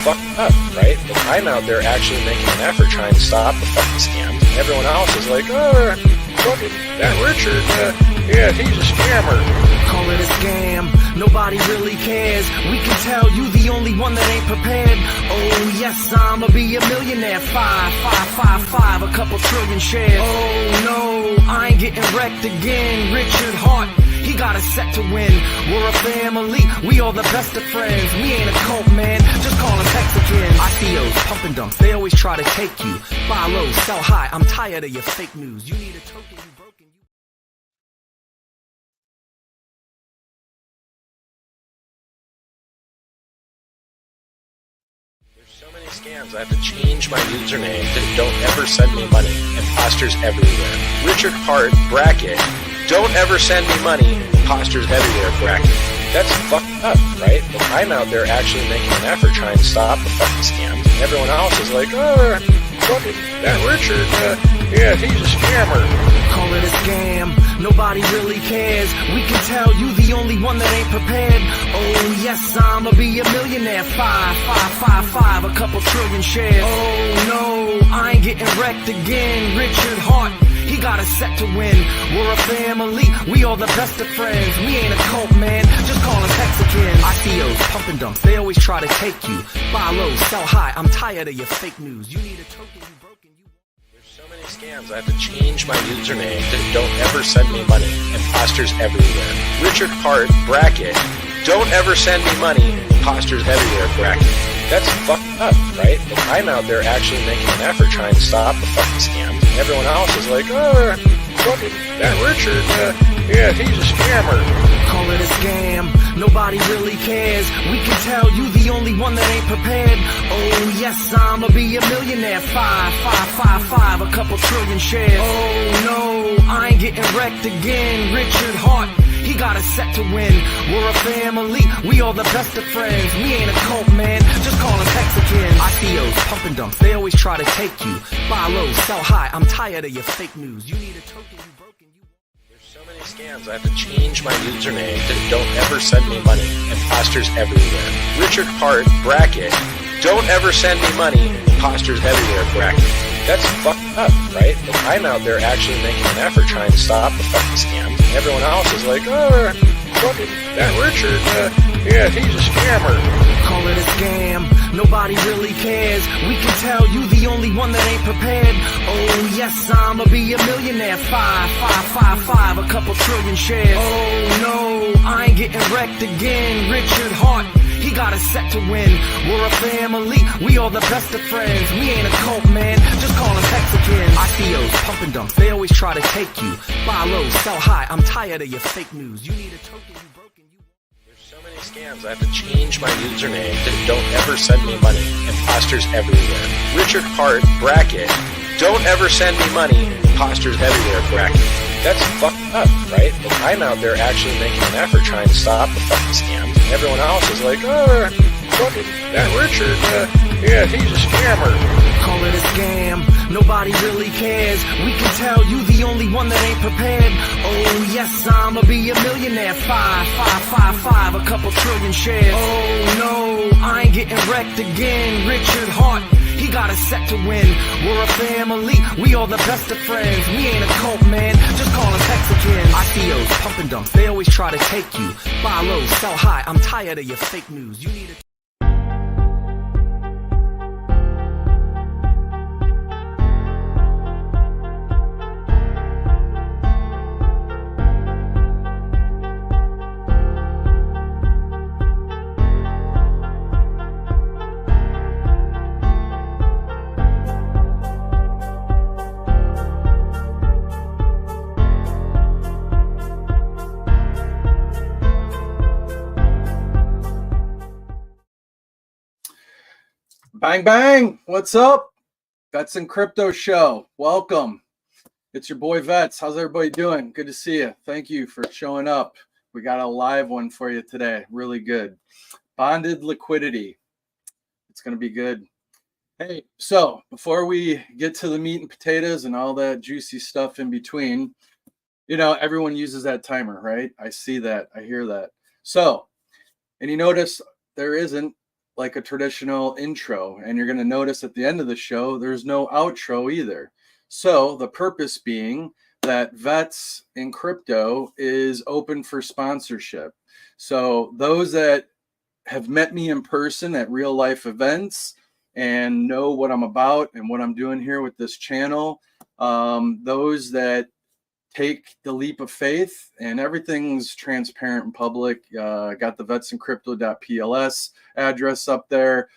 fucked up, right? But I'm out there actually making an effort trying to stop the fucking scams. And everyone else is like, oh, fucking that Richard, yeah, he's a scammer. Call it a scam, nobody really cares. We can tell you the only one that ain't prepared. Oh yes, I'ma be a millionaire. 5, a couple trillion shares. Oh no, I ain't getting wrecked again. Richard Hart, he got us set to win. We're a family, we all the best of friends. We ain't a cult, man, just call us Mexicans. ICOs, pump and dumps, they always try to take you. Buy low, sell high, I'm tired of your fake news. You need a token, you broken, you... There's so many scams, I have to change my username to don't ever send me money. Imposters everywhere. Richard Hart, bracket, don't ever send me money. Imposters everywhere, bracket. That's fucked up, right? But I'm out there actually making an effort trying to stop the fucking scams. And everyone else is like, oh, fucking that Richard, yeah, he's a scammer. Call it a scam, nobody really cares. We can tell you the only one that ain't prepared. Oh yes, I'ma be a millionaire. 5, a couple trillion shares. Oh no, I ain't getting wrecked again. Richard Hart, he got us set to win. We're a family, we all the best of friends. We ain't a cult, man, just call us Mexicans. ICOs, pump and dumps, they always try to take you. Buy low, sell high, I'm tired of your fake news. You need a token, you broken, you... There's so many scams, I have to change my username to don't ever send me money. Imposters everywhere. Richard Hart, bracket, don't ever send me money. Imposters everywhere, bracket. That's fucked up, right? But I'm out there actually making an effort trying to stop the fucking scams. And everyone else is like, oh, fucking that Richard, yeah, he's a scammer. Call it a scam, nobody really cares. We can tell you the only one that ain't prepared. Oh yes, I'ma be a millionaire. 5, a couple trillion shares. Oh no, I ain't getting wrecked again. Richard Hart, he got us set to win. We're a family, we all the best of friends. We ain't a cult, man, just call us Mexicans. ICOs, pump and dumps, they always try to take you. Buy low, sell high, I'm tired of your fake news. You need a token, you broken, you... There's so many scams, I have to change my username to don't ever send me money. Imposters everywhere. Richard Hart, bracket, don't ever send me money. Imposters everywhere, bracket. That's fucked up, right? But I'm out there actually making an effort trying to stop the fucking scams. And everyone else is like, oh, fucking that Richard, yeah, he's a scammer. Call it a scam, nobody really cares. We can tell you the only one that ain't prepared. Oh yes, I'ma be a millionaire. 5, a couple trillion shares. Oh no, I ain't getting wrecked again. Richard Hart, he got us set to win. We're a family, we all the best of friends. We ain't a cult, man, just call us Mexicans. ICOs, pump and dumps, they always try to take you. Buy low, sell high, I'm tired of your fake news. You need a token, you broken, you... There's so many scams, I have to change my username to don't ever send me money. Imposters everywhere. Richard Hart, bracket, don't ever send me money. Imposters everywhere, bracket. That's fucked up, right? But I'm out there actually making an effort trying to stop the fucking scams. And everyone else is like, oh, fucking that Richard, yeah, he's a scammer. Call it a scam, nobody really cares. We can tell you the only one that ain't prepared. Oh yes, I'ma be a millionaire. 5, a couple trillion shares. Oh no, I ain't getting wrecked again. Richard Hart, he got us set to win. We're a family, we all the best of friends. We ain't a cult, man, just call us Mexicans. ICOs, pump and dumps, they always try to take you. Buy low, sell high, I'm tired of your fake news. You need a... Bang, bang. What's up? Vets and Crypto Show. Welcome. It's your boy Vets. How's everybody doing? Good to see you. Thank you for showing up. We got a live one for you today. Really good. Bonded liquidity. It's going to be good. Hey, so before we get to the meat and potatoes and all that juicy stuff in between, you know, everyone uses that timer, right? I see that. I hear that. So, and you notice there isn't like a traditional intro, and you're going to notice at the end of the show there's no outro either. So the purpose being that VETS in crypto is open for sponsorship. So those that have met me in person at real life events and know what I'm about and what I'm doing here with this channel, those that take the leap of faith, and everything's transparent and public. Got the vetsinCrypto.pls address up there.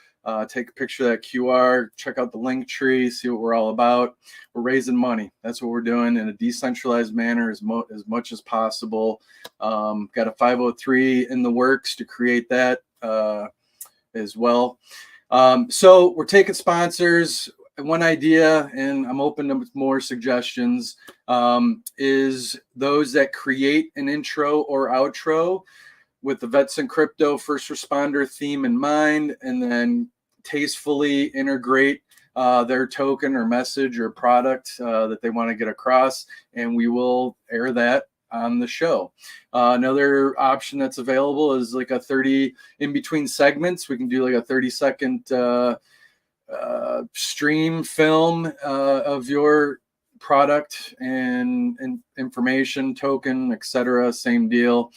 Take a picture of that QR, check out the link tree, see what we're all about. We're raising money. That's what we're doing in a decentralized manner as much as possible. Got a 503 in the works to create that as well. So we're taking sponsors. One idea, and I'm open to more suggestions, is those that create an intro or outro with the Vets and Crypto first responder theme in mind, and then tastefully integrate their token or message or product that they want to get across, and we will air that on the show. Another option that's available is like a 30 in between segments. We can do like a 30-second stream film of your product and information, token, etc. Same deal.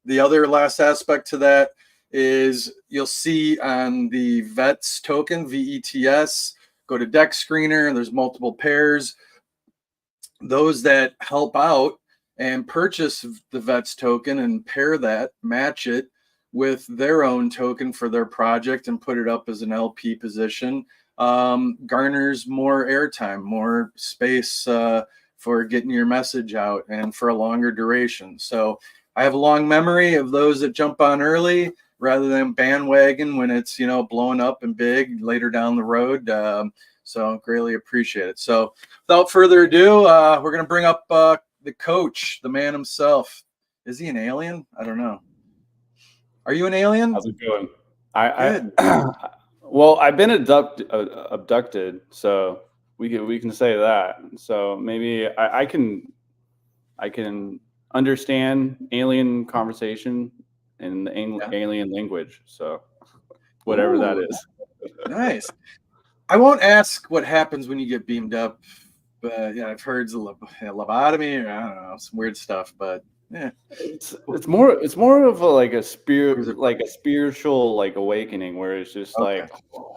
The other last aspect to that is you'll see on the VETS token, VETS, go to deck screener, there's multiple pairs. Those that help out and purchase the VETS token and pair that, match it with their own token for their project and put it up as an LP position, garners more airtime, more space for getting your message out and for a longer duration. So I have a long memory of those that jump on early rather than bandwagon when it's, blowing up and big later down the road. So greatly appreciate it. So without further ado, we're going to bring up the coach, the man himself. Is he an alien? I don't know. Are you an alien? How's it going? Well, I've been abducted, so we can say that. So maybe I can understand alien conversation in the alien language. So whatever that is. Nice. I won't ask what happens when you get beamed up, but yeah, I've heard lobotomy, or I don't know, some weird stuff, but yeah. It's more of a spiritual awakening where it's just like,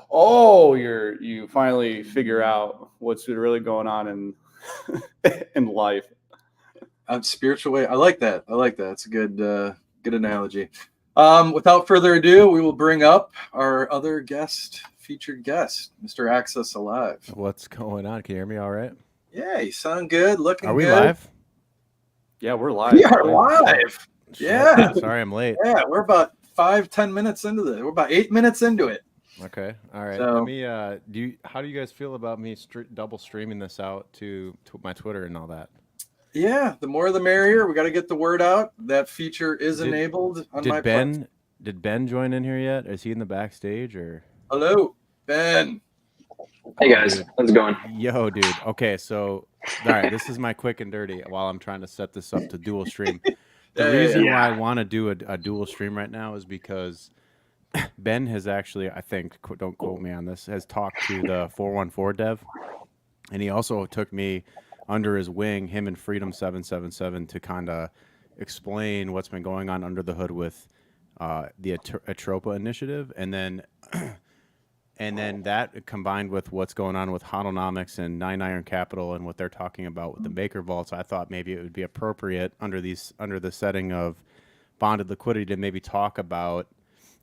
oh, you finally figure out what's really going on in in life. Spiritual way. I like that. It's a good analogy. Without further ado, we will bring up our other featured guest, Mr. Access Alive. What's going on? Can you hear me all right? Yeah, you sound good. Looking good. Are we live? Yeah, we're live. We are live. Yeah. Sorry, I'm late. Yeah, we're about 5-10 minutes into this. We're about 8 minutes into it. Okay. All right. So, let me. How do you guys feel about me double streaming this out to my Twitter and all that? Yeah, the more the merrier. We got to get the word out. That feature is enabled on my platform. Did Ben join in here yet? Is he in the backstage or? Hello, Ben. Hey guys, how's it going? Yo, dude. Okay, so all right, this is my quick and dirty while I'm trying to set this up to dual stream. The reason why I want to do a dual stream right now is because Ben has actually, I think, don't quote me on this, has talked to the 414 dev, and he also took me under his wing, him and Freedom 777, to kind of explain what's been going on under the hood with the Atropa initiative, and then that combined with what's going on with Tokenomics and 9 Iron Capital and what they're talking about with the Maker Vaults, I thought maybe it would be appropriate under the setting of bonded liquidity to maybe talk about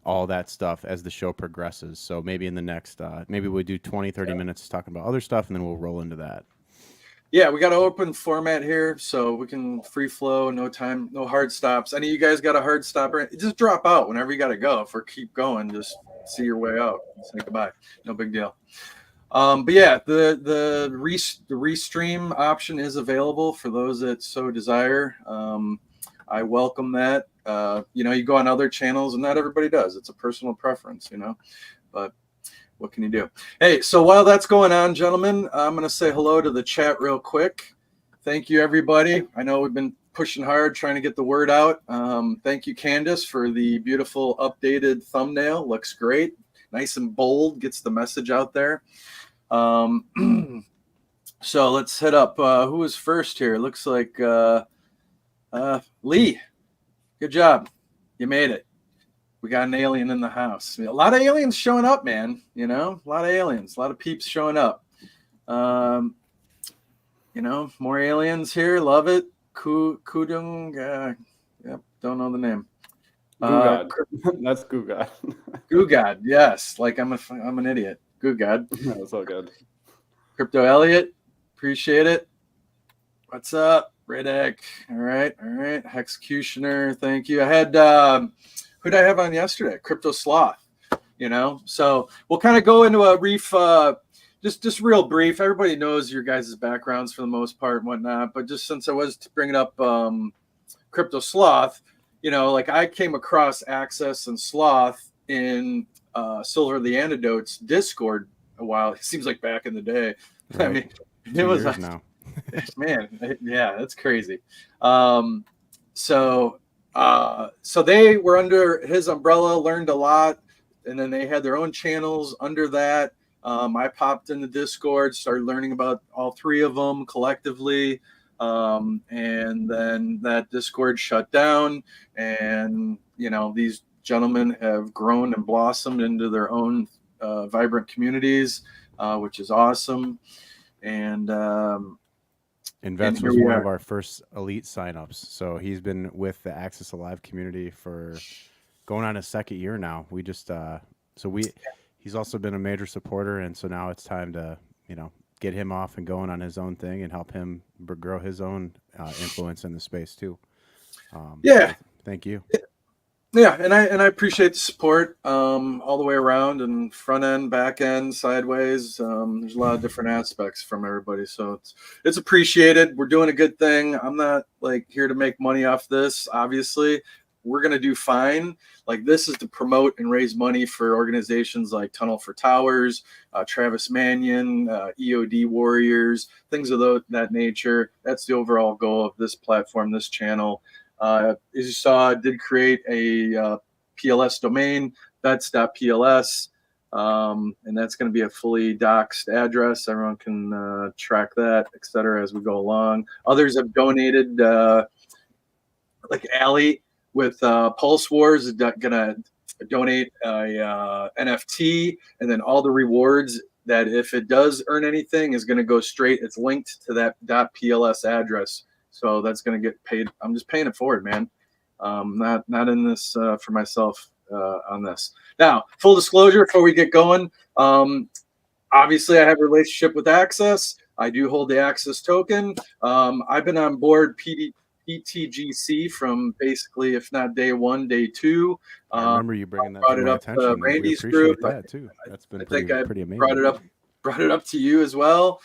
all that stuff as the show progresses. So maybe in the next, maybe we'll do 20-30 minutes talking about other stuff, and then we'll roll into that. Yeah, we got an open format here, so we can free flow, no time, no hard stops. Any of you guys got a hard stop? Just drop out whenever you got to go. If we keep going, just see your way out. Say goodbye. No big deal. But yeah, the restream option is available for those that so desire. I welcome that. You go on other channels, and not everybody does. It's a personal preference, but what can you do? Hey, so while that's going on, gentlemen, I'm going to say hello to the chat real quick. Thank you, everybody. I know we've been pushing hard, trying to get the word out. Thank you, Candace, for the beautiful updated thumbnail. Looks great. Nice and bold, gets the message out there. So let's hit up who was first here. Looks like Lee. Good job. You made it. We got an alien in the house. A lot of aliens showing up, man. You know, a lot of aliens, a lot of peeps showing up. You know, more aliens here. Love it. Kudung. Yep, don't know the name. Gugad. That's Gugad. Gugad, yes. Like I'm an idiot. Gugad. That's all good. Crypto Elliot, appreciate it. What's up, Riddick? All right. Executioner, thank you. I had who did I have on yesterday? Crypto Sloth. You know, so we'll kind of go into a brief, just real brief. Everybody knows your guys' backgrounds for the most part and whatnot, but just since I was bringing up Crypto Sloth, you know, like I came across Access and Sloth in Silver the Antidote's Discord a while. It seems like back in the day. Right. I mean, it was now. Man, yeah, that's crazy. So they were under his umbrella, learned a lot, and then they had their own channels under that. I popped in the Discord, started learning about all three of them collectively. And then that Discord shut down, and you know, these gentlemen have grown and blossomed into their own vibrant communities, which is awesome. And VETS was one of our first elite signups. So he's been with the Access Alive community for going on his second year now. We just he's also been a major supporter, and so now it's time to, you know, get him off and going on his own thing and help him grow his own influence in the space too. Yeah. So thank you. Yeah. And I appreciate the support all the way around, and front end, back end, sideways. There's a lot of different aspects from everybody. So it's appreciated. We're doing a good thing. I'm not like here to make money off this. Obviously, we're going to do fine. Like, this is to promote and raise money for organizations like Tunnel for Towers, Travis Manion, EOD Warriors, things of that nature. That's the overall goal of this platform, this channel. As you saw, I did create a PLS domain, vets.pls, and that's going to be a fully doxed address. Everyone can track that, et cetera, as we go along. Others have donated, like Allie with Pulse Wars is going to donate a NFT, and then all the rewards that, if it does earn anything, is going to go straight. It's linked to that .pls address, so that's going to get paid. I'm just paying it forward, man. Not in this for myself on this. Now, full disclosure before we get going. Obviously, I have a relationship with Access. I do hold the Access token. I've been on board pTGC from basically, if not day one, day two. I remember you bringing that to my attention. Randy's we group. That too. That's been pretty amazing. Brought it up to you as well.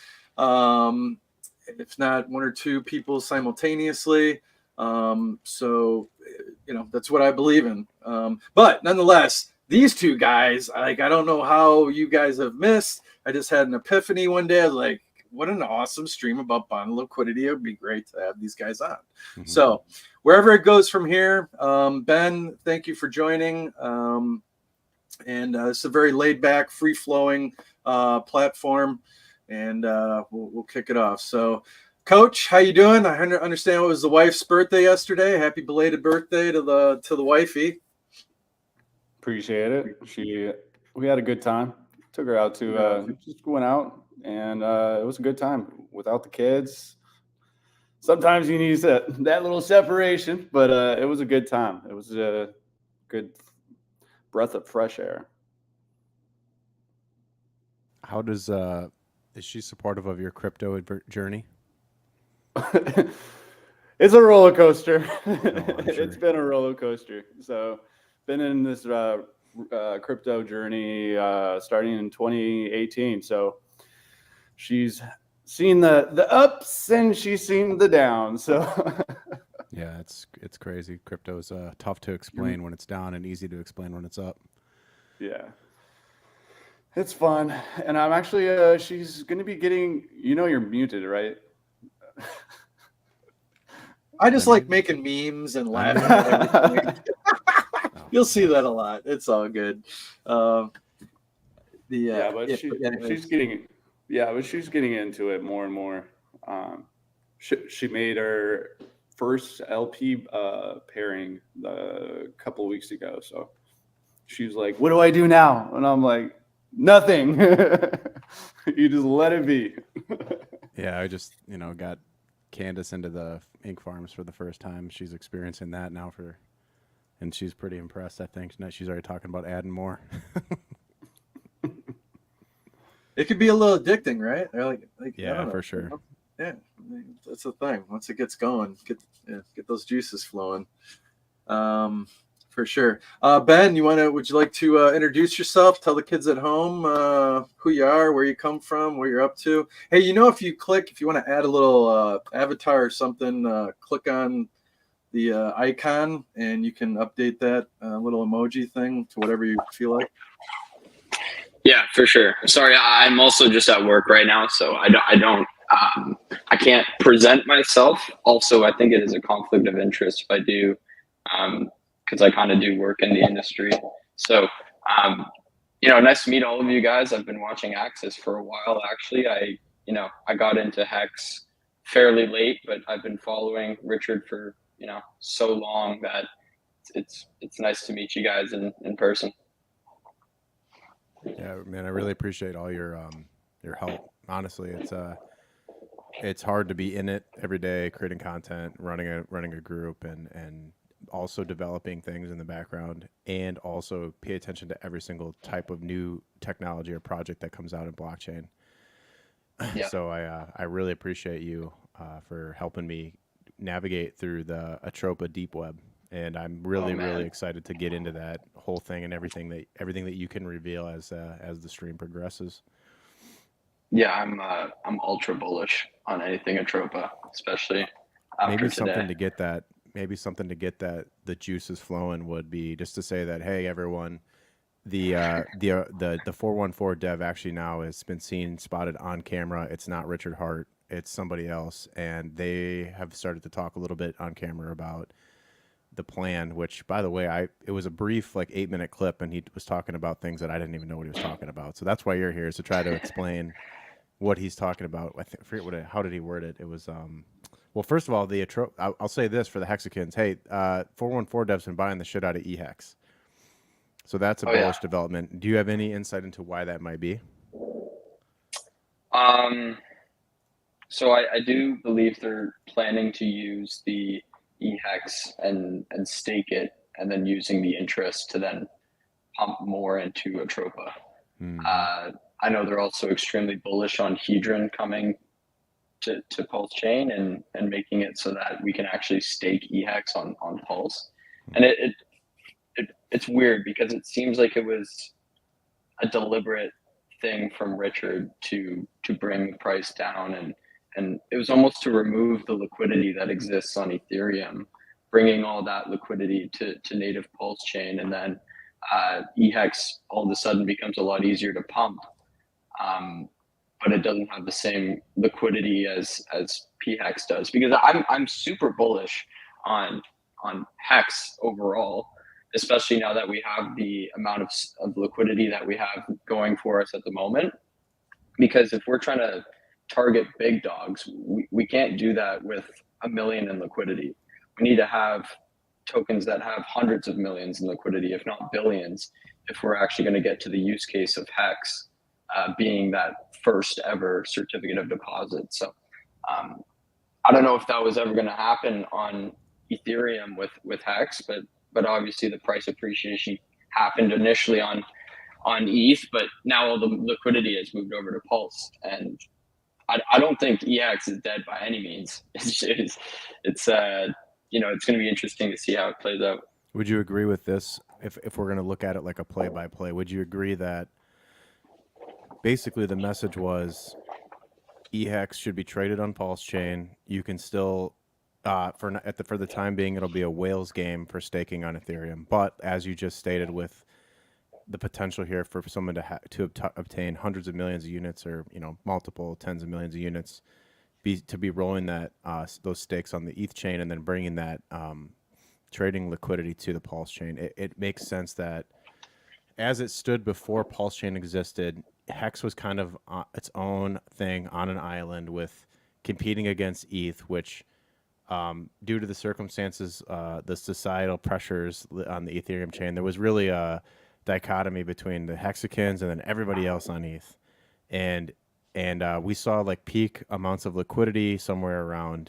If not one or two people simultaneously. So, you know, that's what I believe in. But nonetheless, these two guys, I don't know how you guys have missed. I just had an epiphany one day. I was like, what an awesome stream about bond liquidity. It would be great to have these guys on. Mm-hmm. So wherever it goes from here, Ben, thank you for joining. And it's a very laid back, free flowing platform, and we'll kick it off. So, Coach, how you doing? I understand it was the wife's birthday yesterday. Happy belated birthday to the wifey. Appreciate it. We had a good time. Took her out to just went out, and it was a good time without the kids. Sometimes you need that little separation, but it was a good time. It was a good breath of fresh air. How does is she supportive of your crypto journey? It's a roller coaster. Oh, sure. It's been a roller coaster. So, been in this crypto journey starting in 2018. So, she's seen the ups and she's seen the downs. So, yeah, it's crazy. Crypto is tough to explain when it's down and easy to explain when it's up. Yeah. It's fun. And I'm actually, she's going to be getting, you're muted, right? I just like making memes and laughing at everything. You'll see that a lot. It's all good. But she's getting into it more and more. She made her first LP pairing a couple weeks ago. So she's like, "What do I do now?" And I'm like, "Nothing. You just let it be." Yeah, I just got Candace into the ink farms for the first time. She's experiencing that now and she's pretty impressed. I think she's already talking about adding more. It could be a little addicting, right? They're like yeah, for sure. Yeah, that's the thing. Once it gets going, get those juices flowing. For sure. Ben, would you like to introduce yourself? Tell the kids at home who you are, where you come from, what you're up to. Hey, if you want to add a little avatar or something, click on the icon and you can update that little emoji thing to whatever you feel like. Yeah, for sure. Sorry, I'm also just at work right now, so I can't present myself. Also, I think it is a conflict of interest if I do, because I kind of do work in the industry. So, nice to meet all of you guys. I've been watching Axis for a while, actually. I got into Hex fairly late, but I've been following Richard for, so long that it's nice to meet you guys in person. Yeah, man, I really appreciate all your help. Honestly, it's hard to be in it every day, creating content, running a group, and also developing things in the background, and also pay attention to every single type of new technology or project that comes out in blockchain. Yeah. So I really appreciate you for helping me navigate through the Atropa deep web. And I'm really excited to get into that whole thing and everything that you can reveal as the stream progresses. Yeah, I'm ultra bullish on anything Atropa, especially after something to get that. Maybe something to get that the juices flowing would be just to say that, hey everyone, the 414 dev actually now has been spotted on camera. It's not Richard Hart, it's somebody else, and they have started to talk a little bit on camera about the plan, which by the way, it was a brief 8-minute clip, and he was talking about things that I didn't even know what he was talking about. So that's why you're here, is to try to explain what he's talking about. I forget how did he word it? It was well, first of all, I'll say this for the Hexicans. Hey, 414 dev's been buying the shit out of eHex. So that's a bullish development. Do you have any insight into why that might be? So I do believe they're planning to use the eHex and stake it, and then using the interest to then pump more into Atropa. Mm-hmm. I know they're also extremely bullish on Hedron coming to Pulse Chain and making it so that we can actually stake eHex on Pulse. Mm-hmm. And it's weird because it seems like it was a deliberate thing from Richard to bring the price down, and it was almost to remove the liquidity that exists on Ethereum, bringing all that liquidity to native Pulse Chain, and then eHex all of a sudden becomes a lot easier to pump, but it doesn't have the same liquidity as pHex does. Because I'm super bullish on Hex overall, especially now that we have the amount of liquidity that we have going for us at the moment. Because if we're trying to target big dogs, we can't do that with $1 million in liquidity. We need to have tokens that have hundreds of millions in liquidity, if not billions, if we're actually going to get to the use case of Hex being that first ever certificate of deposit. So I don't know if that was ever going to happen on Ethereum with Hex, but obviously the price appreciation happened initially on ETH, but now all the liquidity has moved over to Pulse, and I don't think eHex is dead by any means. It's it's going to be interesting to see how it plays out. Would you agree with this? If we're going to look at it like a play-by-play, would you agree that basically the message was eHex should be traded on Pulse Chain? You can still, for the time being, it'll be a whales game for staking on Ethereum. But as you just stated, with the potential here for someone to obtain hundreds of millions of units, or multiple tens of millions of units, be rolling that those stakes on the ETH chain and then bringing that trading liquidity to the Pulse chain. It makes sense that as it stood before Pulse chain existed, Hex was kind of its own thing on an island with competing against ETH, which due to the circumstances, the societal pressures on the Ethereum chain, there was really a dichotomy between the Hexicans and then everybody else on ETH. And we saw like peak amounts of liquidity somewhere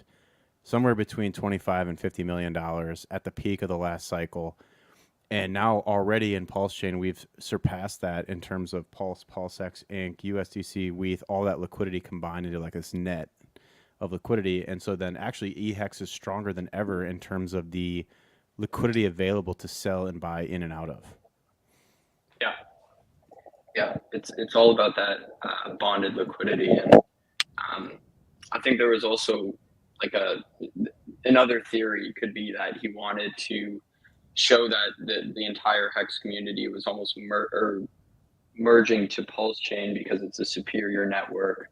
between 25 and $50 million at the peak of the last cycle. And now already in Pulse Chain, we've surpassed that in terms of Pulse, PulseX, Inc., USDC, WETH, all that liquidity combined into like this net of liquidity. And so then actually eHex is stronger than ever in terms of the liquidity available to sell and buy in and out of. Yeah, it's all about that bonded liquidity, and I think there was also like another theory could be that he wanted to show that the entire Hex community was almost merging to Pulse Chain because it's a superior network,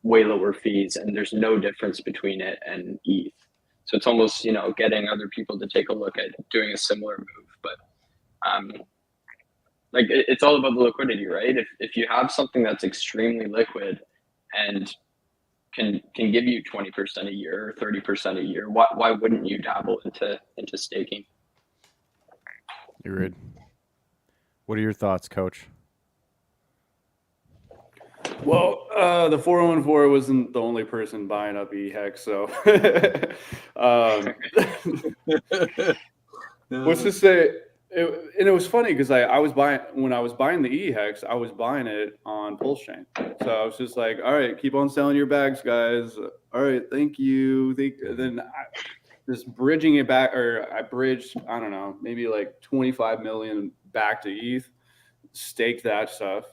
way lower fees, and there's no difference between it and ETH. So it's almost getting other people to take a look at doing a similar move, but like it's all about the liquidity, right? If you have something that's extremely liquid and can give you 20% a year or 30% a year, why wouldn't you dabble into staking? You're right. What are your thoughts, Coach? Well, the 414 wasn't the only person buying up eHex, so what's to say? And it was funny because when I was buying the eHex, I was buying it on Pulse Chain. So I was just like, all right, keep on selling your bags, guys. All right, thank you. Then just bridging it back, or I bridged, I don't know, maybe like 25 million back to ETH, staked that stuff.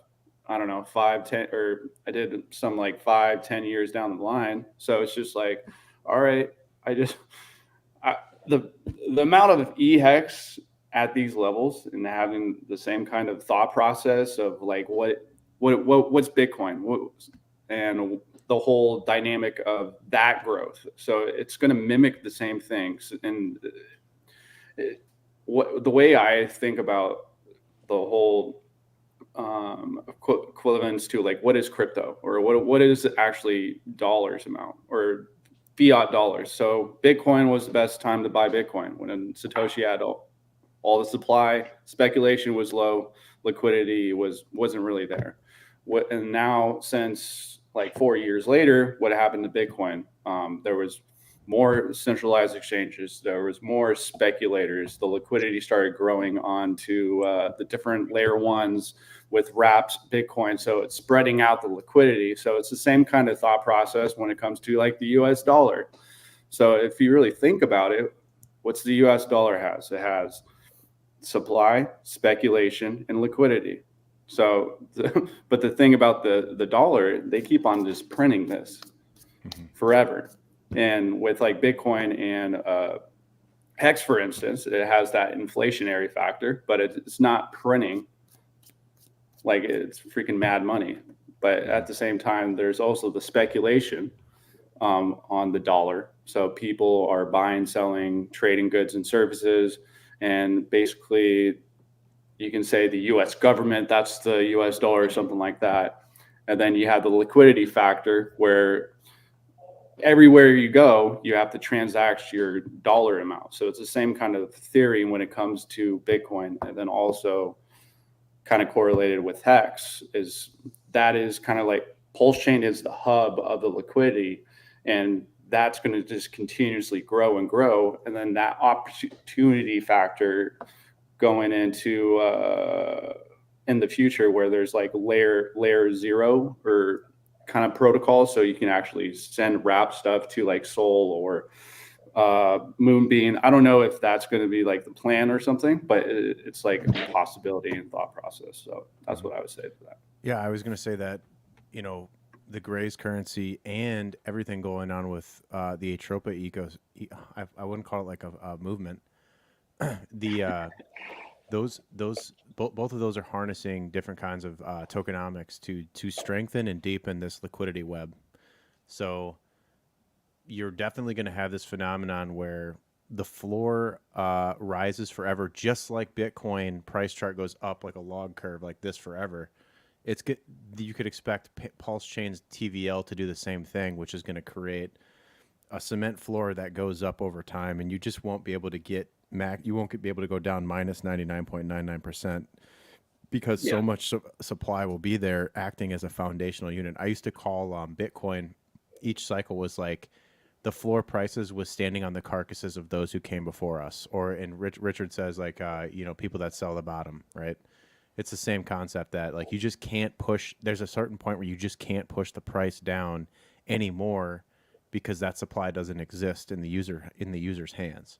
I don't know, 5, 10, or I did some like 5, 10 years down the line. So it's just like, all right, the amount of eHex at these levels and having the same kind of thought process of like what's Bitcoin and the whole dynamic of that growth. So it's going to mimic the same things. And the way I think about the whole equivalence to like what is crypto, or what is actually dollars amount or fiat dollars. So Bitcoin was the best time to buy Bitcoin when Satoshi had all the supply, speculation was low, liquidity wasn't really there. And now since like 4 years later, what happened to Bitcoin? There was more centralized exchanges. There was more speculators. The liquidity started growing onto the different layer ones with wrapped Bitcoin. So it's spreading out the liquidity. So it's the same kind of thought process when it comes to like the US dollar. So if you really think about it, what's the US dollar has? It has supply, speculation, and liquidity. So, but the thing about the dollar, they keep on just printing this forever. And with like Bitcoin and Hex, for instance, it has that inflationary factor, but it's not printing like it's freaking mad money. But at the same time, there's also the speculation on the dollar. So people are buying, selling, trading goods and services. And basically, you can say the U.S. government, that's the U.S. dollar or something like that. And then you have the liquidity factor where everywhere you go, you have to transact your dollar amount. So it's the same kind of theory when it comes to Bitcoin. And then also kind of correlated with Hex is kind of like Pulse Chain is the hub of the liquidity. And that's going to just continuously grow and grow. And then that opportunity factor going into in the future where there's like layer 0 or kind of protocol. So you can actually send wrap stuff to like Sol or Moonbeam. I don't know if that's going to be like the plan or something, but it's like a possibility and thought process. So that's what I would say to that. Yeah, I was going to say that, the Grays currency and everything going on with the Atropa I wouldn't call it like a movement. Both of those are harnessing different kinds of tokenomics to strengthen and deepen this liquidity web. So you're definitely going to have this phenomenon where the floor rises forever, just like Bitcoin price chart goes up like a log curve like this forever. It's good. You could expect Pulse Chain's TVL to do the same thing, which is going to create a cement floor that goes up over time, and you just won't be able to get you won't be able to go down minus 99.99% because so much supply will be there acting as a foundational unit. I used to call Bitcoin, each cycle was like the floor prices was standing on the carcasses of those who came before us, or in Richard says like people that sell the bottom, right? It's the same concept that like you just can't push. There's a certain point where you just can't push the price down anymore because that supply doesn't exist in the user's hands.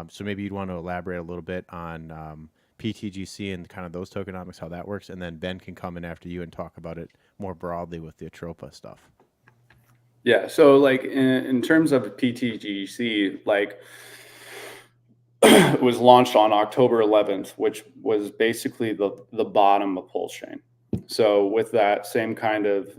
So maybe you'd want to elaborate a little bit on pTGC and kind of those tokenomics, how that works, and then Ben can come in after you and talk about it more broadly with the Atropa stuff. Yeah. So like in terms of pTGC, like it was launched on October 11th, which was basically the bottom of Pulse Chain. So with that same kind of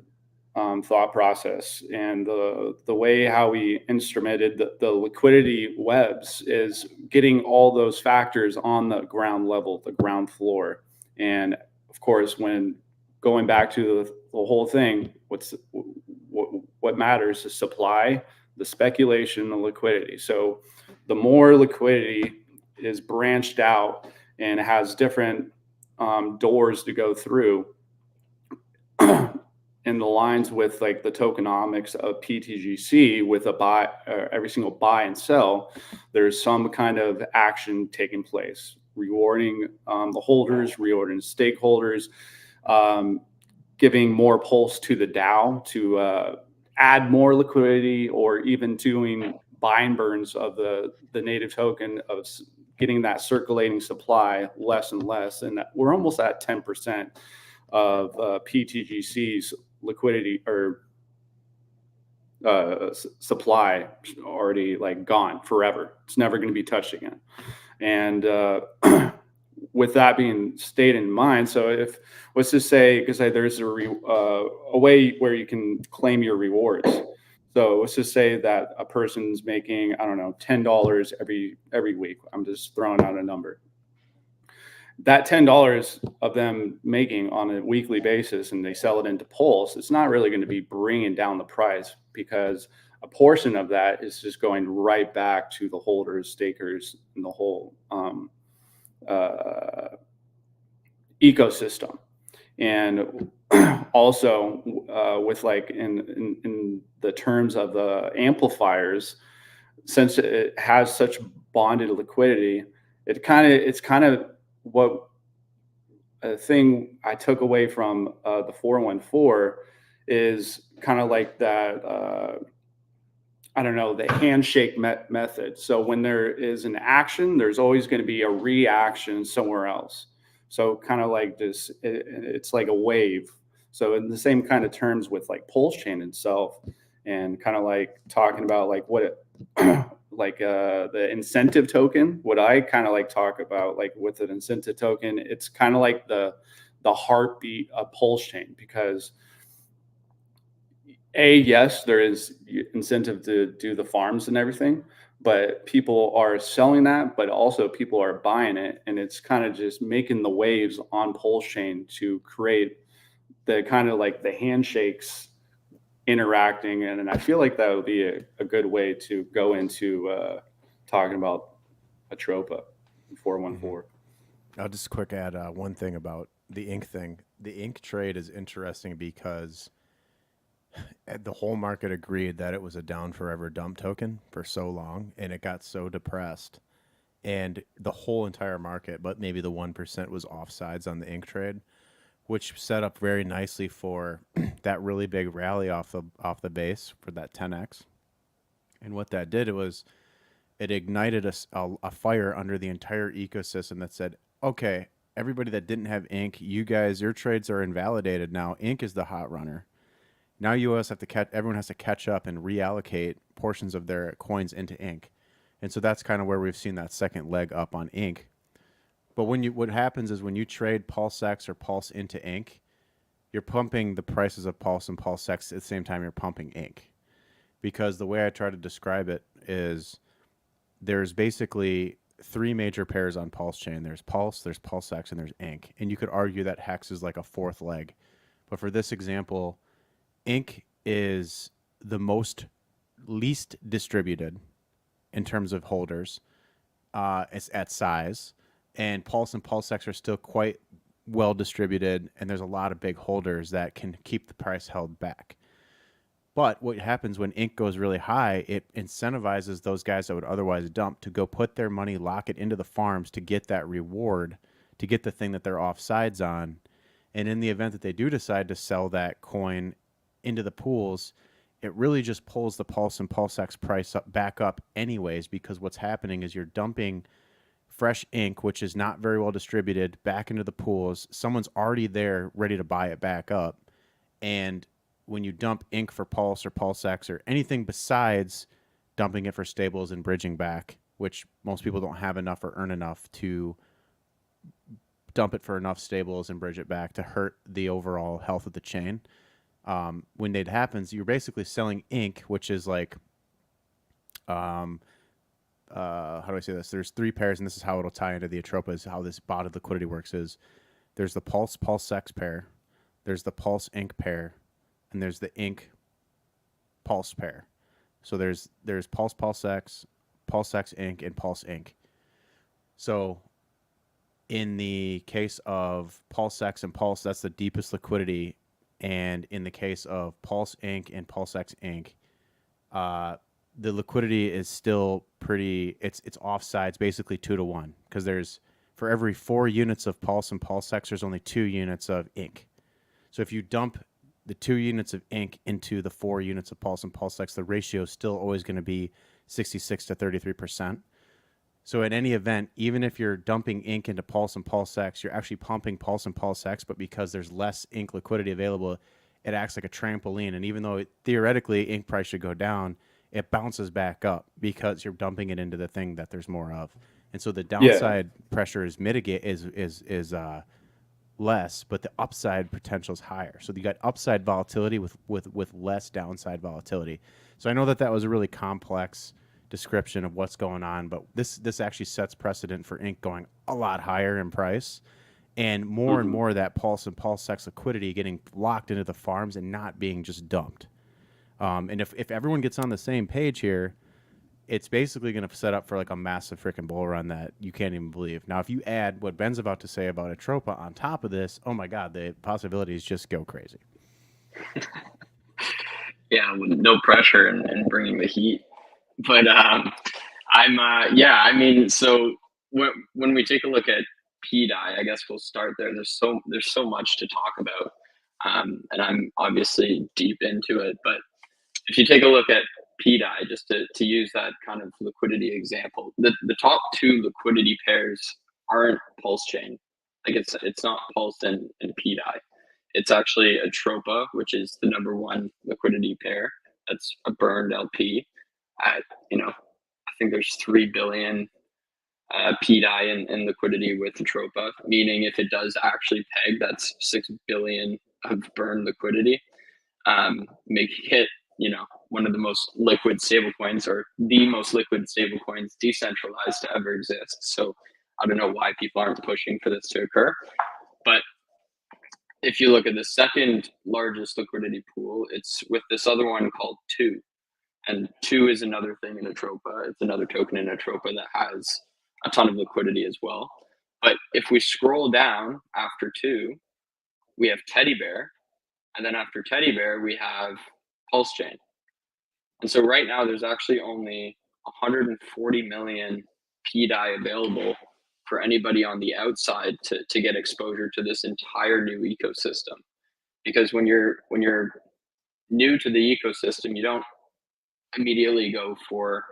thought process and the way how we instrumented the liquidity webs is getting all those factors on the ground level, the ground floor. And of course, when going back to the whole thing, what matters is supply, the speculation, the liquidity. So the more liquidity is branched out and has different doors to go through, and aligns with like the tokenomics of pTGC with a buy, every single buy and sell, there's some kind of action taking place, rewarding the holders, rewarding stakeholders, giving more pulse to the DAO to add more liquidity, or even doing buy and burns of the native token, of getting that circulating supply less and less. And we're almost at 10% of pTGC's liquidity or supply already like gone forever. It's never going to be touched again. And with that being stated in mind, so if let's just say, because there's a way where you can claim your rewards. So let's just say that a person's making, I don't know, $10 every week. I'm just throwing out a number. That $10 of them making on a weekly basis, and they sell it into Pulse, it's not really going to be bringing down the price, because a portion of that is just going right back to the holders, stakers, and the whole ecosystem. And also with like in the terms of the amplifiers, since it has such bonded liquidity, it's kind of what a thing I took away from the 414 is kind of like that, I don't know, the handshake method. So when there is an action, there's always going to be a reaction somewhere else. So kind of like this, it's like a wave. So in the same kind of terms with like Pulse Chain itself, and kind of like talking about like what it, like the incentive token, what I kind of like talk about, like with an incentive token, it's kind of like the heartbeat of Pulse Chain, because yes, there is incentive to do the farms and everything, but people are selling that, but also people are buying it, and it's kind of just making the waves on Pulse Chain to create the kind of like the handshakes interacting. And I feel like that would be a good way to go into talking about Atropa 414. I'll just quick add one thing about the ink thing. The ink trade is interesting because the whole market agreed that it was a down forever dump token for so long, and it got so depressed, and the whole entire market, but maybe the 1% was offsides on the ink trade, which set up very nicely for that really big rally off the base for that 10x. And what that did, it ignited a fire under the entire ecosystem that said, okay, everybody that didn't have ink, you guys, your trades are invalidated now. Ink is the hot runner. Now everyone has to catch up and reallocate portions of their coins into ink. And so that's kind of where we've seen that second leg up on ink. But what happens is when you trade PulseX or Pulse into ink, you're pumping the prices of Pulse and PulseX at the same time you're pumping ink. because the way I try to describe it is there's basically three major pairs on Pulse chain. There's Pulse, there's PulseX, and there's Ink. And you could argue that Hex is like a fourth leg. But for this example, Ink is the least distributed in terms of holders. It's at size. And Pulse and PulseX are still quite well distributed, and there's a lot of big holders that can keep the price held back. But what happens when Ink goes really high, it incentivizes those guys that would otherwise dump to go put their money, lock it into the farms to get that reward, to get the thing that they're offsides on. And in the event that they do decide to sell that coin into the pools, it really just pulls the Pulse and PulseX price back up anyways, because what's happening is you're dumping fresh Ink, which is not very well distributed, back into the pools. Someone's already there ready to buy it back up. And when you dump Ink for Pulse or PulseX or anything besides dumping it for stables and bridging back, which most people don't have enough or earn enough to dump it for enough stables and bridge it back to hurt the overall health of the chain. When that happens, you're basically selling Ink, which is like, how do I say this? There's three pairs, and this is how it'll tie into the Atropa, is how this bonded liquidity works is there's the Pulse PulseX pair, there's the Pulse Ink pair, and there's the Ink Pulse pair. So there's Pulse PulseX, PulseX Ink, and Pulse Ink. So in the case of PulseX and Pulse, that's the deepest liquidity. And in the case of Pulse Ink and PulseX Ink, the liquidity is still pretty, it's offsides basically 2-to-1, because there's, for every 4 units of Pulse and PulseX, there's only 2 units of Ink. So if you dump the 2 units of Ink into the 4 units of Pulse and PulseX, the ratio is still always going to be 66 to 33%. So in any event, even if you're dumping Ink into Pulse and PulseX, you're actually pumping Pulse and PulseX, but because there's less Ink liquidity available, it acts like a trampoline. And even though theoretically Ink price should go down, it bounces back up because you're dumping it into the thing that there's more of. And so the downside pressure is less, but the upside potential is higher. So you got upside volatility with less downside volatility. So I know that was a really complex description of what's going on, but this actually sets precedent for Ink going a lot higher in price, and more and more of that Pulse and PulseX liquidity getting locked into the farms and not being just dumped. And if everyone gets on the same page here, it's basically going to set up for like a massive freaking bull run that you can't even believe. Now, if you add what Ben's about to say about Atropa on top of this, oh my God, the possibilities just go crazy. Yeah, with no pressure and bringing the heat. But I mean, so when we take a look at PDI, I guess we'll start there. There's so much to talk about, and I'm obviously deep into it. But if you take a look at PDI, just to use that kind of liquidity example, the top 2 liquidity pairs aren't Pulse chain. Like it's not Pulse and PDI. It's actually Atropa, which is the number 1 liquidity pair. That's a burned LP at, I think there's 3 billion PDI in liquidity with Atropa, meaning if it does actually peg, that's 6 billion of burned liquidity, making it, one of the most liquid stablecoins, or the most liquid stablecoins decentralized to ever exist. So I don't know why people aren't pushing for this to occur. But if you look at the second largest liquidity pool, it's with this other one called 2. And 2 is another thing in Atropa. It's another token in Atropa that has a ton of liquidity as well. But if we scroll down after 2, we have Teddy Bear. And then after Teddy Bear, we have Pulse Chain. And so right now there's actually only 140 million PDI available for anybody on the outside to get exposure to this entire new ecosystem. Because when you're new to the ecosystem, you don't immediately go for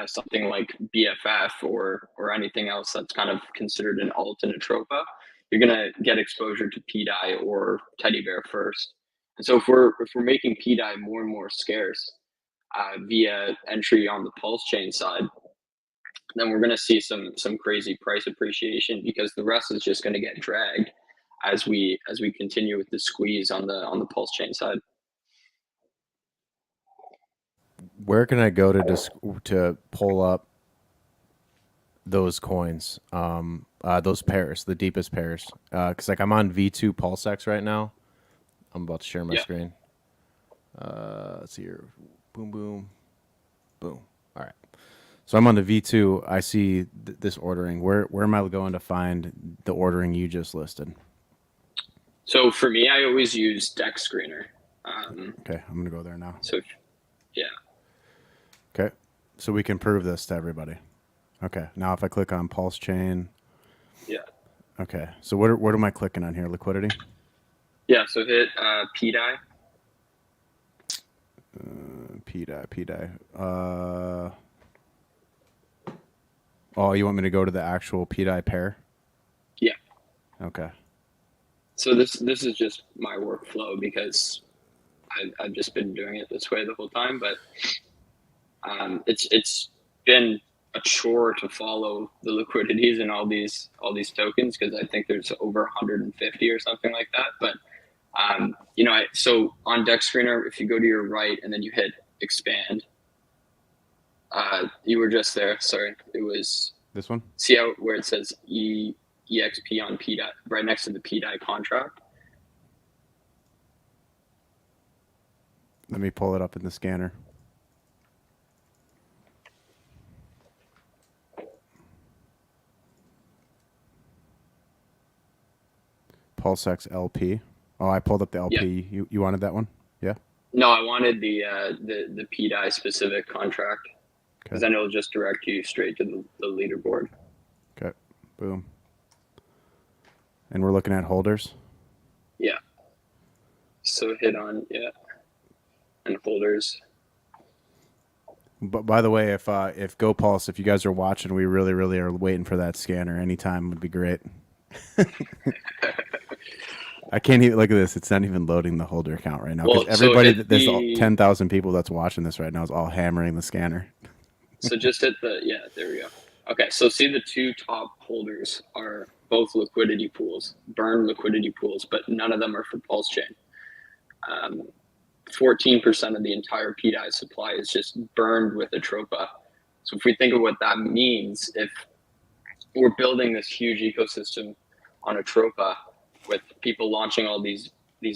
something like BFF or anything else that's kind of considered an alt in Atropa. You're gonna get exposure to PDI or Teddy Bear first. And so if we're making PDI more and more scarce via entry on the Pulse chain side, then we're going to see some crazy price appreciation, because the rest is just going to get dragged as we continue with the squeeze on the Pulse chain side. Where can I go to pull up those coins? Those pairs, the deepest pairs. Because like I'm on V2 PulseX right now. I'm about to share my screen. Let's see here. Boom, boom, boom. All right. So I'm on the V2. I see this ordering. Where am I going to find the ordering you just listed? So for me, I always use Dex Screener. Okay, I'm going to go there now. So, yeah. Okay. So we can prove this to everybody. Okay. Now if I click on Pulse Chain. Yeah. Okay. So what am I clicking on here? Liquidity? Yeah. So hit PDI. PDI. Oh, you want me to go to the actual PDI pair? Yeah. Okay. So this is just my workflow because I've just been doing it this way the whole time, but it's been a chore to follow the liquidities in all these tokens because I think there's over 150 or something like that. But so on Dex Screener, if you go to your right and then you hit expand, you were just there. Sorry, it was this one. See how where it says EXP on PDI right next to the PDI contract. Let me pull it up in the scanner. PulseX LP. Oh, I pulled up the LP. Yeah. You wanted that one? Yeah. No, I wanted the PDI specific contract because then it'll just direct you straight to the leaderboard. Okay. Boom. And we're looking at holders. Yeah. So hit on and holders. But by the way, if GoPulse, if you guys are watching, we really are waiting for that scanner. Anytime would be great. I can't even look at this. It's not even loading the holder account right now. Because everybody, there's 10,000 people that's watching this right now is all hammering the scanner. So just hit there we go. Okay, so see the two top holders are both liquidity pools, burned liquidity pools, but none of them are for Pulse Chain. 14% of the entire PDI supply is just burned with Atropa. So if we think of what that means, if we're building this huge ecosystem on Atropa with people launching all these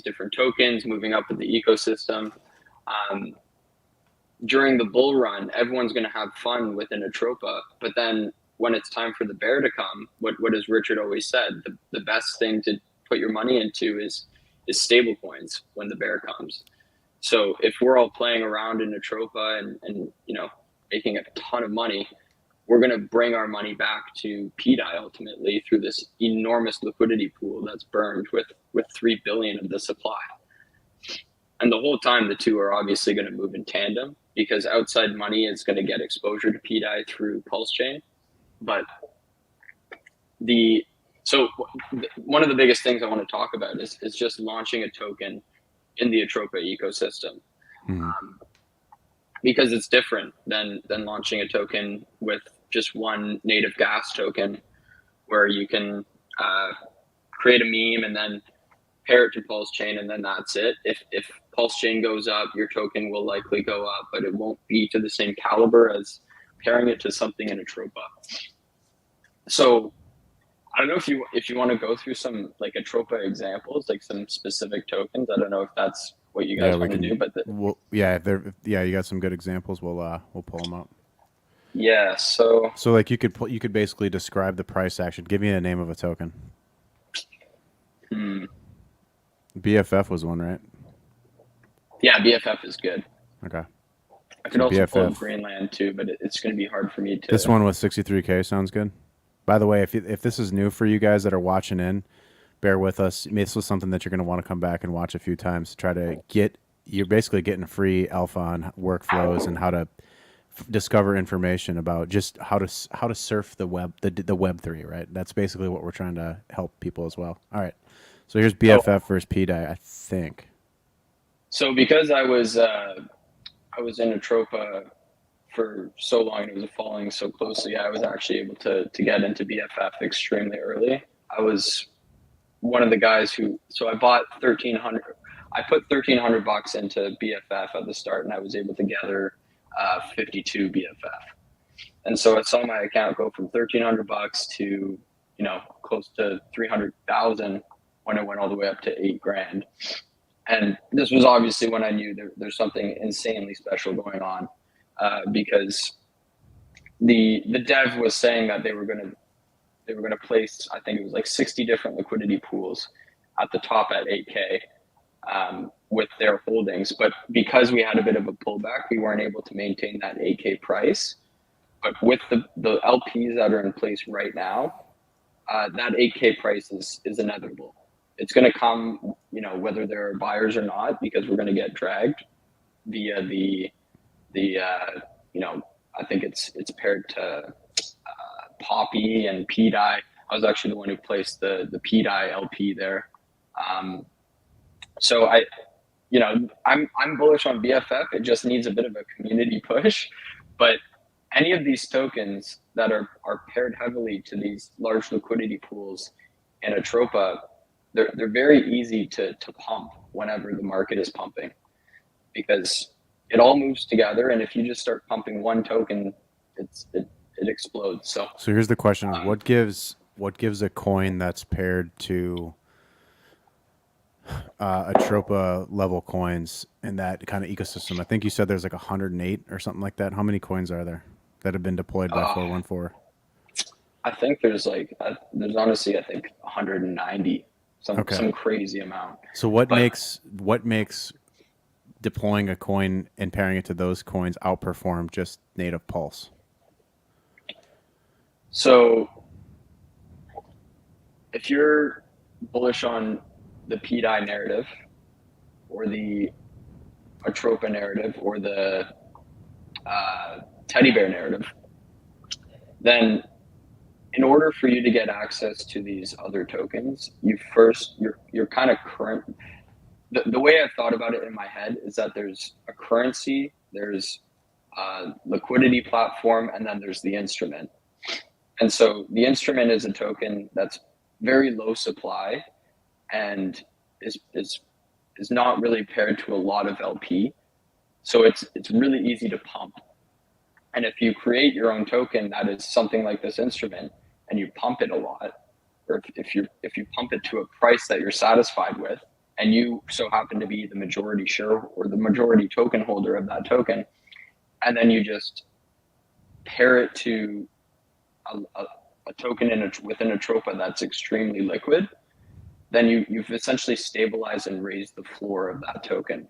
different tokens, moving up with the ecosystem, during the bull run, everyone's going to have fun within Atropa. But then when it's time for the bear to come, what has Richard always said, the best thing to put your money into is stable coins when the bear comes. So if we're all playing around in Atropa and making a ton of money, we're going to bring our money back to PDI ultimately through this enormous liquidity pool that's burned with 3 billion of the supply. And the whole time, the two are obviously going to move in tandem because outside money is going to get exposure to PDI through Pulse Chain. But one of the biggest things I want to talk about is just launching a token in the Atropa ecosystem. Because it's different than launching a token with just one native gas token where you can create a meme and then pair it to Pulse Chain and then that's it. If Pulse Chain goes up, your token will likely go up, but it won't be to the same caliber as pairing it to something in Atropa. So I don't know if you want to go through some like Atropa examples, like some specific tokens. I don't know if that's what you guys want to do, but you got some good examples. We'll pull them up. Yeah. So like you could basically describe the price action. Give me a name of a token. BFF was one, right? Yeah, BFF is good. Okay. I could also pull Greenland too, but it's going to be hard for me to. This one with 63K sounds good. By the way, if this is new for you guys that are watching in, bear with us. This was something that you're going to want to come back and watch a few times to try to you're basically getting free alpha on workflows and how to discover information about just how to surf the web, the Web3, right? That's basically what we're trying to help people as well. All right. So here's BFF versus PDI, I think. So because I was in Atropa for so long and it was following so closely, I was actually able to get into BFF extremely early. I was one of the guys so I bought 1,300. I put $1,300 into BFF at the start, and I was able to gather 52 BFF. And so I saw my account go from $1,300 to, you know, close to 300,000 when it went all the way up to $8,000. And this was obviously when I knew there's something insanely special going on, because the dev was saying that they were going to place, I think it was like 60 different liquidity pools at the top at 8K, with their holdings. But because we had a bit of a pullback, we weren't able to maintain that 8K price. But with the LPs that are in place right now, that 8K price is inevitable. It's going to come, you know, whether there are buyers or not, because we're going to get dragged via the you know, I think it's paired to Poppy and PDI. I was actually the one who placed the PDI LP there. So I'm bullish on BFF. It just needs a bit of a community push, but any of these tokens that are paired heavily to these large liquidity pools in Atropa, they're very easy to pump whenever the market is pumping, because it all moves together. And if you just start pumping one token, it explodes. So here's the question: what gives a coin that's paired to Atropa level coins in that kind of ecosystem? I think you said there's like 108 or something like that. How many coins are there that have been deployed by 414? I think there's honestly, I think 190, some crazy amount. So what makes deploying a coin and pairing it to those coins outperform just native Pulse? So if you're bullish on the PDI narrative or the Atropa narrative or the teddy bear narrative, then in order for you to get access to these other tokens, you're kind of current. The way I've thought about it in my head is that there's a currency, there's a liquidity platform, and then there's the instrument. And so the instrument is a token that's very low supply and is not really paired to a lot of LP. So it's really easy to pump. And if you create your own token that is something like this instrument and you pump it a lot, or if you pump it to a price that you're satisfied with, and you so happen to be the majority share or the majority token holder of that token, and then you just pair it to a token within Atropa that's extremely liquid, then you've essentially stabilized and raised the floor of that token,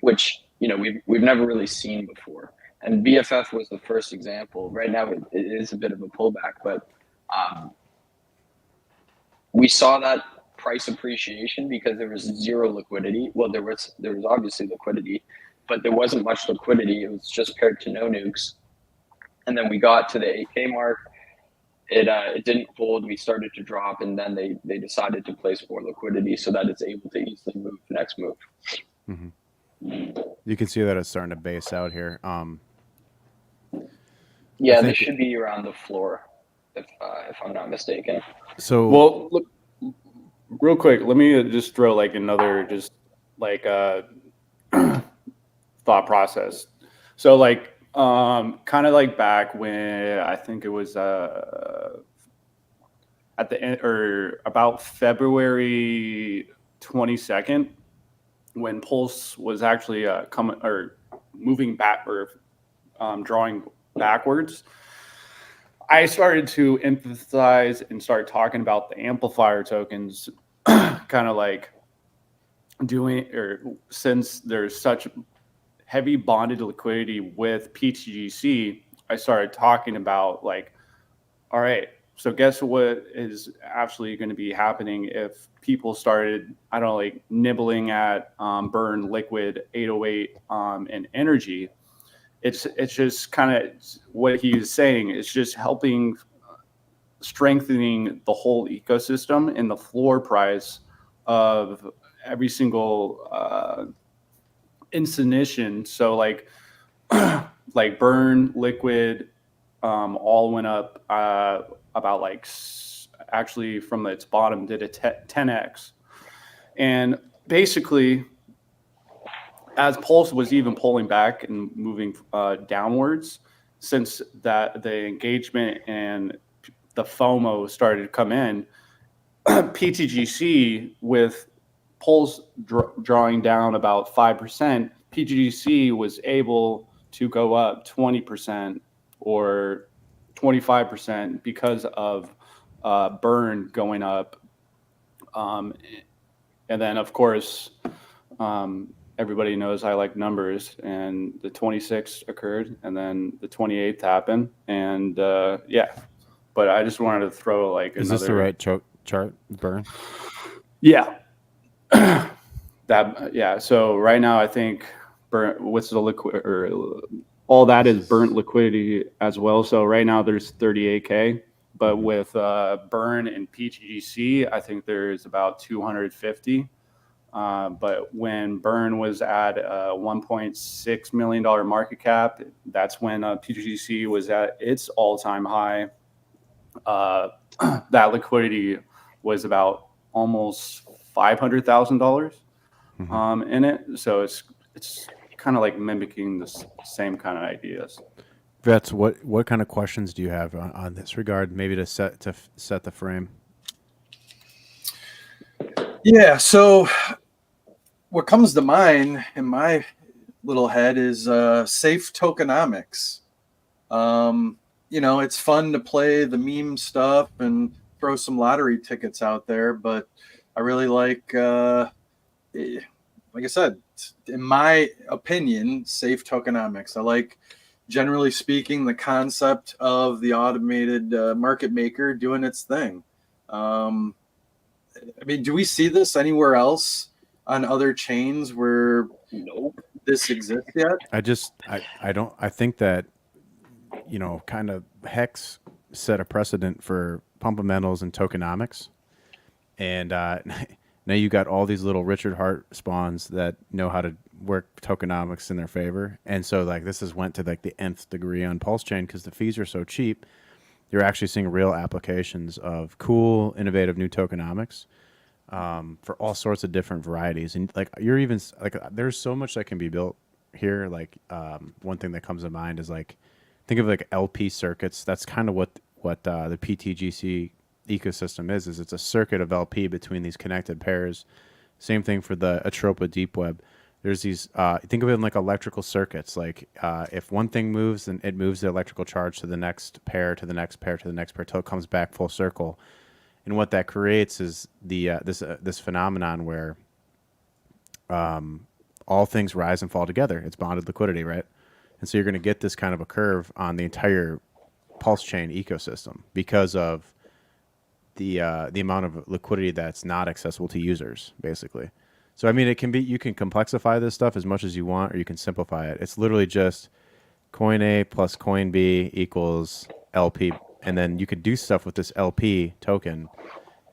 which, you know, we've never really seen before. And BFF was the first example. Right now it is a bit of a pullback, but we saw that price appreciation because there was zero liquidity. Well, there was obviously liquidity, but there wasn't much liquidity. It was just paired to no nukes. And then we got to the 8K mark. It didn't hold. We started to drop, and then they decided to place more liquidity so that it's able to easily move the next move. Mm-hmm. You can see that it's starting to base out here. Yeah, this should be around the floor, if I'm not mistaken. So, well, look, real quick, let me just throw like another thought process. So like kind of like back when I think it was at the end or about February 22nd, when Pulse was actually coming or moving back or drawing backwards, I started to emphasize and start talking about the amplifier tokens, kind of like doing, or since there's such heavy bonded liquidity with pTGC, I started talking about like, all right, so guess what is actually going to be happening if people started, I don't know, like nibbling at burn liquid 808 and energy. It's just kind of what he's saying. It's just helping strengthening the whole ecosystem and the floor price of every single instantiation. So like like burn, liquid, all went up about like actually from its bottom did a 10x, and basically as Pulse was even pulling back and moving downwards, since that the engagement and the FOMO started to come in, pTGC with Pulse drawing down about 5%, pTGC was able to go up 20% or 25% because of burn going up. And then, of course, everybody knows I like numbers, and the 26th occurred, and then the 28th happened, and yeah. But I just wanted to throw like Is this the right chart, burn? Yeah. Yeah. So right now, I think what's the liquid, or all that is burnt liquidity as well. So right now there's 38K, but with burn and pTGC, I think there's about 250. But when burn was at $1.6 million market cap, that's when pTGC was at its all-time high. That liquidity was about almost $500,000 in it. So it's kind of like mimicking the same kind of ideas. Vets, what kind of questions do you have on this regard? Maybe to set the frame. Yeah. So what comes to mind in my little head is safe tokenomics. You know, it's fun to play the meme stuff and throw some lottery tickets out there, but I really like I said, in my opinion, safe tokenomics. I like, generally speaking, the concept of the automated market maker doing its thing. I mean, do we see this anywhere else on other chains where this exists yet? I think that, you know, kind of Hex set a precedent for Pumpamentals and tokenomics. And now you got all these little Richard Hart spawns that know how to work tokenomics in their favor. And so like this has went to like the nth degree on Pulse Chain because the fees are so cheap. You're actually seeing real applications of cool, innovative new tokenomics for all sorts of different varieties. And like you're even like there's so much that can be built here. Like one thing that comes to mind is like think of like LP circuits. That's kind of what the pTGC ecosystem is it's a circuit of LP between these connected pairs. Same thing for the Atropa deep web. There's these think of it in like electrical circuits. Like if one thing moves, then it moves the electrical charge to the next pair, to the next pair, to the next pair, till it comes back full circle. And what that creates is the this phenomenon where all things rise and fall together. It's bonded liquidity, right? And so you're going to get this kind of a curve on the entire Pulse chain ecosystem because of the amount of liquidity that's not accessible to users, basically. So I mean, it can be, you can complexify this stuff as much as you want, or you can simplify it. It's literally just coin A plus coin B equals LP, and then you could do stuff with this LP token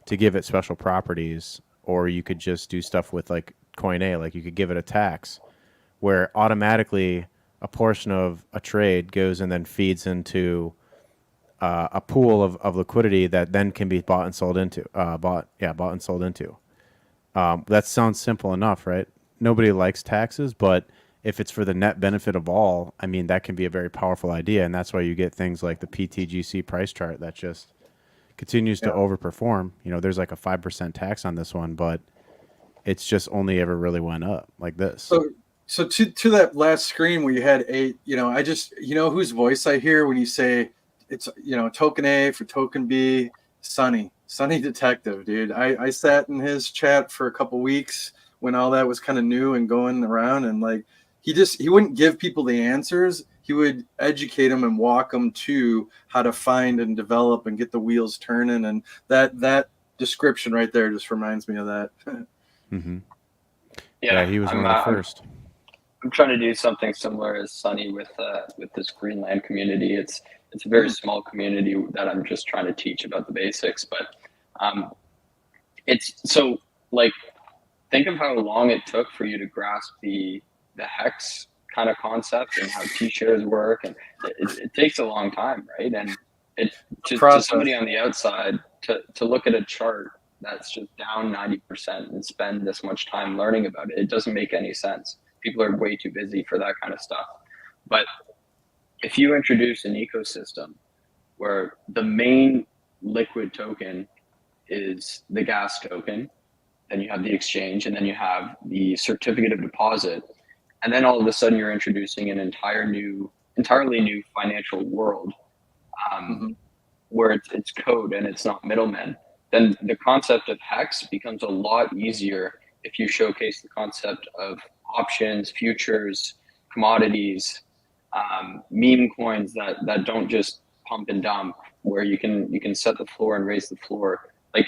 to give it special properties, or you could just do stuff with like coin A, like you could give it a tax, where automatically a portion of a trade goes and then feeds into a pool of liquidity that then can be bought and sold into. Bought and sold into. That sounds simple enough, right? Nobody likes taxes, but if it's for the net benefit of all, I mean, that can be a very powerful idea, and that's why you get things like the pTGC price chart that just continues to overperform. You know, there's like a 5% tax on this one, but it's just only ever really went up like this. So to that last screen where you had I just, whose voice I hear when you say it's, token A for token B, Sonny Detective, dude. I sat in his chat for a couple weeks when all that was kind of new and going around, and like he wouldn't give people the answers. He would educate them and walk them to how to find and develop and get the wheels turning. And that description right there just reminds me of that. Mm-hmm. Yeah, he was one of the first. I'm trying to do something similar as Sonny with this Greenland community. It's a very small community that I'm just trying to teach about the basics. But it's so like, think of how long it took for you to grasp the hex kind of concept and how T-shares work, and it takes a long time, right? And to somebody on the outside to look at a chart that's just down 90% and spend this much time learning about it, it doesn't make any sense. People are way too busy for that kind of stuff. But if you introduce an ecosystem where the main liquid token is the gas token, then you have the exchange, and then you have the certificate of deposit, and then all of a sudden you're introducing an entirely new financial world, where it's code and it's not middlemen. Then the concept of hex becomes a lot easier if you showcase the concept of options, futures, commodities, meme coins that don't just pump and dump, where you can set the floor and raise the floor. Like,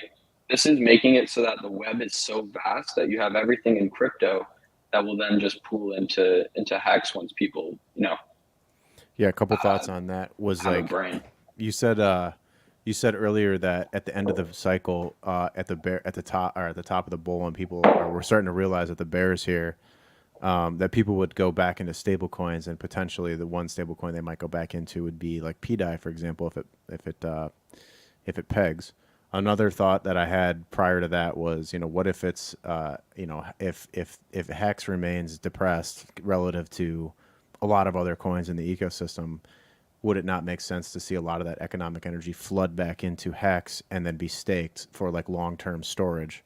this is making it so that the web is so vast that you have everything in crypto that will then just pool into hex once people, Yeah, a couple thoughts on that was have a like brain. you said earlier that at the end of the cycle, at the top of the bull, when people we're starting to realize that the bear is here, that people would go back into stable coins, and potentially the one stable coin they might go back into would be like PDI, for example, if it pegs. Another thought that I had prior to that was, what if it's, if Hex remains depressed relative to a lot of other coins in the ecosystem, would it not make sense to see a lot of that economic energy flood back into Hex and then be staked for like long-term storage,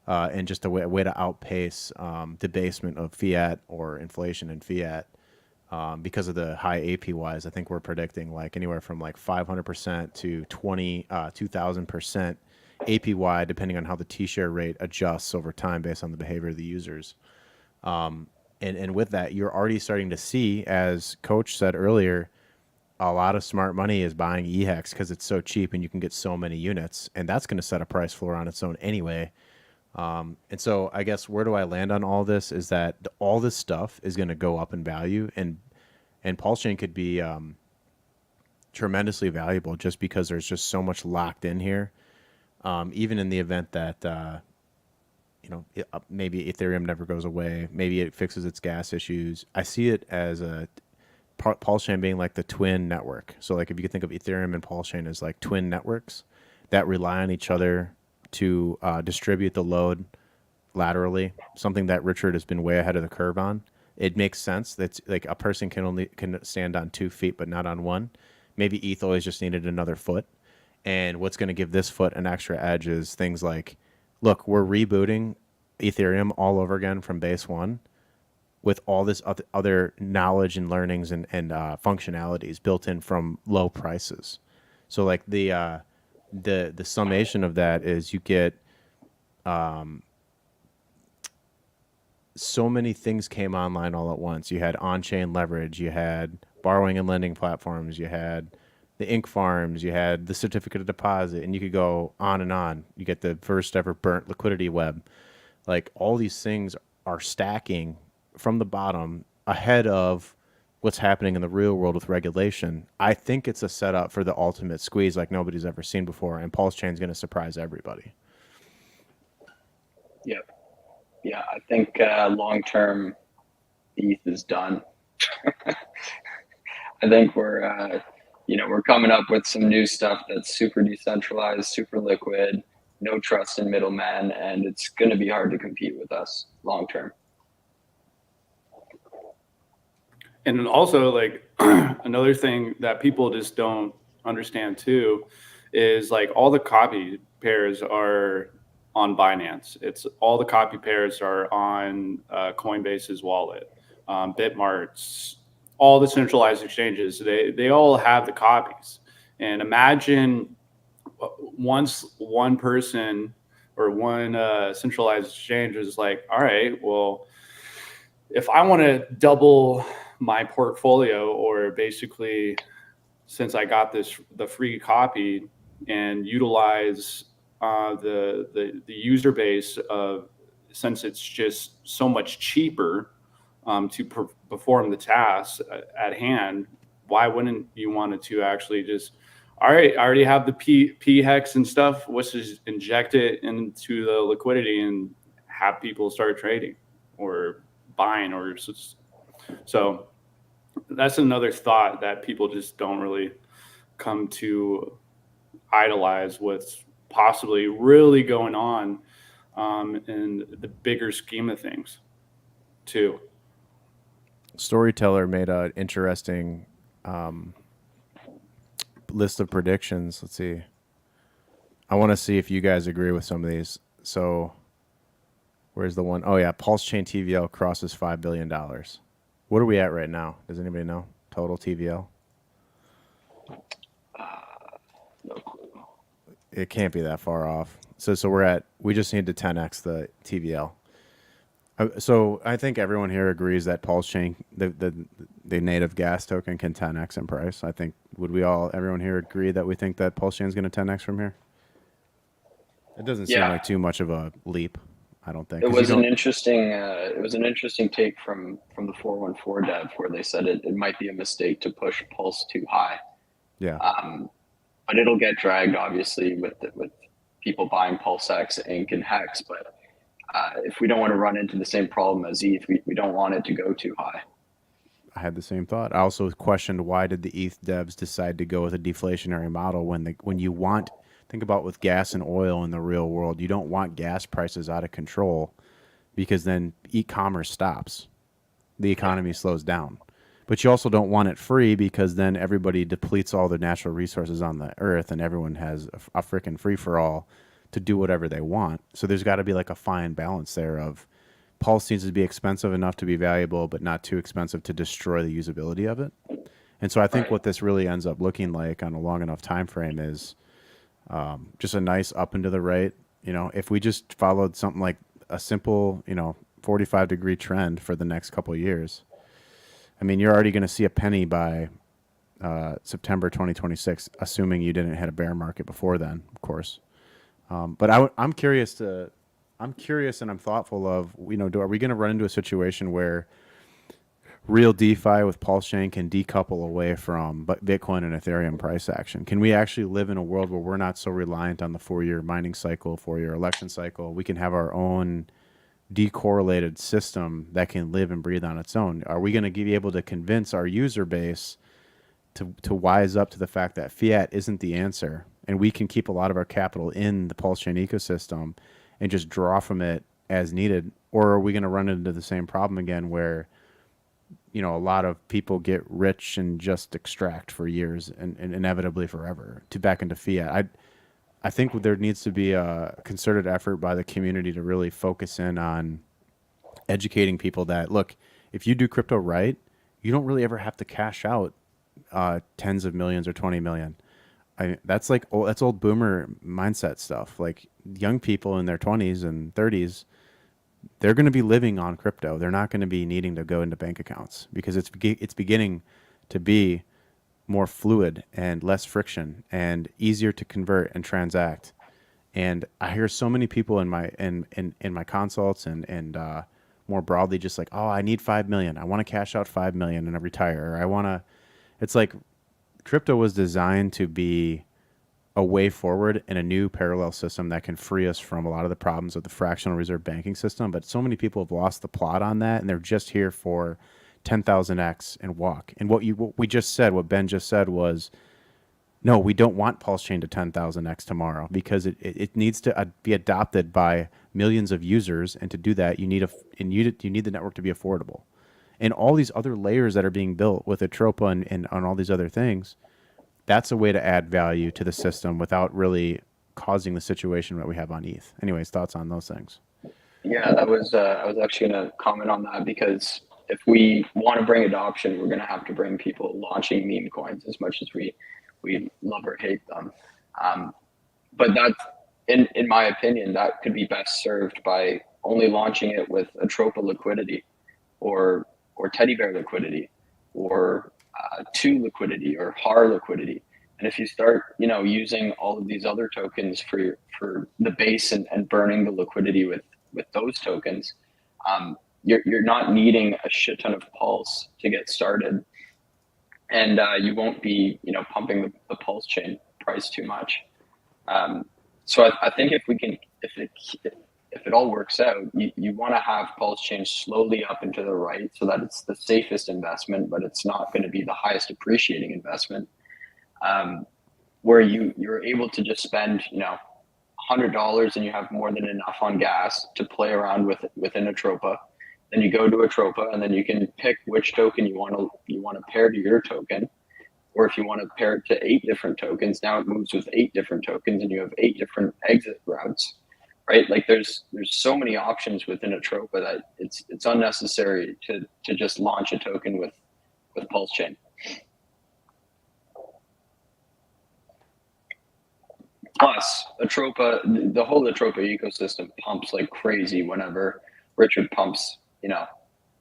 and just a way to outpace debasement of fiat or inflation in fiat? Because of the high APYs, I think we're predicting like anywhere from like 500% to 2,000% APY, depending on how the T-share rate adjusts over time based on the behavior of the users. And with that, you're already starting to see, as Coach said earlier, a lot of smart money is buying EHEX because it's so cheap and you can get so many units, and that's going to set a price floor on its own anyway. And so I guess where do I land on all this is that all this stuff is going to go up in value, and Pulse Chain could be tremendously valuable just because there's just so much locked in here. Even in the event that maybe Ethereum never goes away, maybe it fixes its gas issues. I see it as a Pulse Chain being like the twin network. So like if you could think of Ethereum and Pulse Chain as like twin networks that rely on each other to distribute the load laterally, something that Richard has been way ahead of the curve on. It makes sense that like a person can stand on 2 feet but not on one. Maybe ETH always just needed another foot, and what's going to give this foot an extra edge is things like, look, we're rebooting Ethereum all over again from base one with all this other knowledge and learnings and functionalities built in from low prices. So like the summation of that is you get so many things came online all at once. You had on-chain leverage, you had borrowing and lending platforms, you had the ink farms, you had the certificate of deposit, and you could go on and on. You get the first ever burnt liquidity web. Like all these things are stacking from the bottom ahead of what's happening in the real world with regulation. I think it's a setup for the ultimate squeeze like nobody's ever seen before, and Pulse Chain is going to surprise everybody. Yep. Yeah, I think long-term ETH is done. I think we're coming up with some new stuff that's super decentralized, super liquid, no trust in middlemen, and it's going to be hard to compete with us long-term. And also, like, another thing that people just don't understand too is like all the copy pairs are on Binance. It's all the copy pairs are on Coinbase's wallet, Bitmart's, all the centralized exchanges. They all have the copies. And imagine once one person or one centralized exchange is like, all right, well, if I want to double my portfolio, or basically, since I got the free copy and utilize the user base of, since it's just so much cheaper to perform the tasks at hand, why wouldn't you want to actually just, all right, I already have the P hex and stuff, let's just inject it into the liquidity and have people start trading or buying, or so that's another thought that people just don't really come to idolize what's possibly really going on in the bigger scheme of things too. Storyteller made an interesting list of predictions. Let's see. I want to see if you guys agree with some of these. So, where's the one? Oh yeah, Pulse Chain TVL crosses $5 billion. What are we at right now? Does anybody know? Total TVL? No clue. It can't be that far off. So we just need to 10x the TVL. So I think everyone here agrees that Pulse Chain, the native gas token, can 10x in price. I think everyone here agree that we think that Pulse Chain is going to 10x from here? It doesn't seem like too much of a leap, I don't think. It was an interesting take from the 414 dev where they said it might be a mistake to push Pulse too high. Yeah. But it'll get dragged obviously with people buying Pulse X, Inc, and Hex. But if we don't want to run into the same problem as ETH, we don't want it to go too high. I had the same thought. I also questioned why did the ETH devs decide to go with a deflationary model when you want. Think about with gas and oil in the real world. You don't want gas prices out of control because then e-commerce stops. The economy slows down. But you also don't want it free because then everybody depletes all the natural resources on the earth and everyone has a freaking free-for-all to do whatever they want. So there's got to be like a fine balance there of Pulse needs to be expensive enough to be valuable but not too expensive to destroy the usability of it. And so I think what this really ends up looking like on a long enough time frame is just a nice up and to the right. You know, if we just followed something like a simple, 45-degree trend for the next couple of years, I mean, you're already going to see a penny by September 2026, assuming you didn't hit a bear market before then, of course. But I'm curious and I'm thoughtful of, are we going to run into a situation where real DeFi with Pulse Chain can decouple away from Bitcoin and Ethereum price action? Can we actually live in a world where we're not so reliant on the 4-year mining cycle, 4-year election cycle? We can have our own decorrelated system that can live and breathe on its own. Are we going to be able to convince our user base to wise up to the fact that fiat isn't the answer and we can keep a lot of our capital in the Pulse Chain ecosystem and just draw from it as needed? Or are we going to run into the same problem again where a lot of people get rich and just extract for years and inevitably forever back into fiat? I think there needs to be a concerted effort by the community to really focus in on educating people that, look, if you do crypto right, you don't really ever have to cash out tens of millions or 20 million. That's old boomer mindset stuff. Like young people in their 20s and 30s, they're going to be living on crypto. They're not going to be needing to go into bank accounts because it's beginning to be more fluid and less friction and easier to convert and transact. And I hear so many people in my consults and more broadly just like, oh, I need 5 million. I want to cash out 5 million and I retire. Or it's like crypto was designed to be a way forward in a new parallel system that can free us from a lot of the problems of the fractional reserve banking system. But so many people have lost the plot on that and they're just here for 10,000x and walk. And what Ben just said was, no, we don't want Pulse Chain to 10,000x tomorrow because it needs to be adopted by millions of users. And to do that, you need the network to be affordable. And all these other layers that are being built with Atropa and on all these other things, that's a way to add value to the system without really causing the situation that we have on ETH. Anyways, thoughts on those things? Yeah, I was actually going to comment on that because if we want to bring adoption, we're going to have to bring people launching meme coins as much as we love or hate them. But that's, in my opinion, that could be best served by only launching it with Atropa liquidity or teddy bear liquidity or 2 liquidity or HAR liquidity. And if you start, using all of these other tokens for the base and burning the liquidity with those tokens, you're not needing a shit ton of Pulse to get started. And you won't be, pumping the Pulse Chain price too much. So I think if it all works out, you want to have Pulse Chain slowly up and to the right so that it's the safest investment, but it's not going to be the highest appreciating investment. Where you're able to just spend, $100 and you have more than enough on gas to play around within Atropa. Then you go to Atropa, and then you can pick which token you want to pair to your token. Or if you want to pair it to 8 different tokens, now it moves with 8 different tokens, and you have 8 different exit routes, right? Like there's so many options within Atropa that it's unnecessary to just launch a token with Pulse Chain. Plus, Atropa, the whole Atropa ecosystem pumps like crazy whenever Richard pumps,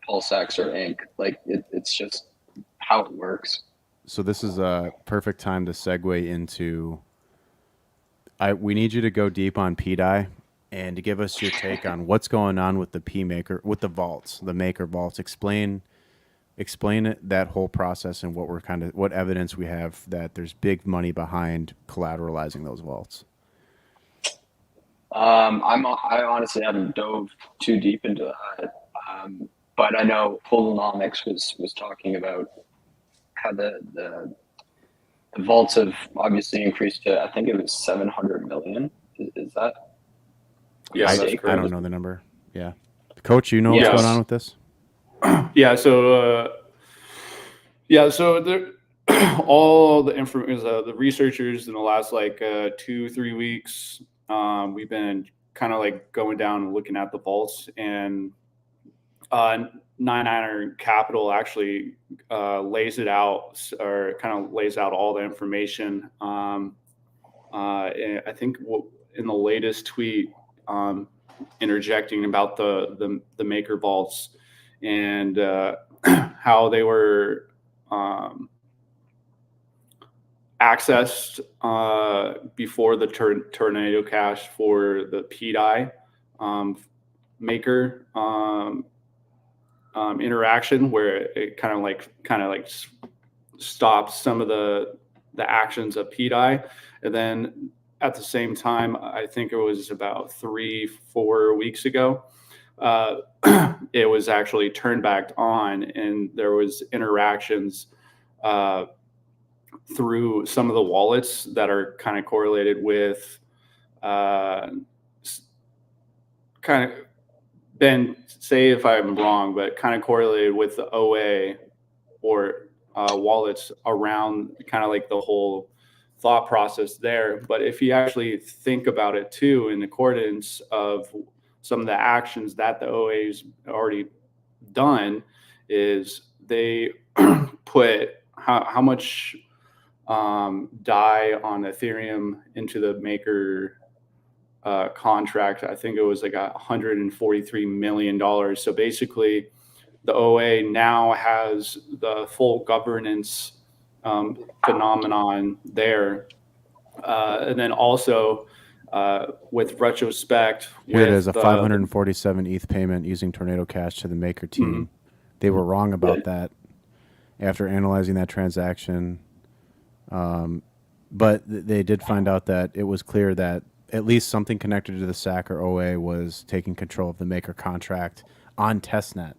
PulseX or Inc. Like it's just how it works. So this is a perfect time to segue into. We need you to go deep on PDI and to give us your take on what's going on with the P maker, with the vaults, the maker vaults. Explain it, that whole process, and what evidence we have that there's big money behind collateralizing those vaults. I honestly haven't dove too deep into that, but I know tokenomics was talking about how the vaults have obviously increased to, I think it was 700 million. Is that? Yeah, I don't know the number. Yeah, Coach, you know what's going on with this? Yeah. So there, all the information, the researchers in the last 2-3 weeks, we've been kind of like going down and looking at the vaults, and 99er Capital actually lays it out, or kind of lays out all the information. And I think in the latest tweet, interjecting about the maker vaults and how they were accessed before the Tornado Cash for the PDI maker interaction, where it kind of like stops some of the actions of PDI, and then at the same time, I think it was about 3-4 weeks ago, it was actually turned back on, and there was interactions through some of the wallets that are kind of correlated with kind of, Ben, say if I'm wrong, but kind of correlated with the OA or wallets around kind of like the whole thought process there. But if you actually think about it too, in accordance of some of the actions that the OA's already done, is they put how much DAI on Ethereum into the maker contract. I think it was like $143 million. So basically, the OA now has the full governance phenomenon there, and then also with retrospect, Here it is, a 547 ETH payment using Tornado Cash to the maker team. Mm-hmm. They were wrong about that after analyzing that transaction, but they did find out that it was clear that at least something connected to the SAC or OA was taking control of the maker contract on testnet.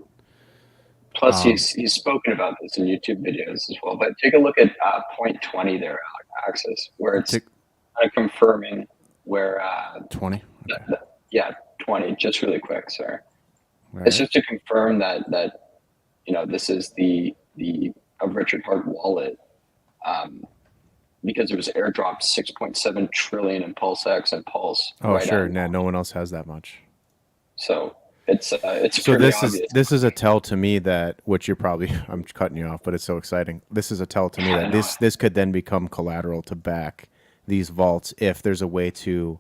Plus, he's spoken about this in YouTube videos as well. But take a look at point 20 there, Axis, where it's kind of confirming where 20. Okay. 20. Just really quick, sorry. Right. It's just to confirm that this is the Richard Hart wallet. Because it was airdropped 6.7 trillion in PulseX and Pulse. Oh, right, sure. No one else has that much. So it's so this is a tell to me that, which you're probably, I'm cutting you off, but it's so exciting. This is a tell to me that this could then become collateral to back these vaults if there's a way to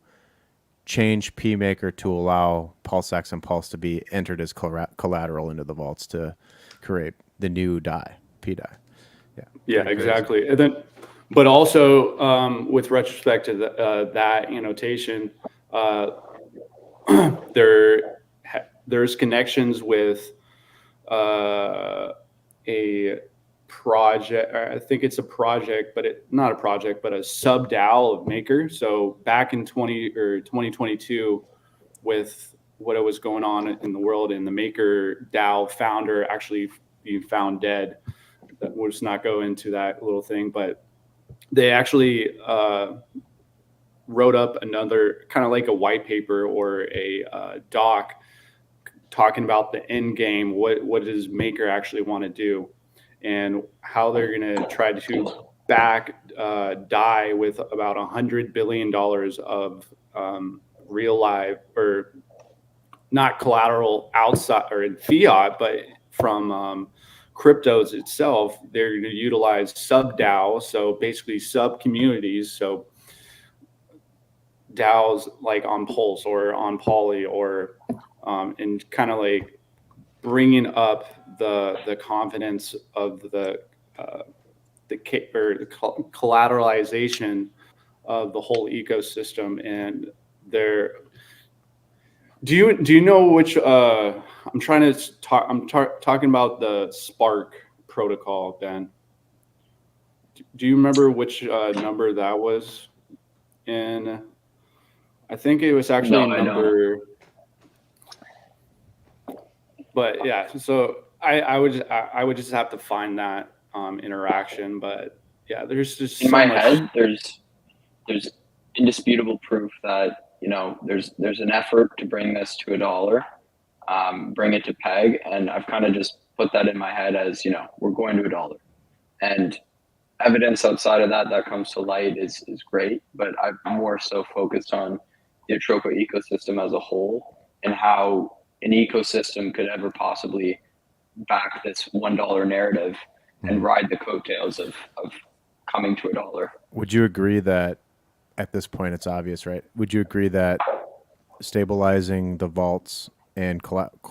change PMaker to allow PulseX and Pulse to be entered as collateral into the vaults to create the new DAI, PDAI. Yeah, exactly. And then, but also with retrospect to that annotation, there's connections with a project. I think it's a project, but not a project, but a sub DAO of Maker. So back in 2022, with what was going on in the world, and the Maker DAO founder actually being found dead. We'll just not go into that little thing, but they actually wrote up another kind of like a white paper or a doc talking about the end game. What does Maker actually want to do, and how they're going to try to back DAI with about $100 billion of real life, or not collateral outside or in fiat, but from cryptos itself. They're going to utilize sub DAO, so basically sub communities. So DAOs like on Pulse or on Poly, or and kind of like bringing up the confidence of the collateralization of the whole ecosystem. And there, do you know which I'm trying to talk talking about the Spark protocol, Ben. Do you remember which number that was? And I think it was actually number, but yeah, so I would just have to find that interaction. But yeah, there's just in so my much. head there's indisputable proof that, you know, there's an effort to bring this to $1, bring it to peg, and I've kind of just put that in my head as, you know, we're going to $1, and evidence outside of that comes to light is great, but I'm more so focused on the Atropa ecosystem as a whole, and how an ecosystem could ever possibly back this $1 narrative and ride the coattails of coming to $1. Would you agree that at this point it's obvious, right? Would you agree that stabilizing the vaults and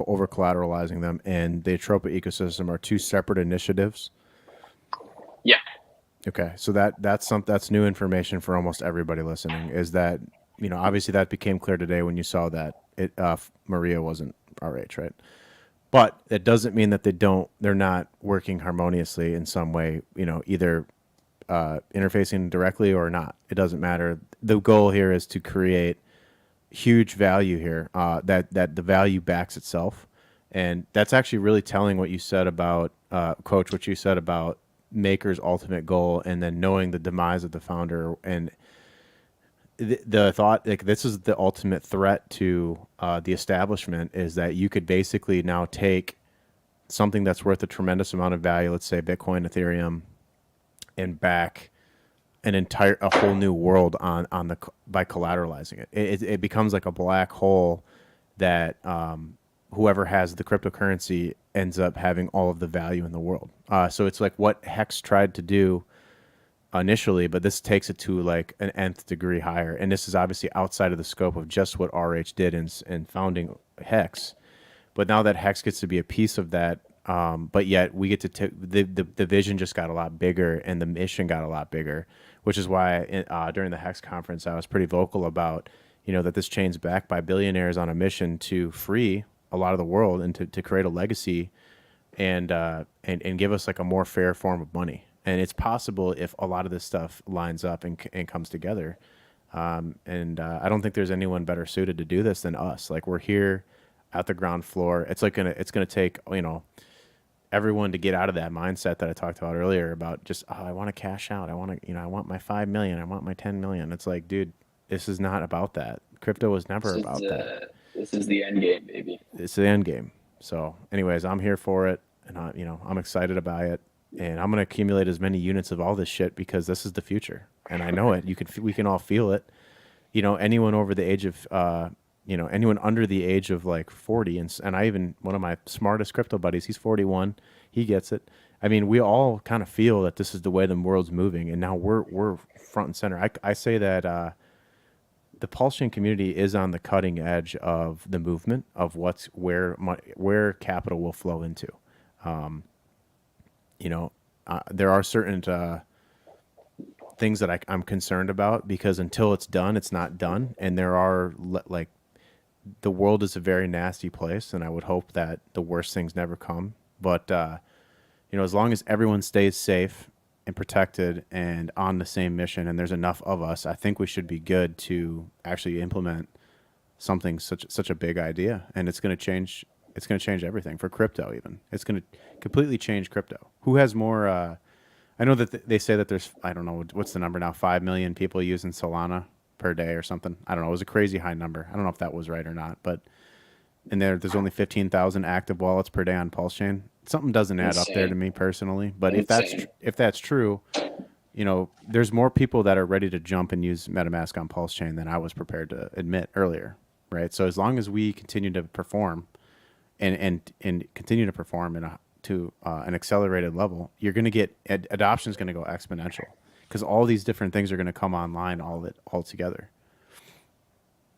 over collateralizing them and the Atropa ecosystem are two separate initiatives? Yeah. Okay, so that's new information for almost everybody listening. Is that, you know, obviously that became clear today when you saw that Maria wasn't RH, right? But it doesn't mean that they're not working harmoniously in some way, you know, either interfacing directly or not. It doesn't matter. The goal here is to create huge value here, that the value backs itself. And that's actually really telling what you said about, Coach, what you said about Maker's ultimate goal, and then knowing the demise of the founder. And the thought, like, this is the ultimate threat to the establishment, is that you could basically now take something that's worth a tremendous amount of value, let's say Bitcoin, Ethereum, and back a whole new world by collateralizing it. It becomes like a black hole that whoever has the cryptocurrency ends up having all of the value in the world. So it's like what Hex tried to do initially, but this takes it to like an nth degree higher. And this is obviously outside of the scope of just what RH did in founding Hex. But now that Hex gets to be a piece of that, but yet we get to the vision just got a lot bigger, and the mission got a lot bigger, which is why during the Hex conference I was pretty vocal about, you know, that this chain's backed by billionaires on a mission to free a lot of the world and to create a legacy and give us like a more fair form of money. And it's possible if a lot of this stuff lines up and comes together. I don't think there's anyone better suited to do this than us. Like, we're here at the ground floor. It's gonna take, you know, everyone to get out of that mindset that I talked about earlier about just, oh, I want to cash out. I want to, you know, I want my 5 million. I want my 10 million. It's like, dude, this is not about that. Crypto was never about that. This is the end game, baby. It's the end game. So anyways, I'm here for it, and I'm excited about it, and I'm going to accumulate as many units of all this shit because this is the future. And I know it. We can all feel it. You know, anyone over the age of, anyone under the age of like 40, and I even, one of my smartest crypto buddies, he's 41, he gets it. I mean, we all kind of feel that this is the way the world's moving, and now we're front and center. I say that the Pulse Chain community is on the cutting edge of the movement of where capital will flow into. There are certain things that I'm concerned about, because until it's done, it's not done. And there are like, the world is a very nasty place, and I would hope that the worst things never come. But, as long as everyone stays safe and protected and on the same mission, and there's enough of us, I think we should be good to actually implement something such a big idea. And it's going to change. It's going to change everything for crypto. Even it's going to completely change crypto. Who has more? I know that they say that there's, I don't know, what's the number now? 5 million people using Solana per day or something. I don't know. It was a crazy high number. I don't know if that was right or not, but and there's only 15,000 active wallets per day on Pulse Chain. Something doesn't add up there to Insane. me personally. But Insane. if that's true, you know, there's more people that are ready to jump and use MetaMask on Pulse Chain than I was prepared to admit earlier, right? So as long as we continue to perform and continue to perform to an accelerated level, you're going to get adoption is going to go exponential because all these different things are going to come online all together.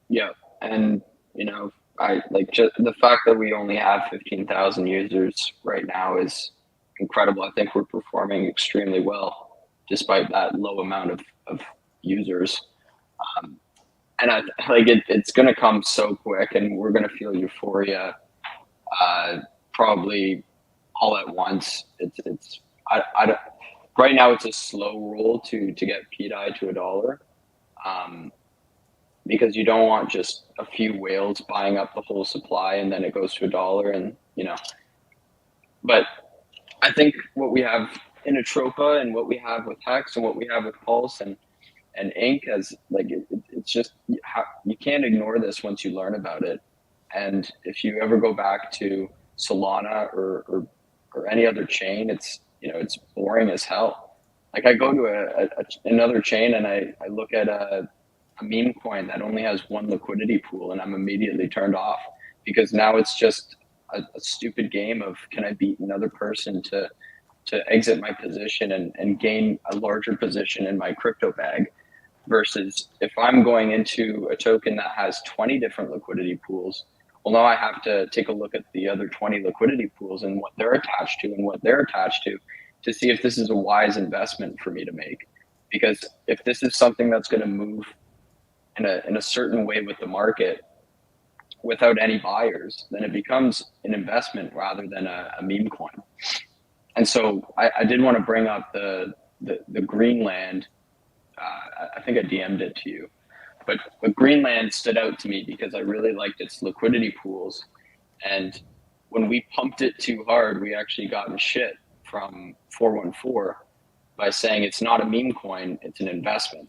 Yeah, and you know, I like just the fact that we only have 15,000 users right now is incredible. I think we're performing extremely well despite that low amount of users. And I like it's going to come so quick, and we're going to feel euphoria probably all at once. I don't, right now it's a slow roll to get PDI to $1. Because you don't want just a few whales buying up the whole supply and then it goes to $1, and you know. But I think what we have in Atropa and what we have with Hex and what we have with Pulse and Ink has like it's just you can't ignore this once you learn about it. And if you ever go back to Solana or any other chain, it's it's boring as hell. Like I go to another chain and I look at a meme coin that only has one liquidity pool and I'm immediately turned off because now it's just a stupid game of can I beat another person to exit my position and gain a larger position in my crypto bag versus if I'm going into a token that has 20 different liquidity pools. Well, now I have to take a look at the other 20 liquidity pools and what they're attached to and what they're attached to see if this is a wise investment for me to make. Because if this is something that's going to move in a certain way with the market without any buyers, then it becomes an investment rather than a meme coin. And so I did want to bring up the Greenland. I think I DM'd it to you, but Greenland stood out to me because I really liked its liquidity pools. And when we pumped it too hard, we actually got in shit from 414 by saying it's not a meme coin, it's an investment.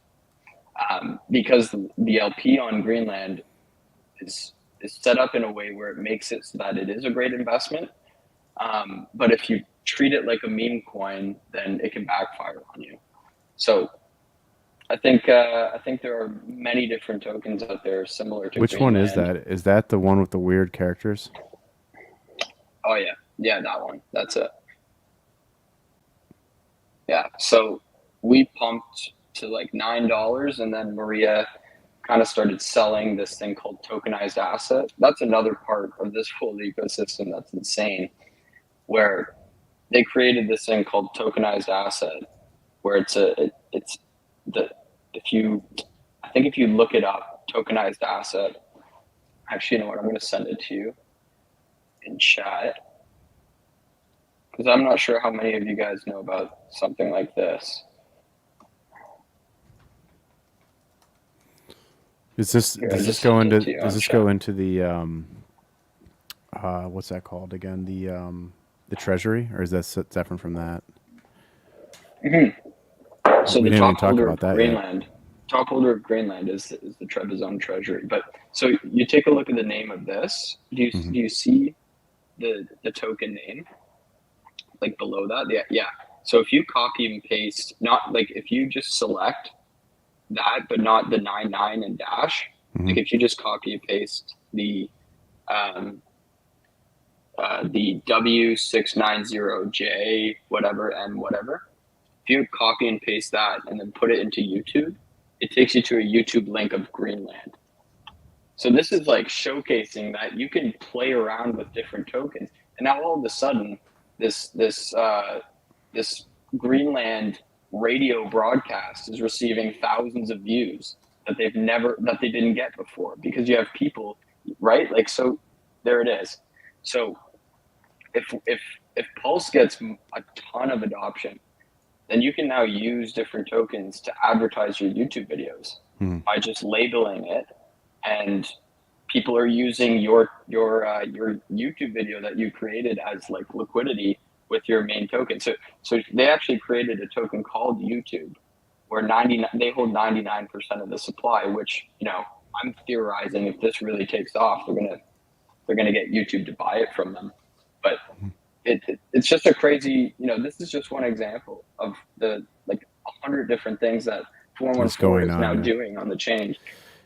Because the LP on Greenland is set up in a way where it makes it so that it is a great investment. But if you treat it like a meme coin, then it can backfire on you. So I think there are many different tokens out there similar to Which Greenland. one is that? Is that the one with the weird characters? Oh yeah, that one. That's it. Yeah. So we pumped to like $9, and then Maria kind of started selling this thing called tokenized asset. That's another part of this whole ecosystem that's insane, where they created this thing called tokenized asset, where if you look it up, tokenized asset. Actually, you know what? I'm going to send it to you in chat because I'm not sure how many of you guys know about something like this. Does this go into the what's that called again? The Treasury, or is that different from that? Mm-hmm. So we the didn't even top talk holder about of that Greenland, yet. top holder of Greenland is the Trebizond Treasury. But so you take a look at the name of this. Do you see the token name like below that? Yeah. So if you copy and paste, not like if you just select that, but not the 99 and dash. Like if you just copy and paste the W690J whatever and whatever. If you copy and paste that and then put it into YouTube, it takes you to a YouTube link of Greenland. So this is like showcasing that you can play around with different tokens. And now all of a sudden, this Greenland radio broadcast is receiving thousands of views that they didn't get before because you have people, right? Like, so there it is. So if Pulse gets a ton of adoption, then you can now use different tokens to advertise your YouTube videos by just labeling it, and people are using your YouTube video that you created as like liquidity with your main token. So they actually created a token called YouTube, where they hold 99% of the supply. Which I'm theorizing if this really takes off, they're gonna they're going to get YouTube to buy it from them. But it's just a crazy, this is just one example of the 100 different things that 414 is now doing on the chain.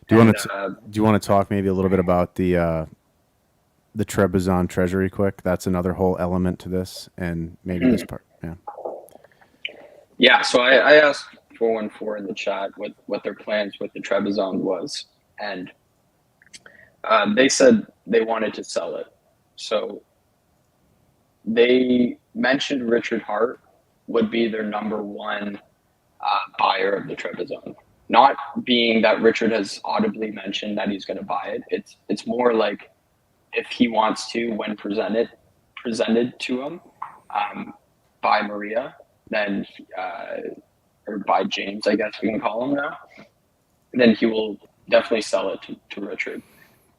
Do you want to talk maybe a little bit about the Trebizond Treasury quick? That's another whole element to this, and maybe this part. Yeah. Yeah. So I asked 414 in the chat what their plans with the Trebizond was, and they said they wanted to sell it. So they mentioned Richard Hart would be their number one buyer of the Trebizond. Not being that Richard has audibly mentioned that he's going to buy it. It's more like if he wants to, when presented to him by Maria, then or by James, I guess we can call him now, then he will definitely sell it to Richard.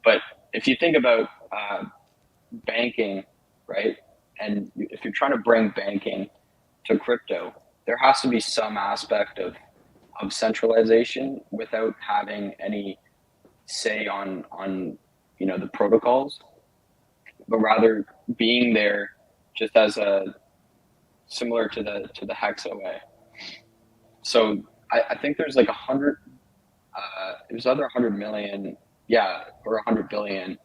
But if you think about banking, right, and if you're trying to bring banking to crypto, there has to be some aspect of centralization without having any say on the protocols, but rather being there just as a similar to the Hex OA. So I think there's like 100. It was either 100 million, or 100 billion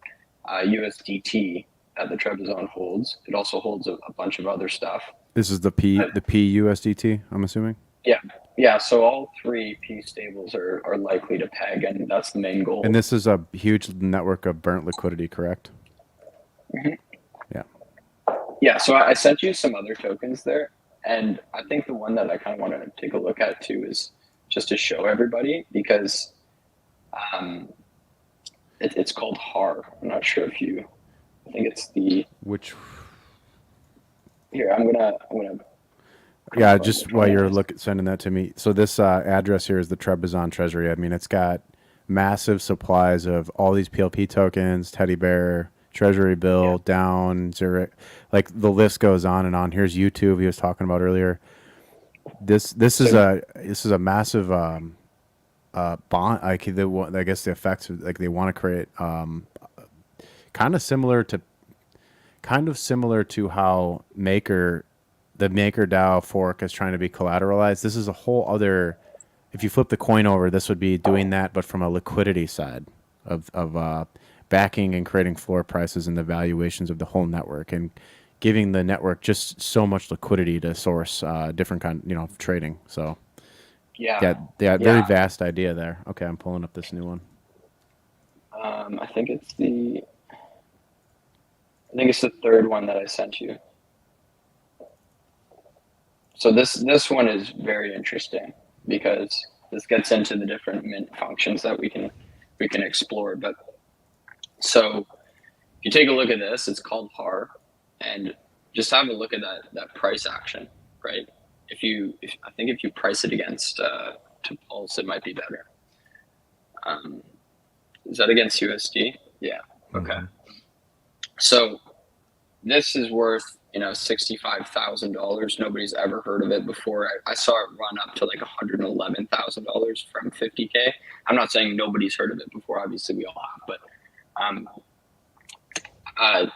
USDT that the Trebizond holds. It also holds a bunch of other stuff. This is the PUSDT, I'm assuming. Yeah. So all three P stables are likely to peg, and that's the main goal. And this is a huge network of burnt liquidity, correct? Mm-hmm. Yeah. Yeah. So I sent you some other tokens there, and I think the one that I kind of want to take a look at too is just to show everybody, because it's called HAR. I'm not sure if you. I think it's the which. Here, I'm gonna. Yeah, just while you're sending that to me. So this address here is the Trebizond Treasury. I mean, it's got massive supplies of all these PLP tokens, Teddy Bear, Treasury Bill, Down, Zurich. Like the list goes on and on. Here's YouTube. He was talking about earlier. This is a massive bond. I guess the effects like they want to create kind of similar to how the Maker DAO fork is trying to be collateralized. This is a whole other. If you flip the coin over, this would be doing that, but from a liquidity side of backing and creating floor prices and the valuations of the whole network and giving the network just so much liquidity to source different kind of trading. So very vast idea there. Okay, I'm pulling up this new one. I think it's the third one that I sent you. So this one is very interesting because this gets into the different mint functions that we can explore. But so if you take a look at this, it's called HAR, and just have a look at that price action, right? I think if you price it against to Pulse, it might be better. Is that against USD? Yeah. Okay. Mm-hmm. So this is worth $65,000. Nobody's ever heard of it before. I saw it run up to like $111,000 from 50K. I'm not saying nobody's heard of it before. Obviously, we all have, but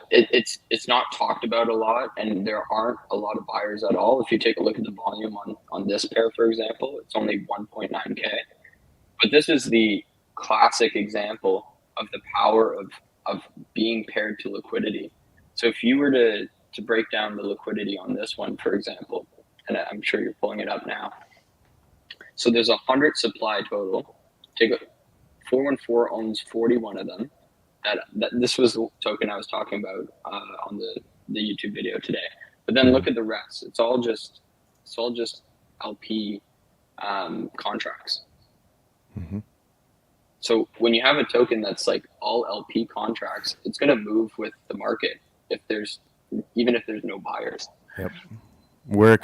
it's not talked about a lot, and there aren't a lot of buyers at all. If you take a look at the volume on this pair, for example, it's only 1.9K. But this is the classic example of the power of being paired to liquidity. So if you were to break down the liquidity on this one, for example, and I'm sure you're pulling it up now. So there's 100 supply total. 414 owns 41 of them. This was the token I was talking about on the YouTube video today. But then look at the rest. It's all just LP contracts. Mm-hmm. So when you have a token that's like all LP contracts, it's going to move with the market even if there's no buyers. Yep.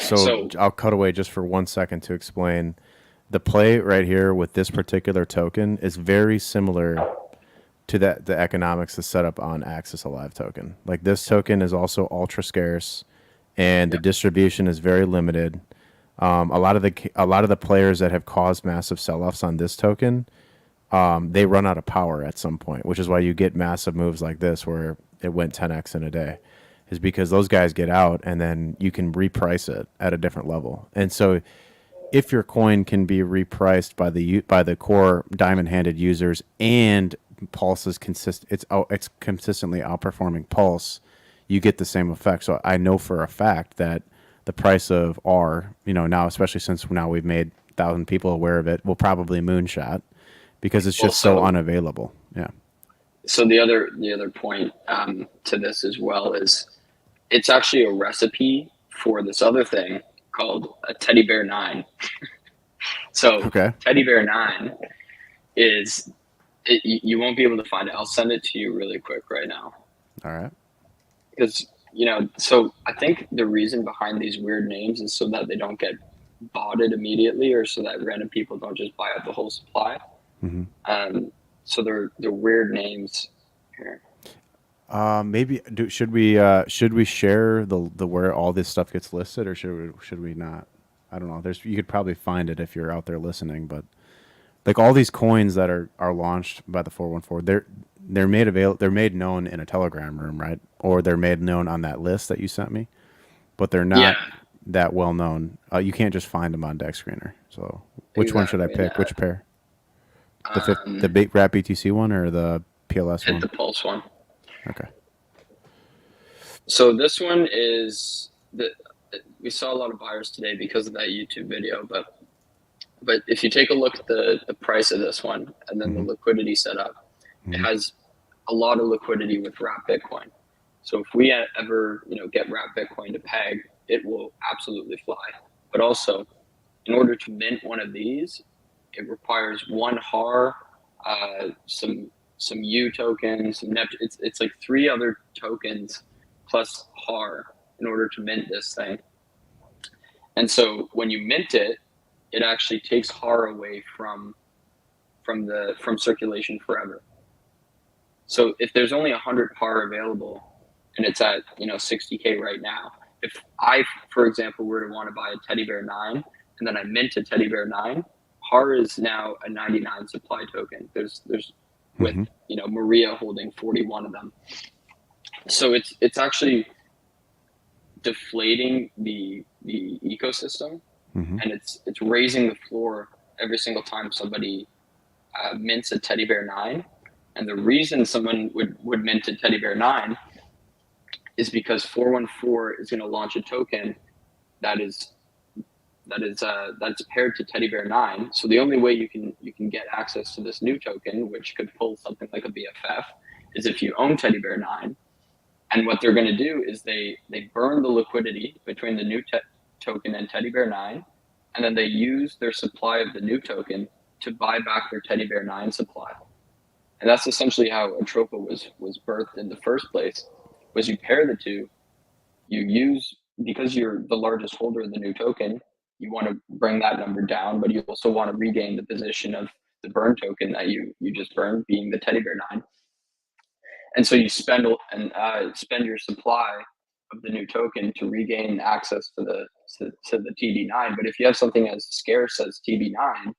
So I'll cut away just for 1 second to explain. The play right here with this particular token is very similar to the economics that's set up on Axis Alive token. Like this token is also ultra scarce, and the distribution is very limited. A lot of the players that have caused massive sell-offs on this token, they run out of power at some point, which is why you get massive moves like this, where it went 10x in a day, is because those guys get out and then you can reprice it at a different level. And so if your coin can be repriced by the core diamond handed users, and Pulse is it's consistently outperforming Pulse, you get the same effect. So I know for a fact that the price of R, now especially since now we've made 1,000 people aware of it, will probably moonshot because it's just so unavailable. Yeah. So the other point to this as well is it's actually a recipe for this other thing called a teddy bear 9. So Okay. teddy bear 9 is you won't be able to find it. I'll send it to you really quick right now. All right. Because so I think the reason behind these weird names is so that they don't get botted immediately, or so that random people don't just buy up the whole supply. Mm-hmm. So they're weird names here. Maybe should we share the where all this stuff gets listed, or should we not? I don't know. You could probably find it if you're out there listening, but like all these coins that are launched by the 414, they're made known in a Telegram room, right? Or they're made known on that list that you sent me, but they're not that well known. You can't just find them on Deck Screener. So which one should I pick? Which pair? The big Wrap BTC one or the PLS one? The Pulse one. Okay. So this one is we saw a lot of buyers today because of that YouTube video, but if you take a look at the price of this one and then the liquidity setup, it has a lot of liquidity with Wrap Bitcoin. So if we ever get Wrap Bitcoin to peg, it will absolutely fly. But also, in order to mint one of these, it requires one HAR, some U tokens, some NEP. It's like 3 other tokens plus HAR in order to mint this thing. And so when you mint it, it actually takes HAR away from circulation forever. So if there's only 100 HAR available and it's at 60K right now, if I, for example, were to want to buy a teddy bear 9 and then I mint a teddy bear 9, HAR is now a 99 supply token. There's with Maria holding 41 of them. So it's actually deflating the ecosystem, and it's raising the floor every single time somebody mints a teddy bear 9. And the reason someone would mint a teddy bear 9 is because 414 is going to launch a token that's paired to teddy bear 9. So the only way you can get access to this new token, which could pull something like a BFF, is if you own teddy bear 9. And what they're going to do is they burn the liquidity between the new token and teddy bear 9, and then they use their supply of the new token to buy back their teddy bear 9 supply. And that's essentially how Atropa was birthed in the first place. Was you pair the two, you use, because you're the largest holder of the new token, you want to bring that number down, but you also want to regain the position of the burn token that you just burned, being the teddy bear 9. And so you spend your supply of the new token to regain access to the TD9. But if you have something as scarce as TD9,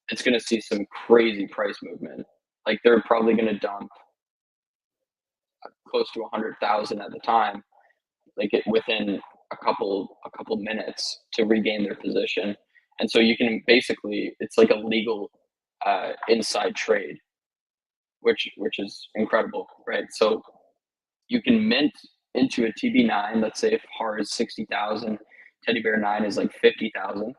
it's going to see some crazy price movement. Like they're probably going to dump close to 100,000 at the time, within a couple minutes to regain their position. And so you can basically, it's like a legal inside trade, which is incredible, right? So you can mint into a TB9. Let's say if HAR is 60,000, teddy bear 9 is like 50,000.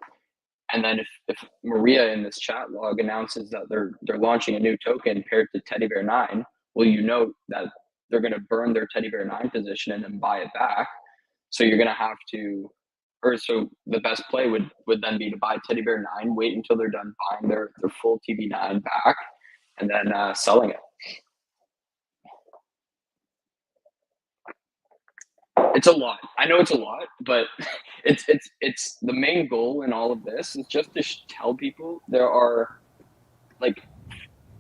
And then if Maria in this chat log announces that they're launching a new token paired to teddy bear 9, well, you know that they're going to burn their teddy bear 9 position and then buy it back. So you're going to have to, so the best play would then be to buy teddy bear 9, wait until they're done buying their full TB9 back, and then selling it. It's a lot. I know it's a lot, but it's the main goal in all of this is just to tell people there are like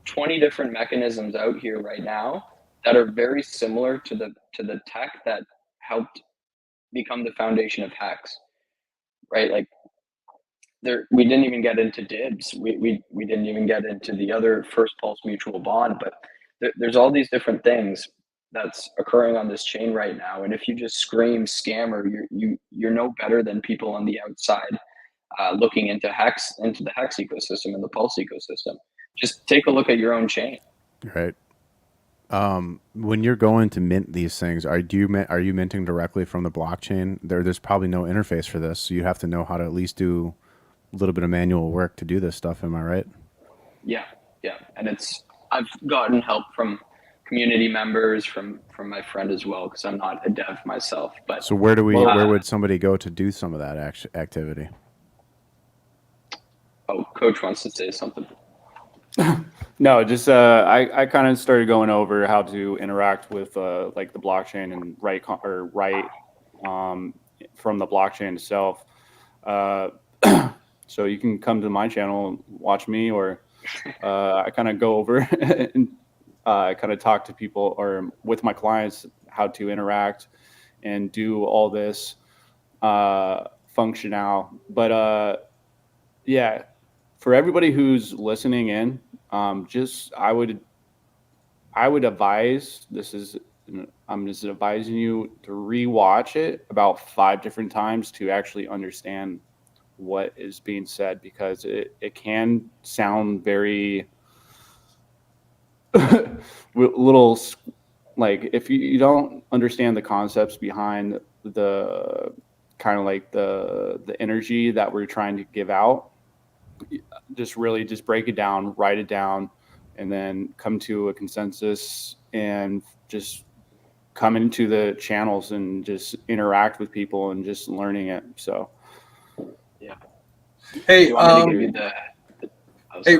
20 different mechanisms out here right now that are very similar to the tech that helped become the foundation of Hex, right? Like we didn't even get into Dibs. We didn't even get into the other First Pulse mutual bond, but there's all these different things that's occurring on this chain right now, and if you just scream scammer, you're no better than people on the outside looking into the hex ecosystem and the pulse ecosystem. Just take a look at your own chain. Right. When you're going to mint these things, are you minting directly from the blockchain? There's probably no interface for this, so you have to know how to at least do a little bit of manual work to do this stuff. Am I right? Yeah, and I've gotten help from community members, from my friend as well, because I'm not a dev myself. But so where would somebody go to do some of that activity? Oh, Coach wants to say something. No, just I kind of started going over how to interact with like the blockchain and write from the blockchain itself. So you can come to my channel and watch me, or I kind of go over and kind of talk to people or with my clients how to interact and do all this functional. But yeah, for everybody who's listening in, I would advise, I'm just advising you to rewatch it about 5 different times to actually understand what is being said, because it can sound very little, like if you don't understand the concepts behind the kind of like the energy that we're trying to give out, just break it down, write it down, and then come to a consensus and just come into the channels and just interact with people and just learning it. So yeah. Hey, hey,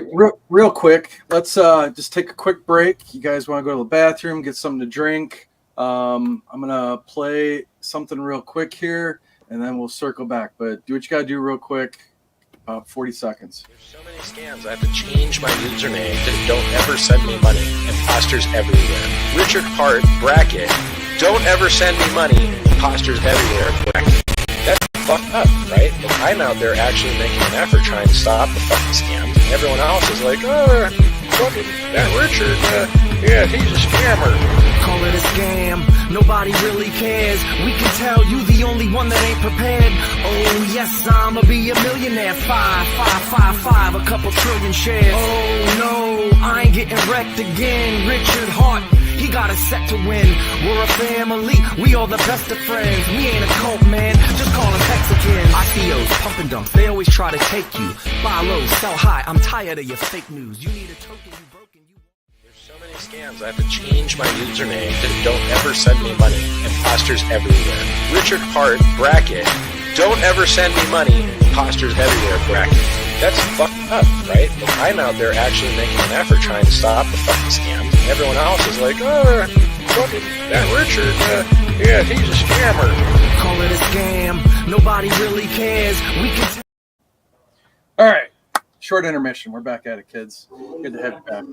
real quick, let's just take a quick break. You guys want to go to the bathroom, get something to drink? I'm gonna play something real quick here, and then we'll circle back. But do what you gotta do real quick. 40 seconds. There's so many scams. I have to change my username to don't ever send me money. Imposters everywhere. Richard Hart, bracket, don't ever send me money. Imposters everywhere, bracket. That's fucked up, right? And I'm out there actually making an effort trying to stop the fucking scams. And everyone else is like, oh, fucking that Richard, yeah, he's a scammer. Call it a scam, nobody really cares. We can tell you the only one that ain't prepared. Oh yes, I'ma be a millionaire. 5, a couple trillion shares. Oh no, I ain't getting wrecked again. Richard Hart, he got us set to win. We're a family, we all the best of friends. We ain't a cult, man, just call us Mexicans. ICOs, pump and dumps, they always try to take you. Buy low, sell high, I'm tired of your fake news. You need a token, you broken, you... There's so many scams. I have to change my username to don't ever send me money. Imposters everywhere. Richard Hart, bracket, don't ever send me money. Imposters everywhere, bracket. That's fucked up, right? And I'm out there actually making an effort trying to stop the fucking scams. And everyone else is like, oh, fucking that Richard, yeah, he's a scammer. Call it a scam, nobody really cares. We can... All right. Short intermission. We're back at it, kids. Good to have you back.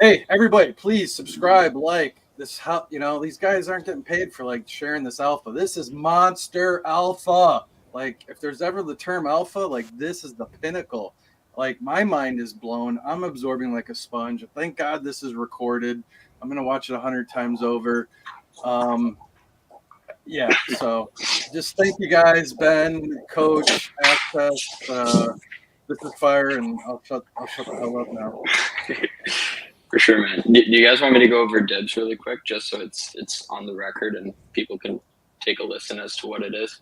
Hey, everybody, please subscribe, like this. How these guys aren't getting paid for like sharing this alpha. This is monster alpha. Like, if there's ever the term alpha, like this is the pinnacle. Like, my mind is blown. I'm absorbing like a sponge. Thank God this is recorded. I'm gonna watch it 100 times over. Yeah. So, just thank you guys, Ben, Coach, Access. This is fire, and I'll shut the hell up now. For sure, man. Do you guys want me to go over Dibs really quick, just so it's on the record and people can take a listen as to what it is?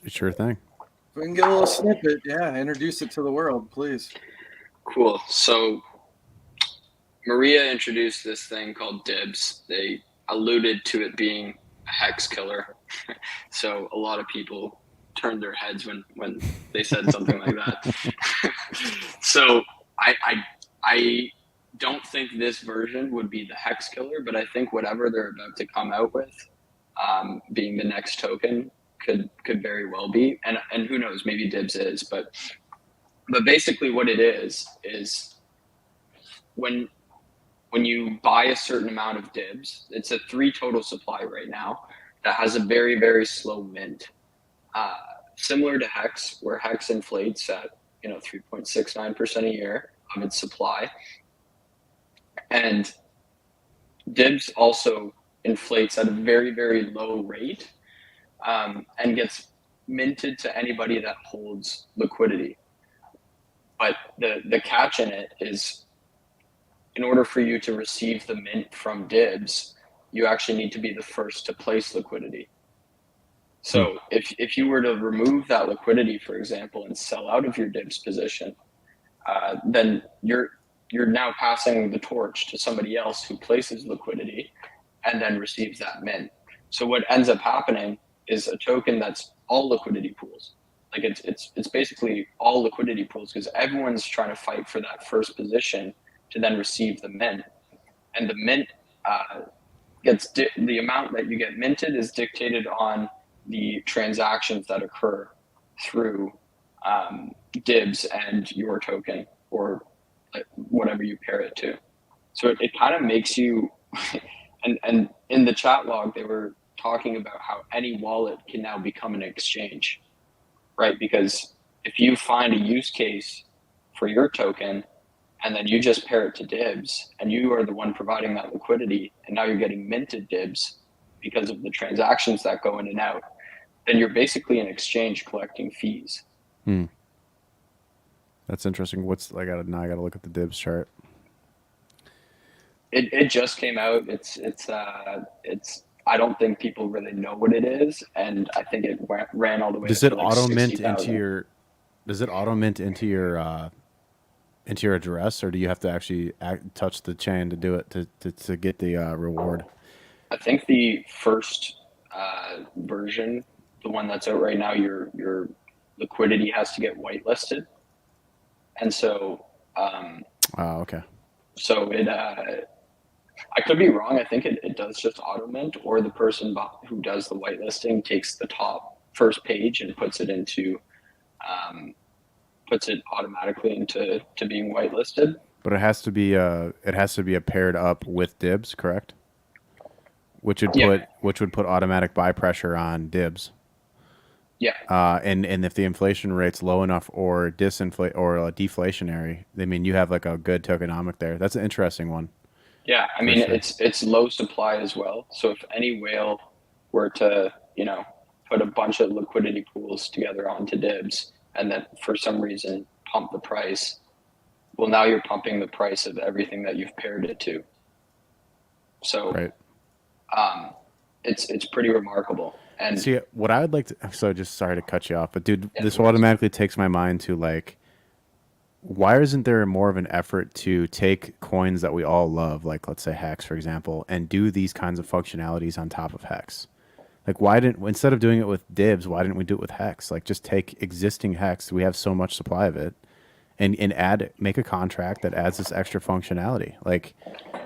Sure thing. If we can get a little snippet, yeah, introduce it to the world, please. Cool. So Maria introduced this thing called Dibs. They alluded to it being a hex killer. So a lot of people turned their heads when they said something like that. So I don't think this version would be the hex killer, but I think whatever they're about to come out with, being the next token, could very well be. And who knows, maybe Dibs is, but basically what it is when you buy a certain amount of Dibs, it's a 3 total supply right now that has a very, very slow mint. Similar to Hex, where Hex inflates at 3.69% a year of its supply. And Dibs also inflates at a very, very low rate, and gets minted to anybody that holds liquidity. But the catch in it is, in order for you to receive the mint from Dibs, you actually need to be the first to place liquidity. So if you were to remove that liquidity, for example, and sell out of your Dibs position, then you're now passing the torch to somebody else who places liquidity and then receives that mint. So what ends up happening is a token that's all liquidity pools. Like it's basically all liquidity pools, because everyone's trying to fight for that first position to then receive the mint. And the mint gets the amount that you get minted is dictated on the transactions that occur through Dibs and your token, or whatever you pair it to. So it kind of makes you, and in the chat log, they were talking about how any wallet can now become an exchange, right? Because if you find a use case for your token, and then you just pair it to Dibs, and you are the one providing that liquidity, and now you're getting minted Dibs because of the transactions that go in and out, then you're basically an exchange collecting fees. That's interesting. I gotta look at the Dibs chart. It just came out. It's I don't think people really know what it is, and I think it ran all the way. Does it auto mint into your? Does it auto mint into your address, or do you have to actually touch the chain to do it to get the reward? I think the first version, the one that's out right now, your liquidity has to get whitelisted, and so. Okay. So it. I could be wrong. I think it does just auto mint, or the person who does the whitelisting takes the top first page and puts it automatically into being whitelisted. But it has to be paired up with Dibs, correct? Which would put automatic buy pressure on Dibs. Yeah. And if the inflation rate's low enough or deflationary, I mean, you have like a good tokenomic there. That's an interesting one. Yeah, I mean, it's low supply as well. So if any whale were to, put a bunch of liquidity pools together onto Dibs, and then for some reason pump the price, well, now you're pumping the price of everything that you've paired it to. So, right. It's pretty remarkable. And see, what I would like to, so just sorry to cut you off, but dude, this automatically takes my mind to like, why isn't there more of an effort to take coins that we all love, like let's say Hex, for example, and do these kinds of functionalities on top of Hex? Like, instead of doing it with Dibs, why didn't we do it with Hex? Like, just take existing Hex. We have so much supply of it, and make a contract that adds this extra functionality. Like,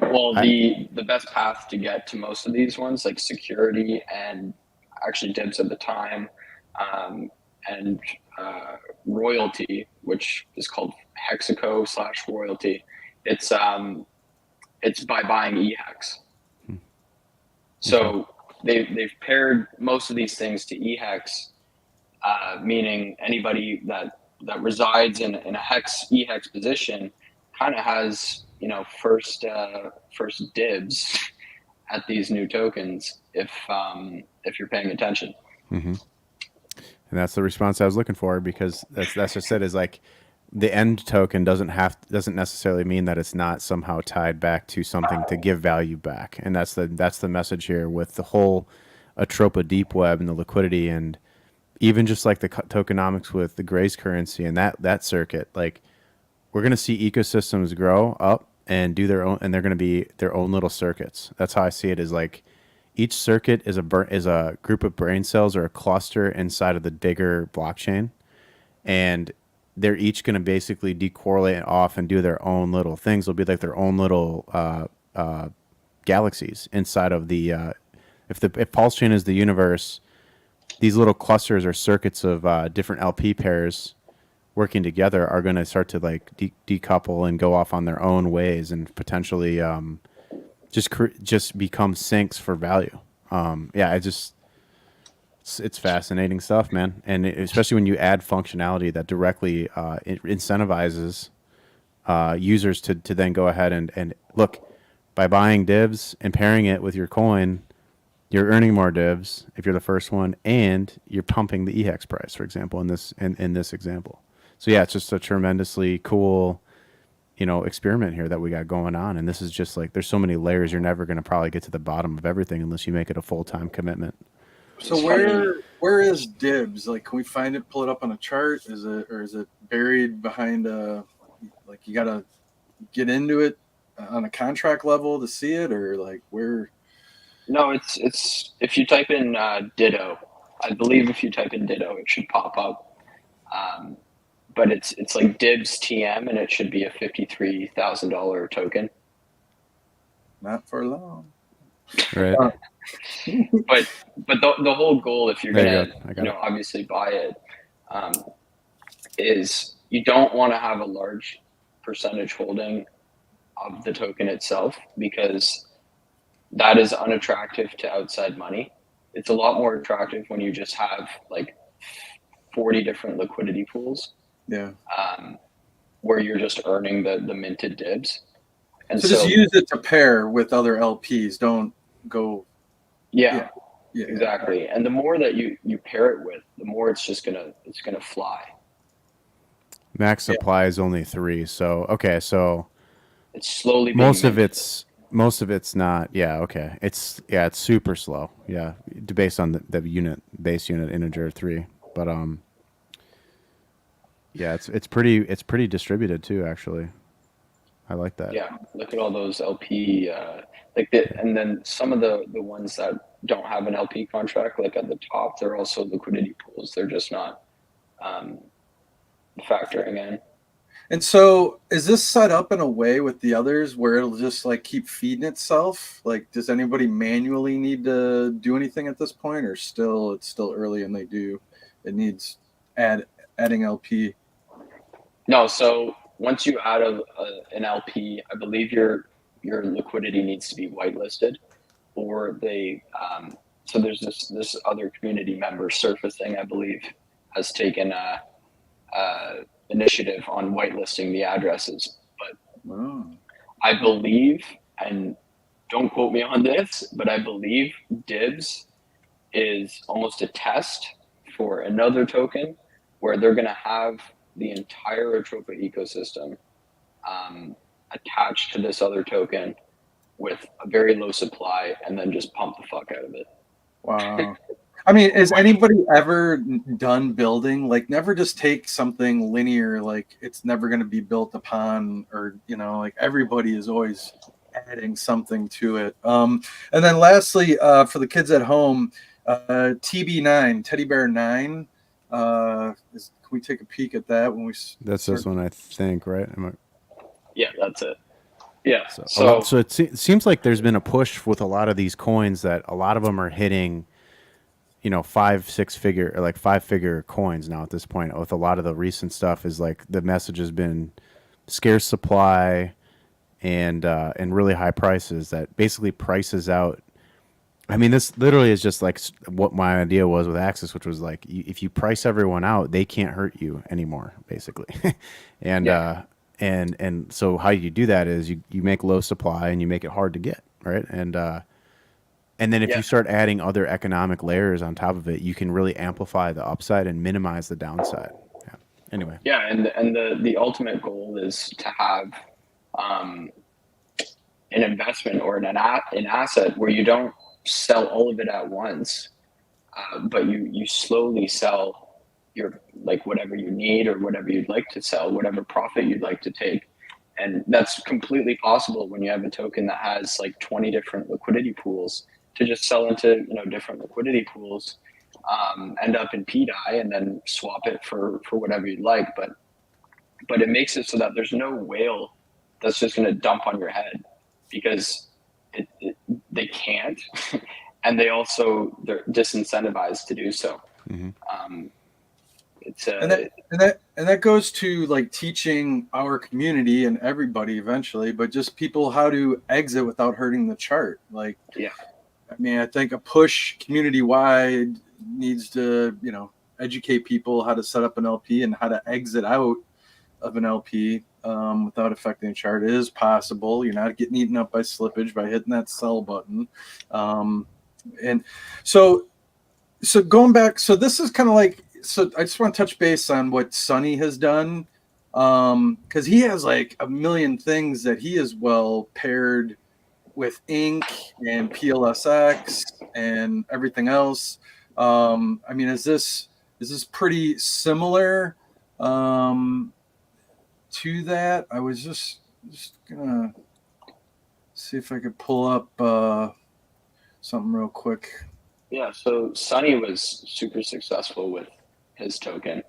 well, the best path to get to most of these ones, like security and actually Dibs at the time, and royalty, which is called Hexaco/royalty. It's by buying eHex. So they've paired most of these things to eHex, meaning anybody that resides in a eHex position kind of has first dibs at these new tokens if you're paying attention. Mm-hmm. And that's the response I was looking for, because that's just it, is like the end token doesn't necessarily mean that it's not somehow tied back to something to give value back. And that's the message here with the whole Atropa deep web and the liquidity, and even just like the tokenomics with the Grace currency and that circuit. Like, we're going to see ecosystems grow up and do their own, and they're going to be their own little circuits. That's how I see it, is like each circuit is a group of brain cells or a cluster inside of the bigger blockchain, and they're each going to basically decorrelate off and do their own little things. They'll be like their own little galaxies inside of the if Pulse Chain is the universe, these little clusters or circuits of different LP pairs working together are going to start to like decouple and go off on their own ways, and potentially just become sinks for value. It's fascinating stuff, man. And especially when you add functionality that directly incentivizes users to then go ahead and look, by buying Dibs and pairing it with your coin, you're earning more Dibs if you're the first one, and you're pumping the EHEX price, for example, in this example. So yeah, it's just a tremendously cool, experiment here that we got going on. And this is just like, there's so many layers. You're never going to probably get to the bottom of everything unless you make it a full-time commitment. So where is Dibs? Like, can we find it, pull it up on a chart? Is it buried behind like you got to get into it on a contract level to see it, or like where? No, it's if you type in Ditto, I believe if you type in Ditto, it should pop up. But it's like Dibs TM, and it should be a $53,000 token. Not for long. Right. But the whole goal, if you're There gonna obviously buy it, is you don't want to have a large percentage holding of the token itself, because that is unattractive to outside money. It's a lot more attractive when you just have like 40 different liquidity pools. Yeah. Where you're just earning the minted Dibs. And so just use it to pair with other LPs. Don't go. Yeah, exactly. And the more that you pair it with, the more it's gonna fly. Max supply is only 3. So okay, so it's slowly. Most of it's not. Yeah. Okay. It's super slow. Yeah. Based on the base unit integer 3, but yeah, it's pretty distributed too, actually. I like that. Yeah, look at all those LP, and then some of the ones that don't have an LP contract, like at the top, they're also liquidity pools. They're just not factoring in. And so is this set up in a way with the others where it'll just like keep feeding itself? Like, does anybody manually need to do anything at this point, or it's still early and it needs adding LP? No, so once you add an LP, I believe your liquidity needs to be whitelisted, or so there's this other community member, Surfacing, I believe, has taken a initiative on whitelisting the addresses. But I believe, and don't quote me on this, but I believe Dibs is almost a test for another token where they're going to have the entire Atropa ecosystem attached to this other token with a very low supply, and then just pump the fuck out of it. Wow. I mean, has anybody ever done building? Like, never just take something linear, like it's never going to be built upon, or, like everybody is always adding something to it. And then lastly, for the kids at home, TB9, Teddy Bear 9, can we take a peek at that when we That's this one, I think, right? Yeah, that's it. Yeah. So it seems like there's been a push with a lot of these coins that a lot of them are hitting, 5-6 figure or like 5-figure coins now at this point. With a lot of the recent stuff is like the message has been scarce supply and really high prices that basically prices out. I mean, this literally is just like what my idea was with Axis, which was like, if you price everyone out, they can't hurt you anymore, basically. And so how you do that is you make low supply and you make it hard to get, right? And then if you start adding other economic layers on top of it, you can really amplify the upside and minimize the downside. Yeah. Anyway. Yeah, and the ultimate goal is to have an investment or an asset where you don't sell all of it at once, but you slowly sell your, like, whatever you need or whatever you'd like to sell, whatever profit you'd like to take. And that's completely possible when you have a token that has like 20 different liquidity pools, to just sell into different liquidity pools, end up in PDI, and then swap it for whatever you'd like. But it makes it so that there's no whale that's just going to dump on your head, because they can't, and they're disincentivized to do so. Mm-hmm. And that goes to like teaching our community and everybody eventually, but just people how to exit without hurting the chart. Like, I mean, I think a push community wide needs to, educate people how to set up an LP and how to exit out of an LP. without affecting the chart. It is possible. You're not getting eaten up by slippage by hitting that sell button. And so going back, so this is kind of like, so I just want to touch base on what Sonny has done, because he has like a million things that he is well paired with Ink and PLSX and everything else. I mean, is this pretty similar to that? I was just gonna see if I could pull up something real quick. Yeah, so Sonny was super successful with his token.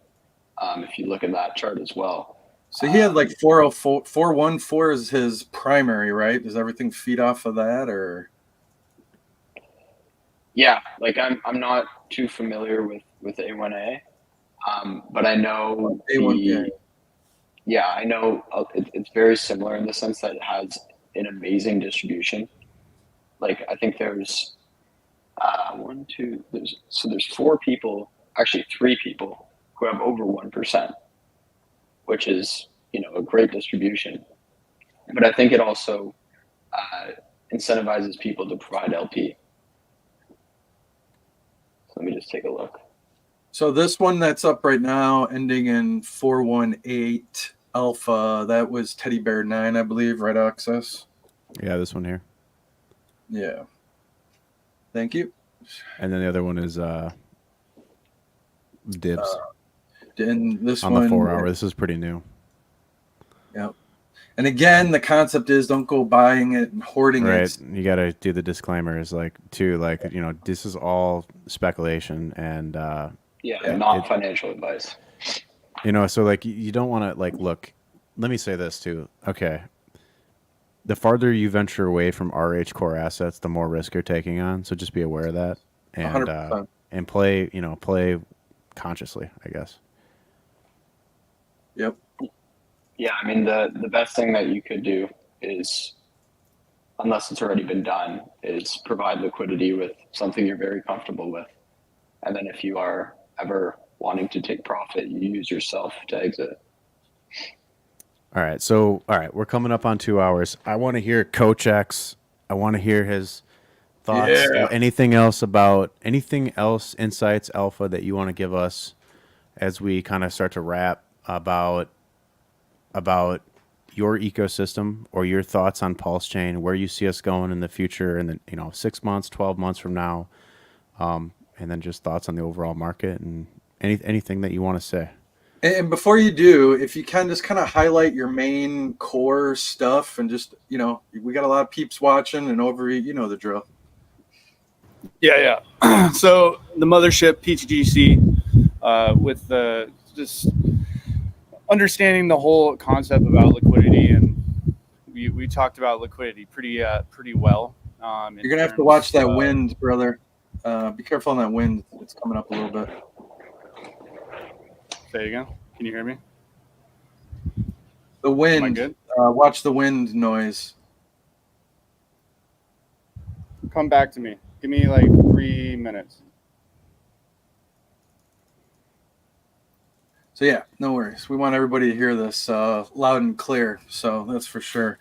If you look at that chart as well. So he had like 404, 414 is his primary, right? Does everything feed off of that, or? Yeah, like I'm not too familiar with A1A, but I know A1A. Yeah, I know it's very similar in the sense that it has an amazing distribution. Like I think there's there's 4 people, actually 3 people who have over 1%, which is, a great distribution. But I think it also incentivizes people to provide LP. So let me just take a look. So this one that's up right now, ending in 418 alpha, that was Teddy Bear 9, I believe, right, Access? Yeah, this one here. Yeah. Thank you. And then the other one is Dibs. And this on one, the 4 hour. This is pretty new. Yep. And again, the concept is don't go buying it and hoarding Right. it. You got to do the disclaimers, this is all speculation and not financial advice. So like you don't want to look. Let me say this too. Okay. The farther you venture away from RH core assets, the more risk you're taking on. So just be aware of that and 100%. And play consciously, I guess. Yep. Yeah, I mean the best thing that you could do is, unless it's already been done, is provide liquidity with something you're very comfortable with. And then if you are ever wanting to take profit, you use yourself to exit. All right, we're coming up on 2 hours. I want to hear Coach X. I want to hear his thoughts. Yeah. Anything else, insights, alpha that you want to give us as we kind of start to wrap about your ecosystem or your thoughts on Pulse Chain, where you see us going in the future, and then 6 months, 12 months from now, and then just thoughts on the overall market and anything that you want to say. And before you do, if you can just kind of highlight your main core stuff and just, we got a lot of peeps watching and over, the drill. Yeah. So the mothership pTGC, with just understanding the whole concept about liquidity, and we talked about liquidity pretty well. You're gonna have to watch that wind, brother. Be careful on that wind. It's coming up a little bit. Say it again. Can you hear me? The wind. Am I good? Watch the wind noise. Come back to me. Give me like 3 minutes. So yeah, no worries. We want everybody to hear this loud and clear. So that's for sure.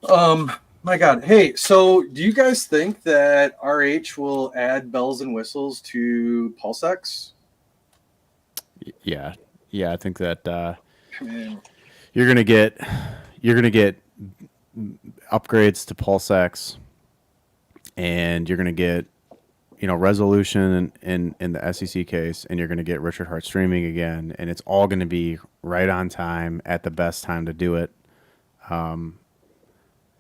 My God. Hey, so do you guys think that RH will add bells and whistles to PulseX? Yeah. I think that you're gonna get upgrades to PulseX, and you're gonna get resolution in the SEC case, and you're gonna get Richard Hart streaming again, and it's all gonna be right on time at the best time to do it.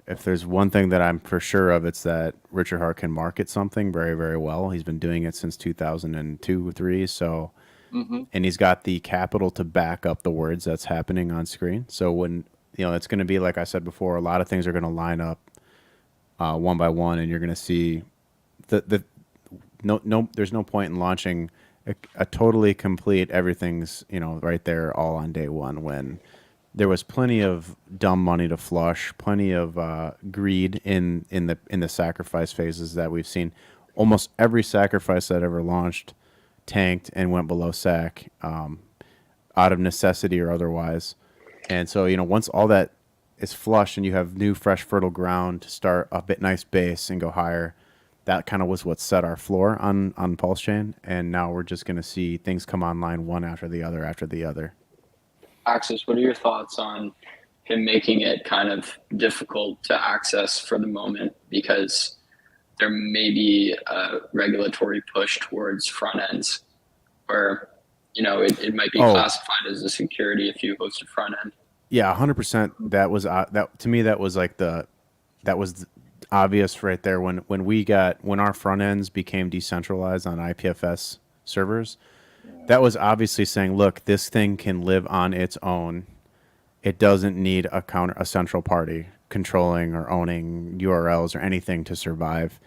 If there's one thing that I'm for sure of, it's that Richard Hart can market something very, very well. He's been doing it since 2002 or 3, so. Mm-hmm. And he's got the capital to back up the words that's happening on screen. So when it's going to be, like I said before, a lot of things are going to line up one by one, and you're going to see there's no point in launching a totally complete everything's right there all on day one, when there was plenty of dumb money to flush, plenty of greed in the sacrifice phases that we've seen. Almost every sacrifice that ever launched tanked and went below SAC out of necessity or otherwise. And so, once all that is flush and you have new, fresh, fertile ground to start a bit nice base and go higher, that kind of was what set our floor on Pulse Chain. And now we're just going to see things come online one after the other after the other. Axis, what are your thoughts on him making it kind of difficult to access for the moment because there may be a regulatory push towards front ends where, it might be classified as a security if you host a front end? Yeah, 100%. That was that to me. That was like that was obvious right there when our front ends became decentralized on IPFS servers. That was obviously saying, look, this thing can live on its own. It doesn't need a central party controlling or owning URLs or anything to survive.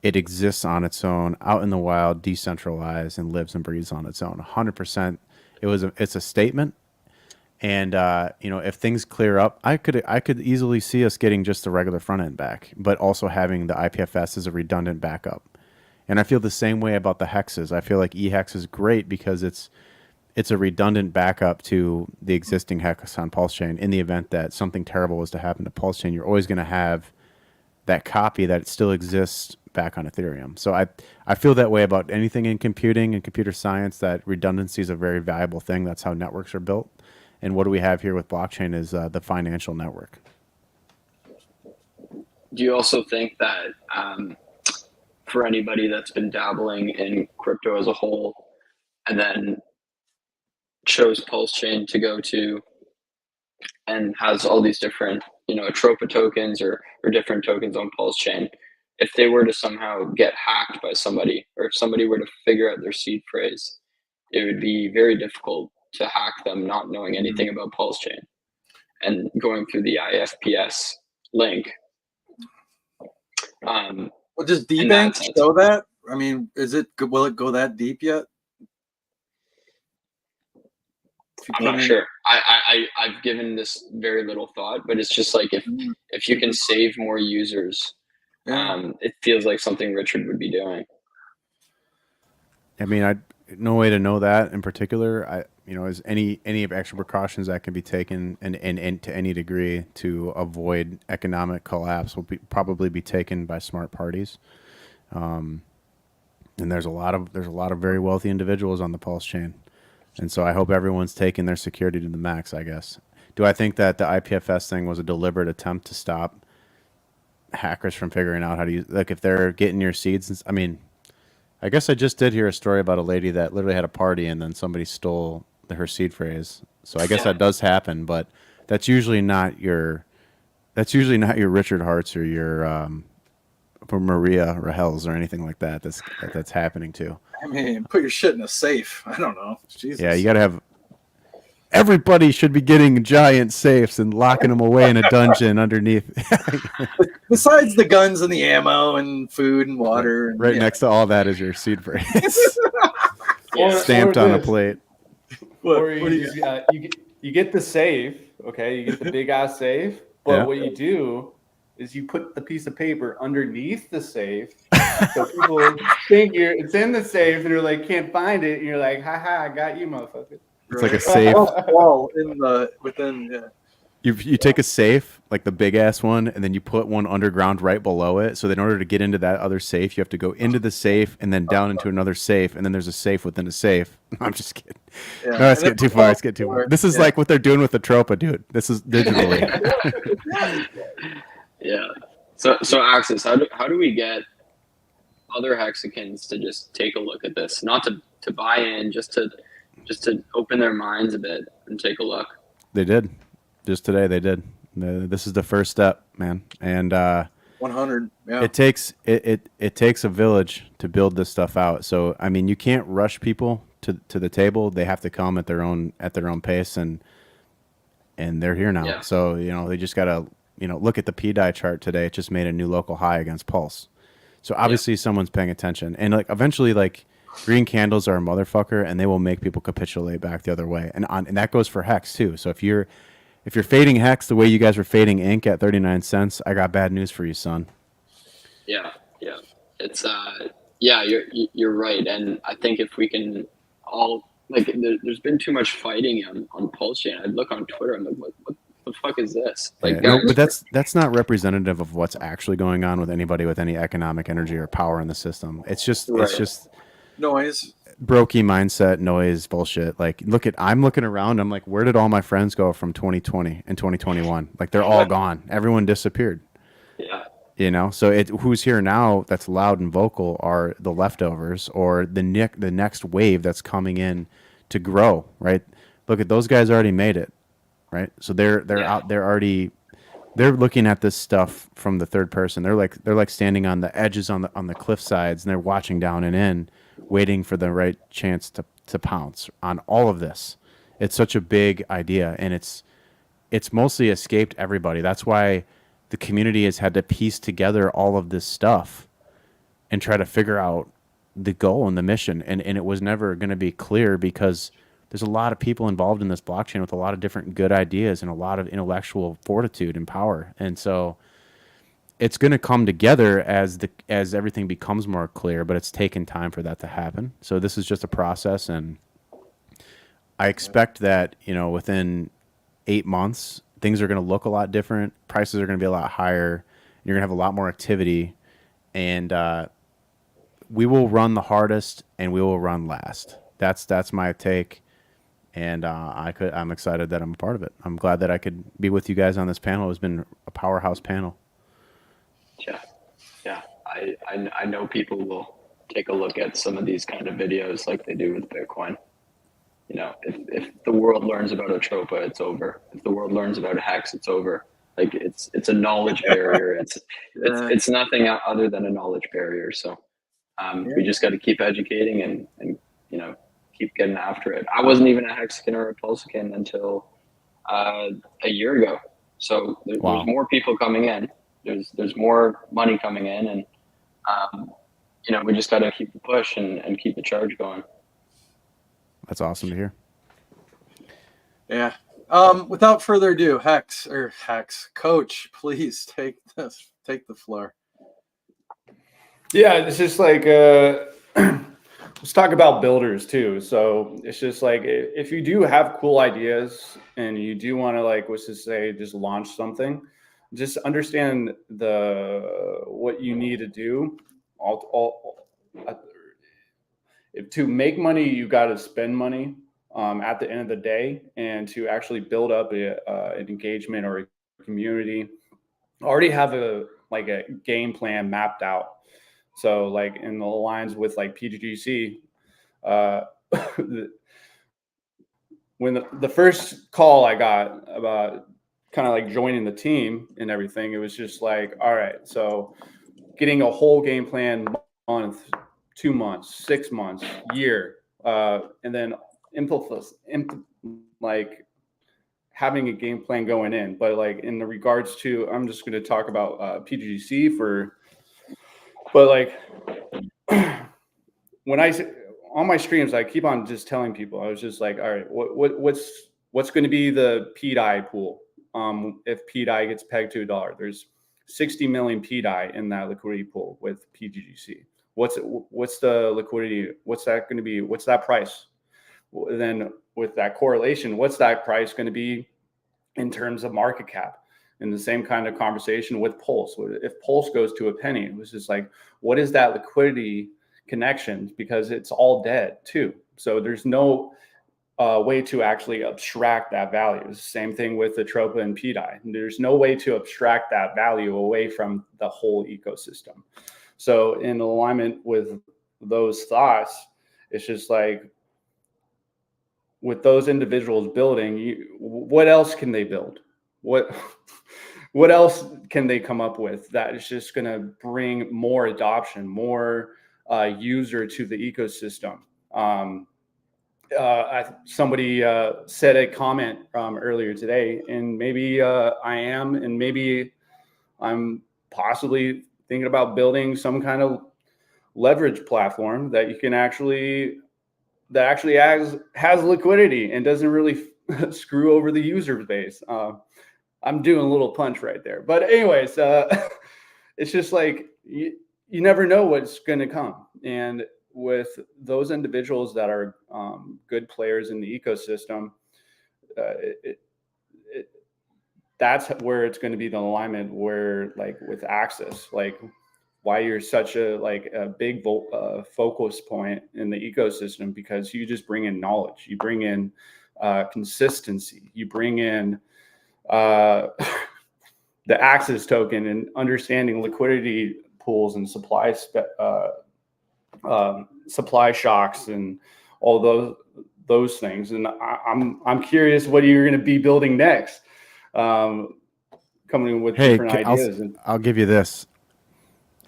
It exists on its own, out in the wild, decentralized, and lives and breathes on its own. 100%. It's a statement. And if things clear up, I could easily see us getting just the regular front end back, but also having the IPFS as a redundant backup. And I feel the same way about the hexes. I feel like eHex is great because it's a redundant backup to the existing hex on Pulse Chain. In the event that something terrible was to happen to Pulse Chain, you're always going to have that copy that it still exists back on Ethereum. So I feel that way about anything in computing and computer science, that redundancy is a very valuable thing. That's how networks are built. And what do we have here with blockchain is the financial network. Do you also think that for anybody that's been dabbling in crypto as a whole and then chose Pulse Chain to go to and has all these different, Atropa tokens or different tokens on Pulse Chain, if they were to somehow get hacked by somebody, or if somebody were to figure out their seed phrase, it would be very difficult to hack them not knowing anything about Pulse Chain and going through the IFPS link. Well, does DBank show that? I mean, will it go that deep yet? I'm not sure. I've given this very little thought, but it's just like if you can save more users, it feels like something Richard would be doing. I mean, no way to know that in particular. Is any extra precautions that can be taken and to any degree to avoid economic collapse will probably be taken by smart parties. And there's a lot of very wealthy individuals on the Pulse Chain. And so I hope everyone's taking their security to the max, I guess. Do I think that the IPFS thing was a deliberate attempt to stop hackers from figuring out how to use, like, if they're getting your seeds? I mean, I guess I just did hear a story about a lady that literally had a party and then somebody stole her seed phrase. So I guess that does happen, but that's usually not your Richard Hart's or your for Maria Rahels or anything like that. That's happening too. I mean, put your shit in a safe. I don't know. Jesus. Yeah, you got to have. Everybody should be getting giant safes and locking them away in a dungeon underneath. Besides the guns and the ammo and food and water. And, right next to all that is your seed phrase. Stamped or on a plate. Or you get the safe, okay? You get the big ass safe, but what you do is you put the piece of paper underneath the safe, so people think it's in the safe, and they're like, can't find it, and you're like, haha, I got you, motherfucker. It's like a safe. Wall within. You take a safe, like the big ass one, and then you put one underground right below it. So that in order to get into that other safe, you have to go into the safe and then down into another safe, and then there's a safe within a safe. I'm just kidding. Yeah. No, let's get too far. Let's get too far. This is like what they're doing with the Atropa, dude. This is digitally. Yeah. So Axis, how do we get other hexagons to just take a look at this? Not to buy in, just to open their minds a bit and take a look. They did. Just today they did. This is the first step, man. And 100. Yeah. It takes a village to build this stuff out. So I mean, you can't rush people to the table. They have to come at their own pace, and they're here now. Yeah. So they just gotta look at the PDI chart today. It just made a new local high against Pulse. So obviously someone's paying attention, and eventually green candles are a motherfucker, and they will make people capitulate back the other way. And that goes for Hex too. So if you're fading Hex the way you guys were fading Ink at 39 cents, I got bad news for you, son. Yeah. It's you're right, and I think if we can all there's been too much fighting on Pulse Chain. I'd look on Twitter. I'm like, what the fuck is this? Like, Yeah, no, guys, but that's not representative of what's actually going on with anybody with any economic energy or power in the system. It's just Noise. brokey mindset, noise, bullshit. Like, I'm looking around. I'm like, where did all my friends go from 2020 and 2021? Like, they're all gone. Everyone disappeared. yeah, You know, so who's here now that's loud and vocal are the leftovers or the next wave that's coming in to grow, right? Look at those guys already made it, right? So they're out, they're looking at this stuff from the third person. They're like standing on the edges on the cliff sides, and they're watching down and in, waiting for the right chance to pounce on all of this. It's such a big idea, and it's mostly escaped everybody. That's why the community has had to piece together all of this stuff and try to figure out the goal and the mission. And it was never going to be clear because there's a lot of people involved in this blockchain with a lot of different good ideas and a lot of intellectual fortitude and power. And so it's going to come together as everything becomes more clear, but it's taken time for that to happen. So this is just a process. And I expect that, within 8 months, things are going to look a lot different. Prices are going to be a lot higher. You're going to have a lot more activity, and we will run the hardest and we will run last. That's my take, and I'm excited that I'm a part of it. I'm glad that I could be with you guys on this panel. It's been a powerhouse panel. Yeah. I know people will take a look at some of these kind of videos like they do with Bitcoin. If the world learns about Atropa, it's over. If the world learns about Hex, it's over. Like it's a knowledge barrier. It's nothing other than a knowledge barrier. So we just got to keep educating and keep getting after it. I wasn't even a Hexagon or a Pulsican until a year ago. So there's more people coming in. There's more money coming in, and we just got to keep the push and keep the charge going. That's awesome to hear. Yeah. Without further ado, Hex, Coach, please take the floor. Yeah, it's just like let's talk about builders too. So it's just like if you do have cool ideas and you do want to let's just say just launch something, just understand what you need to do. To make money, you got to spend money at the end of the day, and to actually build up an engagement or a community, already have a game plan mapped out. So in the lines with pTGC, when the first call I got about kind of joining the team and everything, it was just all right, so getting a whole game plan month, 2 months, 6 months, year, and then having a game plan going in. But in the regards to, I'm just going to talk about pTGC when on my streams, I keep on just telling people, I was just all right, what's going to be the pDAI pool? If pDAI gets pegged to $1, there's 60 million pDAI in that liquidity pool with pTGC. What's the liquidity? What's that going to be? What's that price? Then with that correlation, what's that price going to be in terms of market cap? And the same kind of conversation with Pulse. If Pulse goes to a penny, it was just what is that liquidity connection? Because it's all dead too. So there's no way to actually abstract that value. It's the same thing with Atropa and pDAI. There's no way to abstract that value away from the whole ecosystem. So in alignment with those thoughts, it's just with those individuals building, what else can they build? What else can they come up with that is just going to bring more adoption, more user to the ecosystem? Somebody said a comment earlier today, and maybe I am, and maybe I'm possibly thinking about building some kind of leverage platform that you can actually has liquidity and doesn't really screw over the user base. I'm doing a little punch right there, but anyways, it's just you never know what's going to come. And with those individuals that are that's where it's going to be the alignment where like with Axis, like why you're such a like a big focus point in the ecosystem, because you just bring in knowledge, you bring in consistency, you bring in the Axis token and understanding liquidity pools and supply shocks and all those things. And I'm curious what you're going to be building next, coming with different ideas. I'll give you this.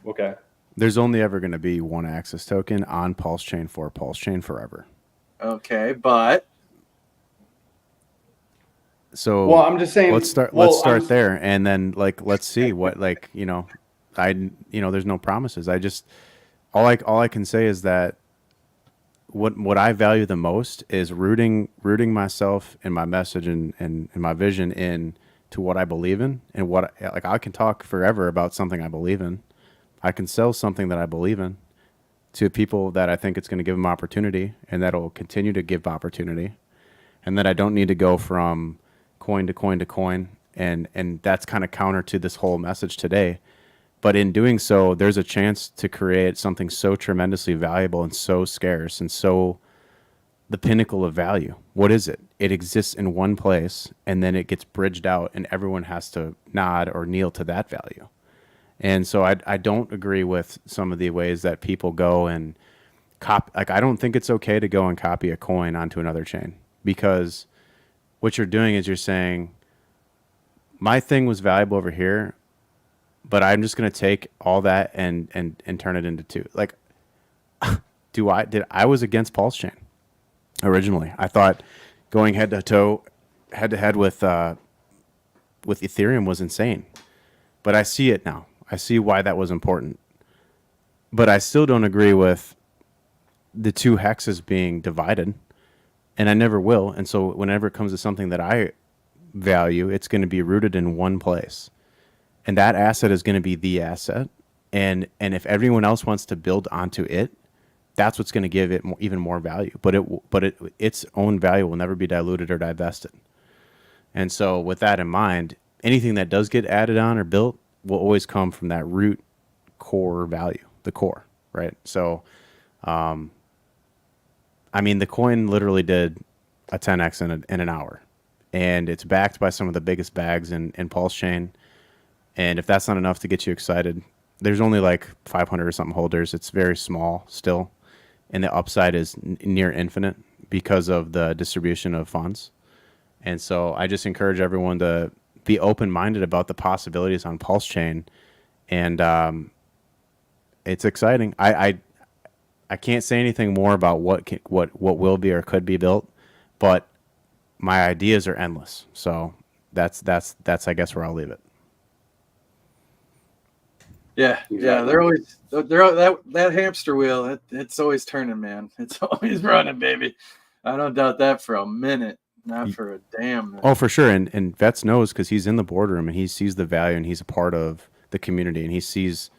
Okay. There's only ever going to be one Axis token on Pulse Chain for Pulse Chain forever. Okay, but so well, I'm just saying. Let's start there, and then let's see what there's no promises. All I can say is that what I value the most is rooting myself and my message and my vision in to what I believe in, and what I can talk forever about something I believe in. I can sell something that I believe in to people that I think it's going to give them opportunity, and that'll continue to give opportunity, and that I don't need to go from coin to coin to coin, and that's kind of counter to this whole message today. But in doing so, there's a chance to create something so tremendously valuable and so scarce and so the pinnacle of value. What is it? It exists in one place, and then it gets bridged out, and everyone has to nod or kneel to that value. And so I don't agree with some of the ways that people go and copy. Like, I don't think it's okay to go and copy a coin onto another chain, because what you're doing is you're saying, my thing was valuable over here, but I'm just going to take all that and turn it into two. Like, I was against Pulse Chain originally. I thought going head to head with Ethereum was insane, but I see it now. I see why that was important, but I still don't agree with the two hexes being divided, and I never will. And so whenever it comes to something that I value, it's going to be rooted in one place, and that asset is going to be the asset. And if everyone else wants to build onto it, that's what's going to give it even more value. But its own value will never be diluted or divested. And so with that in mind, anything that does get added on or built will always come from that root core value, the core, right? So, I mean, the coin literally did a 10x in an hour, and it's backed by some of the biggest bags in Pulse Chain. And if that's not enough to get you excited, there's only like 500 or something holders. It's very small still, and the upside is near infinite because of the distribution of funds. And so I just encourage everyone to be open-minded about the possibilities on Pulse Chain, and it's exciting. I can't say anything more about what will be or could be built, but my ideas are endless. So that's I guess where I'll leave it. Yeah, yeah, they're always that hamster wheel. It's always turning, man. It's always running, baby. I don't doubt that for a minute. Not for a damn minute. Oh, for sure. And Vets knows, because he's in the boardroom and he sees the value, and he's a part of the community, and he sees.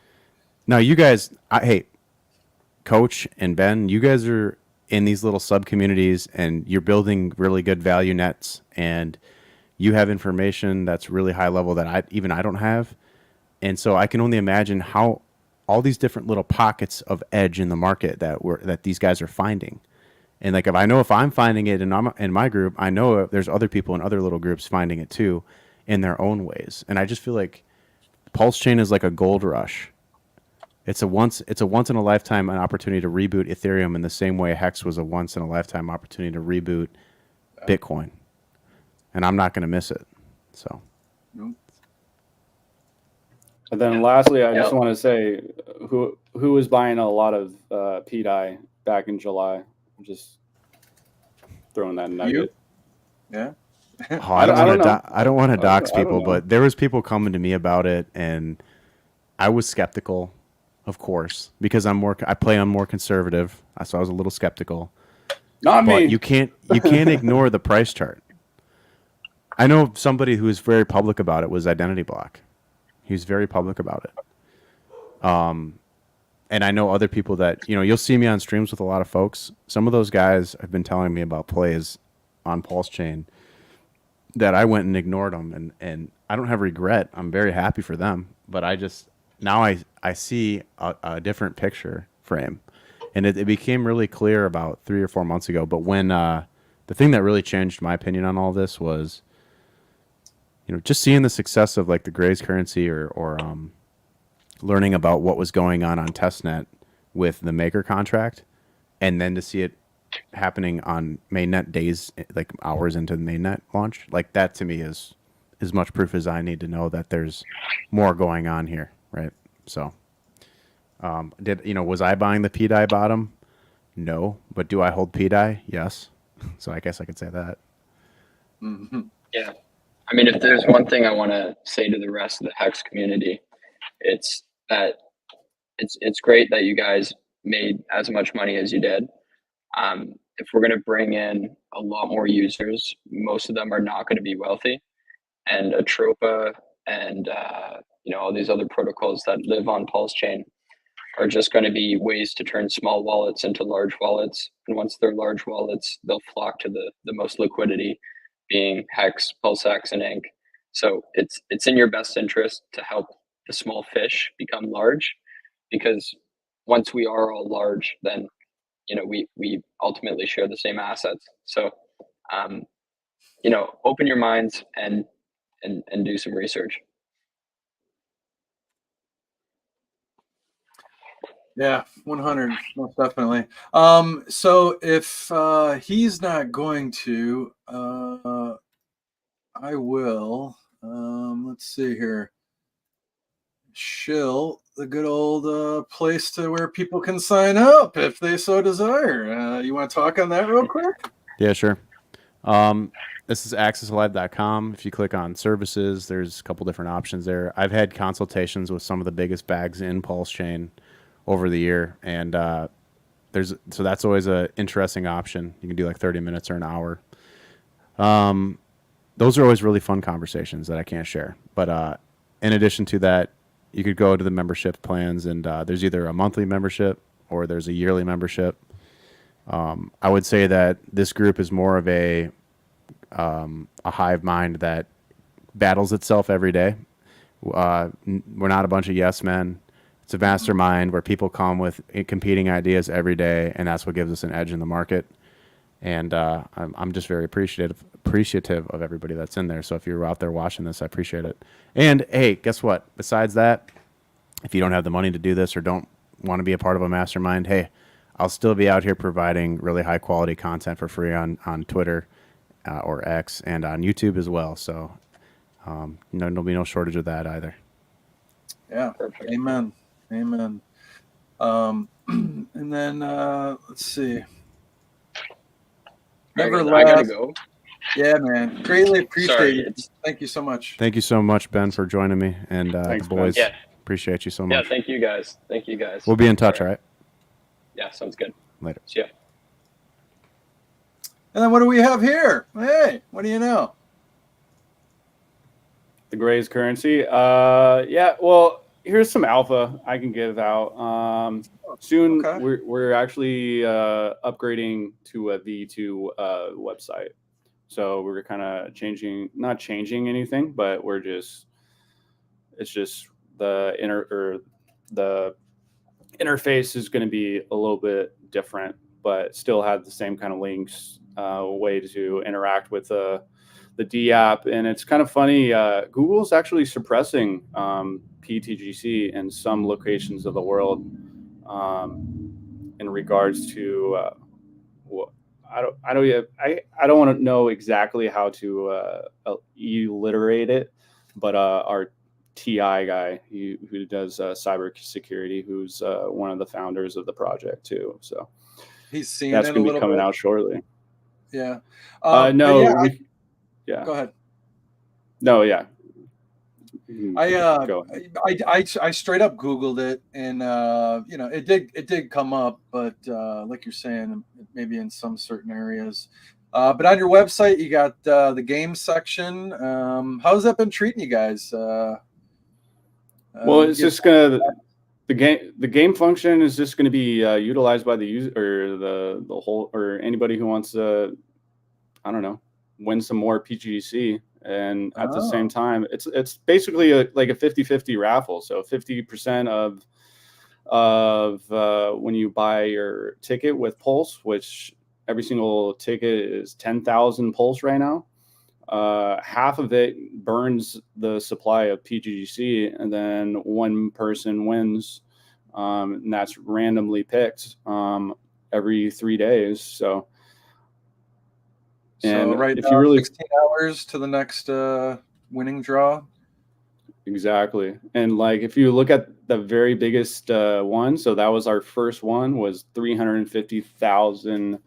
Now, you guys, hey, Coach and Ben, you guys are in these little sub communities, and you're building really good value nets, and you have information that's really high level that I don't have. And so I can only imagine how all these different little pockets of edge in the market that these guys are finding. And like, if I'm finding it in my group, I know there's other people in other little groups finding it too, in their own ways. And I just feel like Pulse Chain is like a gold rush. It's a once in a lifetime an opportunity to reboot Ethereum in the same way Hex was a once in a lifetime opportunity to reboot Bitcoin. And I'm not going to miss it. So. And then lastly, I just want to say who was buying a lot of PDI back in July. I'm just throwing that nugget. Yeah. Oh, I don't want to dox people, but there was people coming to me about it, and I was skeptical, of course, because I play on more conservative, so I was a little skeptical. Not but me. You can't ignore the price chart. I know somebody who was very public about it was Identity Block. He was very public about it. And I know other people that, you'll see me on streams with a lot of folks. Some of those guys have been telling me about plays on Pulse Chain that I went and ignored them, and I don't have regret. I'm very happy for them, but I just now I see a different picture frame, and it became really clear about 3 or 4 months ago. But when the thing that really changed my opinion on all this was, just seeing the success of like the Grays currency or learning about what was going on testnet with the maker contract, and then to see it happening on mainnet days, like hours into the mainnet launch, like that to me is as much proof as I need to know that there's more going on here, right? So, was I buying the PDI bottom? No, but do I hold PDI? Yes. So I guess I could say that. Mm-hmm. Yeah. I mean, if there's one thing I want to say to the rest of the Hex community, it's that it's great that you guys made as much money as you did. If we're going to bring in a lot more users, most of them are not going to be wealthy. And Atropa and all these other protocols that live on Pulse Chain are just going to be ways to turn small wallets into large wallets. And once they're large wallets, they'll flock to the most liquidity, being Hex, PulseX, and Inc. So it's in your best interest to help the small fish become large, because once we are all large, then we ultimately share the same assets. So open your minds and do some research. Yeah, 100, most definitely. So if he's not going to, I will. Let's see here. Shill, the good old place to where people can sign up if they so desire. You want to talk on that real quick? Yeah, sure. This is accessalive.com. If you click on services, there's a couple different options there. I've had consultations with some of the biggest bags in Pulse Chain over the year, and so that's always an interesting option. You can do like 30 minutes or an hour. Those are always really fun conversations that I can't share. But in addition to that, you could go to the membership plans, and there's either a monthly membership or there's a yearly membership. I would say that this group is more of a hive mind that battles itself every day. We're not a bunch of yes men. It's a mastermind where people come with competing ideas every day, and that's what gives us an edge in the market. And I'm just very appreciative of everybody that's in there. So if you're out there watching this, I appreciate it. And hey, guess what? Besides that, if you don't have the money to do this or don't want to be a part of a mastermind, hey, I'll still be out here providing really high quality content for free on Twitter or X and on YouTube as well. So there'll be no shortage of that either. Yeah. Perfect. Amen. Amen. And then let's see. Never I gotta go. Yeah, man. Greatly appreciate it. Thank you so much. Thank you so much, Ben, for joining me. And Thanks, the boys, yeah. Appreciate you so much. Yeah, thank you guys. Thank you guys. We'll be in touch, all right? Yeah, sounds good. Later. See ya. And then what do we have here? Hey, what do you know? The Grays currency. Yeah, well, here's some alpha I can give out. Soon we're actually upgrading to a V2 website. So we're kind of not changing anything, but it's just the interface is going to be a little bit different, but still have the same kind of links, way to interact with the D app. And it's kind of funny. Google's actually suppressing pTGC in some locations of the world in regards to I don't want to know exactly how to alliterate it, but our TI guy who does cybersecurity, who's one of the founders of the project too. So he's seeing that's going to be coming out shortly. Yeah. No. Yeah. Go ahead. No. Yeah. I straight up Googled it, and it did come up, but like you're saying, maybe in some certain areas. But on your website, you got the game section. How's that been treating you guys? Well, it's just gonna the game function is just going to be utilized by the user or the whole or anybody who wants to, I don't know, win some more pTGC. And at the same time, it's basically like a 50-50 raffle. So 50% of when you buy your ticket with Pulse, which every single ticket is 10,000 Pulse right now. Half of it burns the supply of pTGC, and then one person wins, and that's randomly picked every 3 days. So right if now, you really 16 hours to the next winning draw. Exactly. And like if you look at the very biggest one, so that was our first one, was 350,000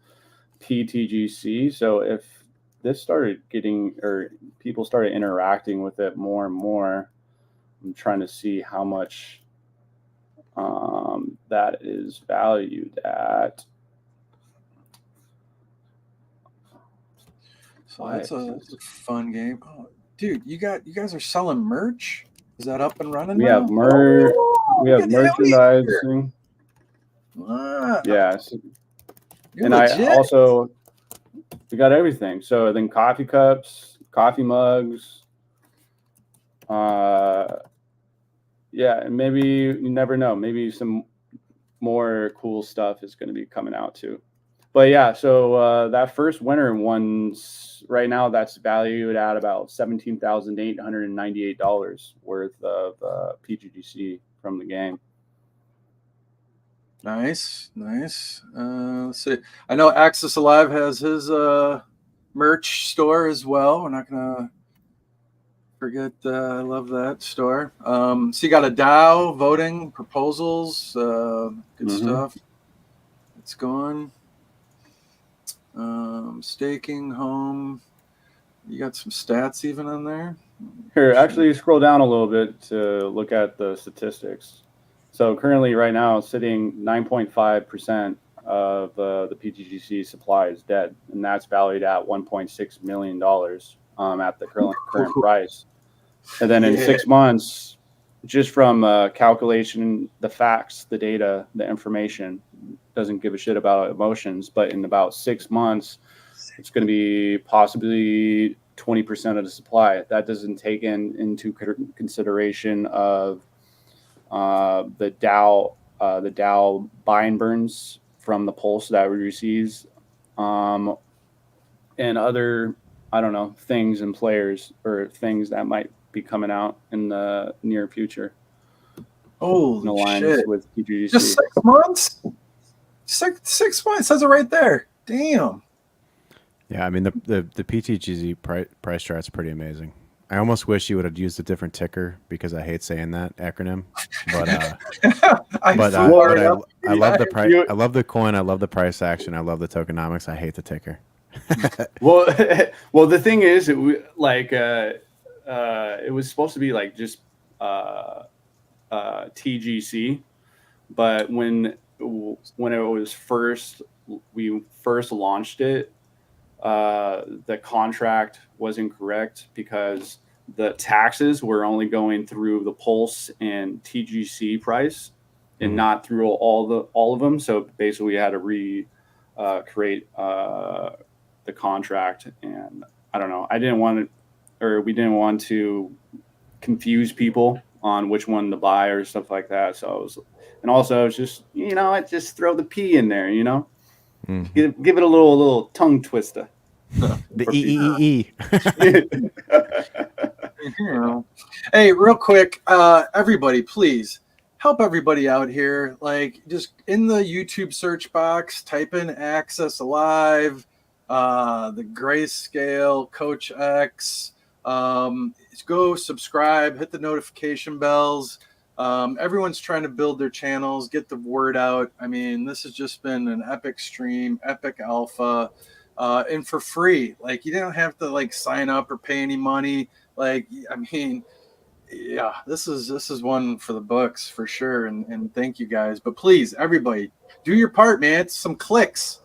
pTGC. So if this started getting, or people started interacting with it more and more, I'm trying to see how much that is valued at. So that's a fun game. Oh, dude, you guys are selling merch? Is that up and running? We now? have merch. We have get the hell merchandising. Wow. Yeah. You're and legit. I also, we got everything. So then coffee cups, coffee mugs. Yeah, and maybe you never know. Maybe some more cool stuff is going to be coming out too. But yeah, so that first winner one's right now that's valued at about $17,898 worth of pTGC from the game. Nice. Let's see. I know Access Alive has his merch store as well. We're not gonna forget. I love that store. So you got a DAO voting proposals. Good stuff. It's going. Staking home. You got some stats even on there. Here, actually scroll down a little bit to look at the statistics. So currently right now sitting 9.5% of the pTGC supply is dead, and that's valued at $1.6 million at the current price. And then in 6 months, just from calculation, the facts, the data, the information, doesn't give a shit about emotions, but in about 6 months, it's going to be possibly 20% of the supply. That doesn't take into consideration of the DAO buy and burns from the pulse that we receive, and other, I don't know, things and players or things that might be coming out in the near future. Holy shit! With pTGC. Just 6 months. 6 months. Says it right there. Damn. Yeah, I mean the pTGC price chart's pretty amazing. I almost wish you would have used a different ticker because I hate saying that acronym. But I love the price. I love the coin. I love the price action. I love the tokenomics. I hate the ticker. well, the thing is, it was supposed to be like just TGC, but when we first launched it, the contract was incorrect because the taxes were only going through the Pulse and TGC price and not through all of them. So basically we had to create the contract, and I don't know. We didn't want to confuse people on which one to buy or stuff like that. So it's just, just throw the P in there, give it a little tongue twister. The E. Hey, real quick, everybody, please help everybody out here. Like, just in the YouTube search box, type in Access Alive, the Grayscale, Coach X. Go subscribe, hit the notification bells. Everyone's trying to build their channels, get the word out. I mean, this has just been an epic stream, epic alpha, and for free. Like, you don't have to sign up or pay any money. Like, I mean, yeah, this is one for the books for sure. And thank you guys. But please, everybody, do your part, man. It's some clicks.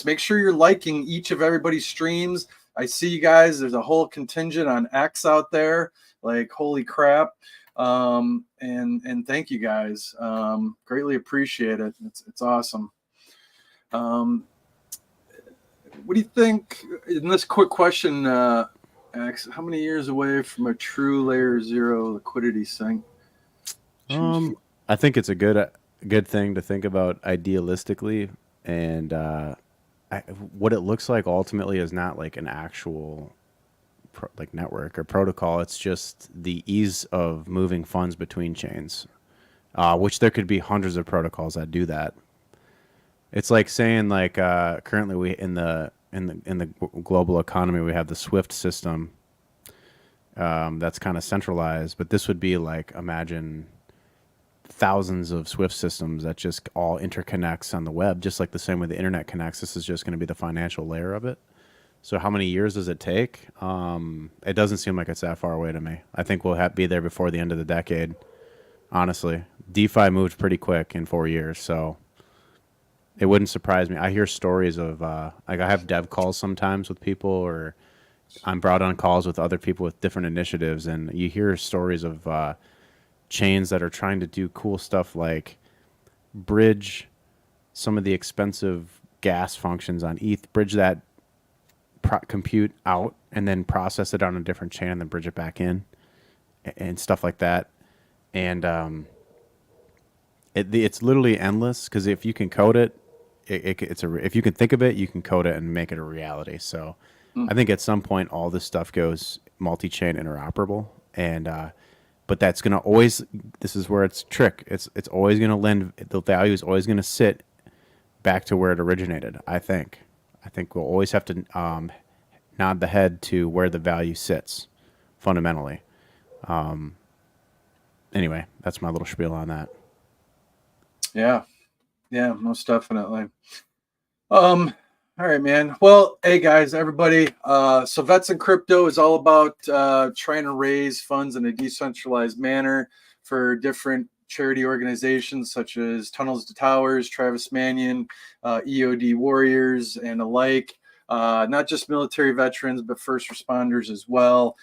Make sure you're liking each of everybody's streams. I see you guys. There's a whole contingent on X out there. Like, holy crap. And thank you guys. Greatly appreciate it. It's awesome. what do you think? In this quick question, X, how many years away from a true layer 0 liquidity sync? I think it's a good thing to think about idealistically, and what it looks like ultimately is not like an actual like network or protocol. It's just the ease of moving funds between chains, which there could be hundreds of protocols that do that. It's like saying like currently we in the global economy we have the SWIFT system that's kind of centralized, but this would be like imagine thousands of SWIFT systems that just all interconnects on the web, just like the same way the internet connects. This is just going to be the financial layer of it. So how many years does it take? It doesn't seem like it's that far away to me. I think we'll be there before the end of the decade. Honestly, DeFi moved pretty quick in 4 years, so it wouldn't surprise me. I hear stories of like I have dev calls sometimes with people, or I'm brought on calls with other people with different initiatives, and you hear stories of chains that are trying to do cool stuff like bridge some of the expensive gas functions on ETH, bridge that compute out and then process it on a different chain and then bridge it back in and stuff like that. And it's literally endless because if you can code it, if you can think of it, you can code it and make it a reality. So I think at some point all this stuff goes multi-chain interoperable, and but that's going to always, this is where it's trick. It's always going to lend, the value is always going to sit back to where it originated, I think. I think we'll always have to nod the head to where the value sits fundamentally. Anyway, that's my little spiel on that. Yeah, most definitely. All right, man. Well, hey guys, everybody. So VETS and Crypto is all about trying to raise funds in a decentralized manner for different charity organizations such as Tunnels to Towers, Travis Manion, EOD Warriors, and alike. Not just military veterans, but first responders as well.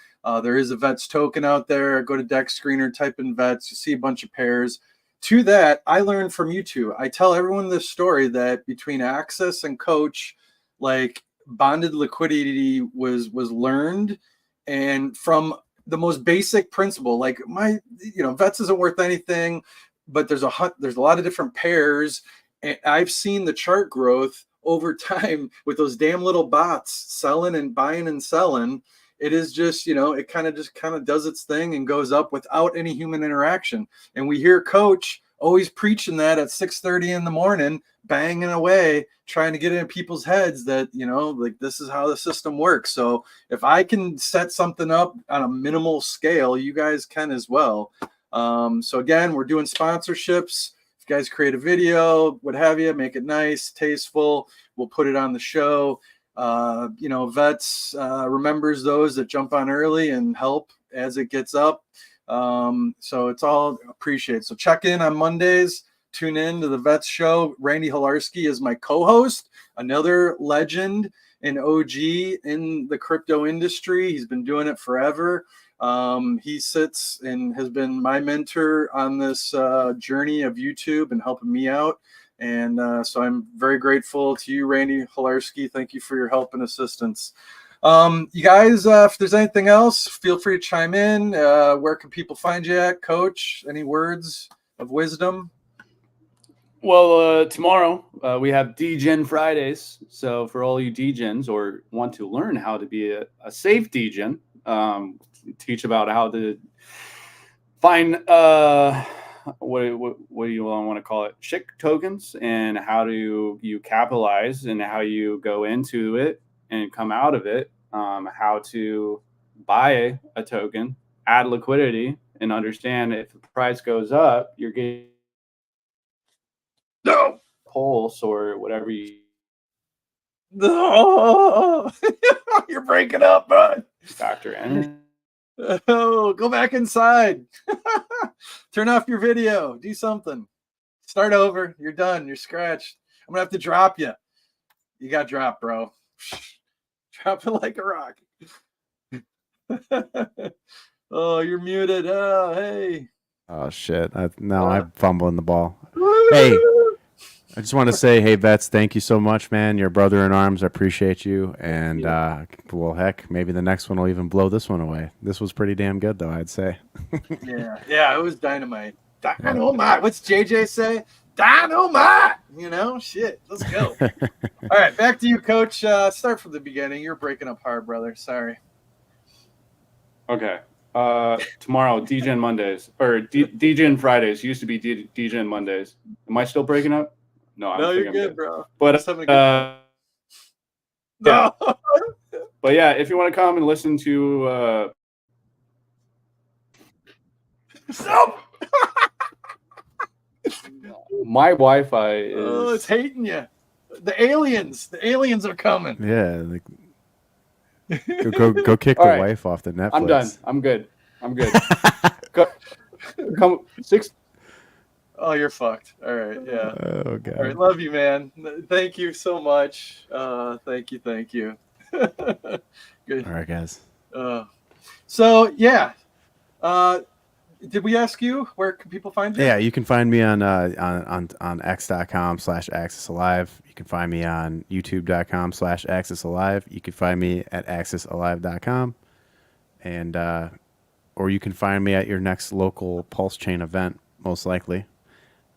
There is a VETS token out there. Go to Dex Screener, type in VETS. You see a bunch of pairs. To that, I learned from you two. I tell everyone this story that between Access and Coach, like bonded liquidity was learned, and from the most basic principle, like VETS isn't worth anything, but there's a lot of different pairs, and I've seen the chart growth over time with those damn little bots selling and buying and selling. It is just, it kind of does its thing and goes up without any human interaction. And we hear Coach always preaching that at 6:30 in the morning, banging away, trying to get in people's heads that, like this is how the system works. So if I can set something up on a minimal scale, you guys can as well. So again, we're doing sponsorships. If you guys create a video, what have you, make it nice, tasteful, we'll put it on the show. VETS remembers those that jump on early and help as it gets up. So it's all appreciated. So check in on Mondays. Tune in to the VETS show. Randy Hilarski is my co-host, another legend and OG in the crypto industry. He's been doing it forever. He sits and has been my mentor on this journey of YouTube and helping me out. And so I'm very grateful to you, Randy Hilarski. Thank you for your help and assistance. You guys, if there's anything else, feel free to chime in. Where can people find you at, Coach? Any words of wisdom? Well, tomorrow we have DGen Fridays. So for all you DGens or want to learn how to be a safe DGen, teach about how to find what do you want to call it, SHIC tokens, and how do you capitalize and how you go into it and come out of it, how to buy a token, add liquidity, and understand if the price goes up, you're getting pulse or whatever you. No, you're breaking up, bud. Factor in. Oh, go back inside. Turn off your video. Do something. Start over. You're done. You're scratched. I'm gonna have to drop you. You got dropped, bro. Drop it like a rock. Oh, you're muted. Oh, hey. Oh shit! I'm fumbling the ball. Hey, I just want to say, hey, Vets, thank you so much, man. You're a brother in arms. I appreciate you. And, well, heck, maybe the next one will even blow this one away. This was pretty damn good, though, I'd say. Yeah, it was dynamite. Dynamite. What's JJ say? Dynamite. You know, shit. Let's go. All right, back to you, Coach. Start from the beginning. You're breaking up hard, brother. Sorry. Okay. Tomorrow, DGen Mondays or DGen Fridays. Used to be DGen Mondays. Am I still breaking up? No, You're good, bro. But Yeah. But yeah, if you want to come and listen to Stop. my Wi-Fi is It's hating you. The aliens are coming. Yeah, like, go kick the wife off the Netflix. I'm done. I'm good. Come 6. Oh, you're fucked. All right, yeah. Oh god. All right, love you, man. Thank you so much. Thank you. Good. All right, guys. So yeah. Did we ask you where can people find you? Yeah, you can find me on x.com/accessalive. You can find me on youtube.com/accessalive. You can find me at accessalive.com. And or you can find me at your next local Pulse Chain event, most likely.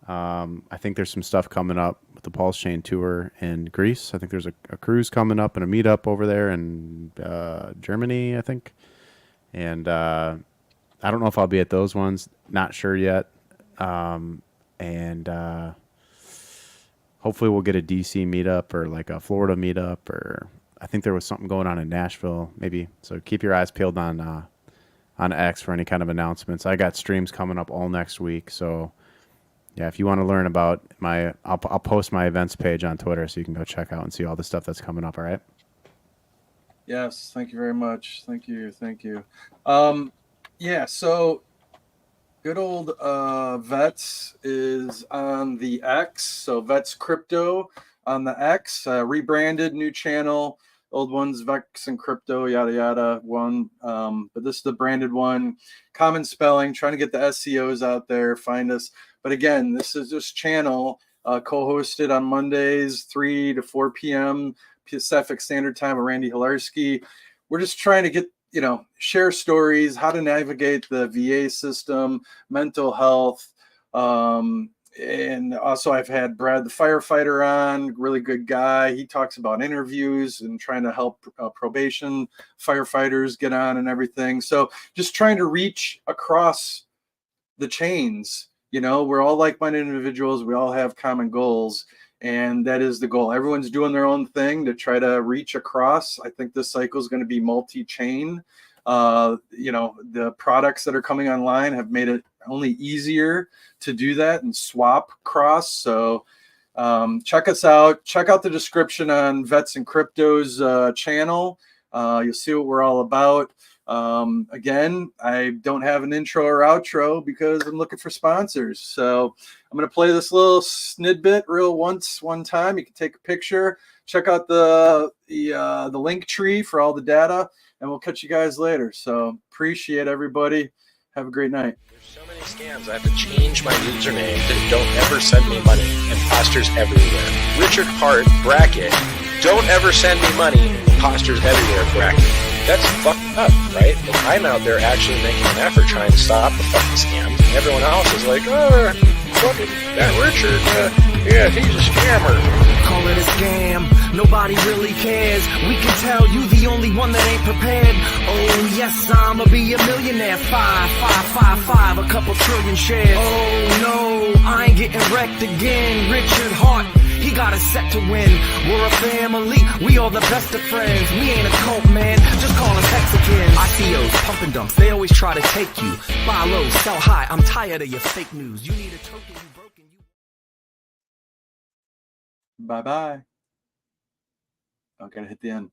I think there's some stuff coming up with the Pulse Chain tour in Greece. I think there's a cruise coming up and a meetup over there in Germany, I think. And I don't know if I'll be at those ones. Not sure yet. And hopefully we'll get a DC meetup or like a Florida meetup, or I think there was something going on in Nashville, maybe. So keep your eyes peeled on X for any kind of announcements. I got streams coming up all next week. So yeah, if you want to learn about I'll post my events page on Twitter so you can go check out and see all the stuff that's coming up. All right. Yes. Thank you very much. Thank you. Yeah, so good old Vets is on the X. So Vets Crypto on the X, rebranded, new channel. Old one's Vex and Crypto, yada yada one. But this is the branded one. Common spelling, trying to get the SEOs out there, find us. But again, this is this channel co-hosted on Mondays, 3 to 4 p.m. Pacific Standard Time with Randy Hilarski. We're just trying to get, share stories, how to navigate the VA system, mental health. And also I've had Brad, the firefighter, on, really good guy. He talks about interviews and trying to help probation firefighters get on and everything. So just trying to reach across the chains. We're all like-minded individuals. We all have common goals. And that is the goal. Everyone's doing their own thing to try to reach across. I think this cycle is going to be multi-chain. The products that are coming online have made it only easier to do that and swap across. So check us out. Check out the description on Vets and Crypto's channel. You'll see what we're all about. Again, I don't have an intro or outro because I'm looking for sponsors. So I'm going to play this little snidbit one time. You can take a picture, check out the link tree for all the data, and we'll catch you guys later. So appreciate everybody. Have a great night. There's so many scams. I have to change my username to don't ever send me money. Imposters everywhere. Richard Hart, bracket, don't ever send me money. Imposters everywhere, bracket. That's fucked up, right? And I'm out there actually making an effort trying to stop the fucking scams. And everyone else is like, oh, fucking that Richard, yeah, he's a scammer. Call it a scam, nobody really cares. We can tell you the only one that ain't prepared. Oh yes, I'ma be a millionaire. 5, a couple trillion shares. Oh no, I ain't getting wrecked again. Richard Hart, he got us set to win. We're a family, we all the best of friends. We ain't a cult, man, just call us Hexicans. ICOs, pump and dumps, they always try to take you. Buy low, sell high, I'm tired of your fake news. You need a token, you broken, you... Bye-bye. I gotta hit the end.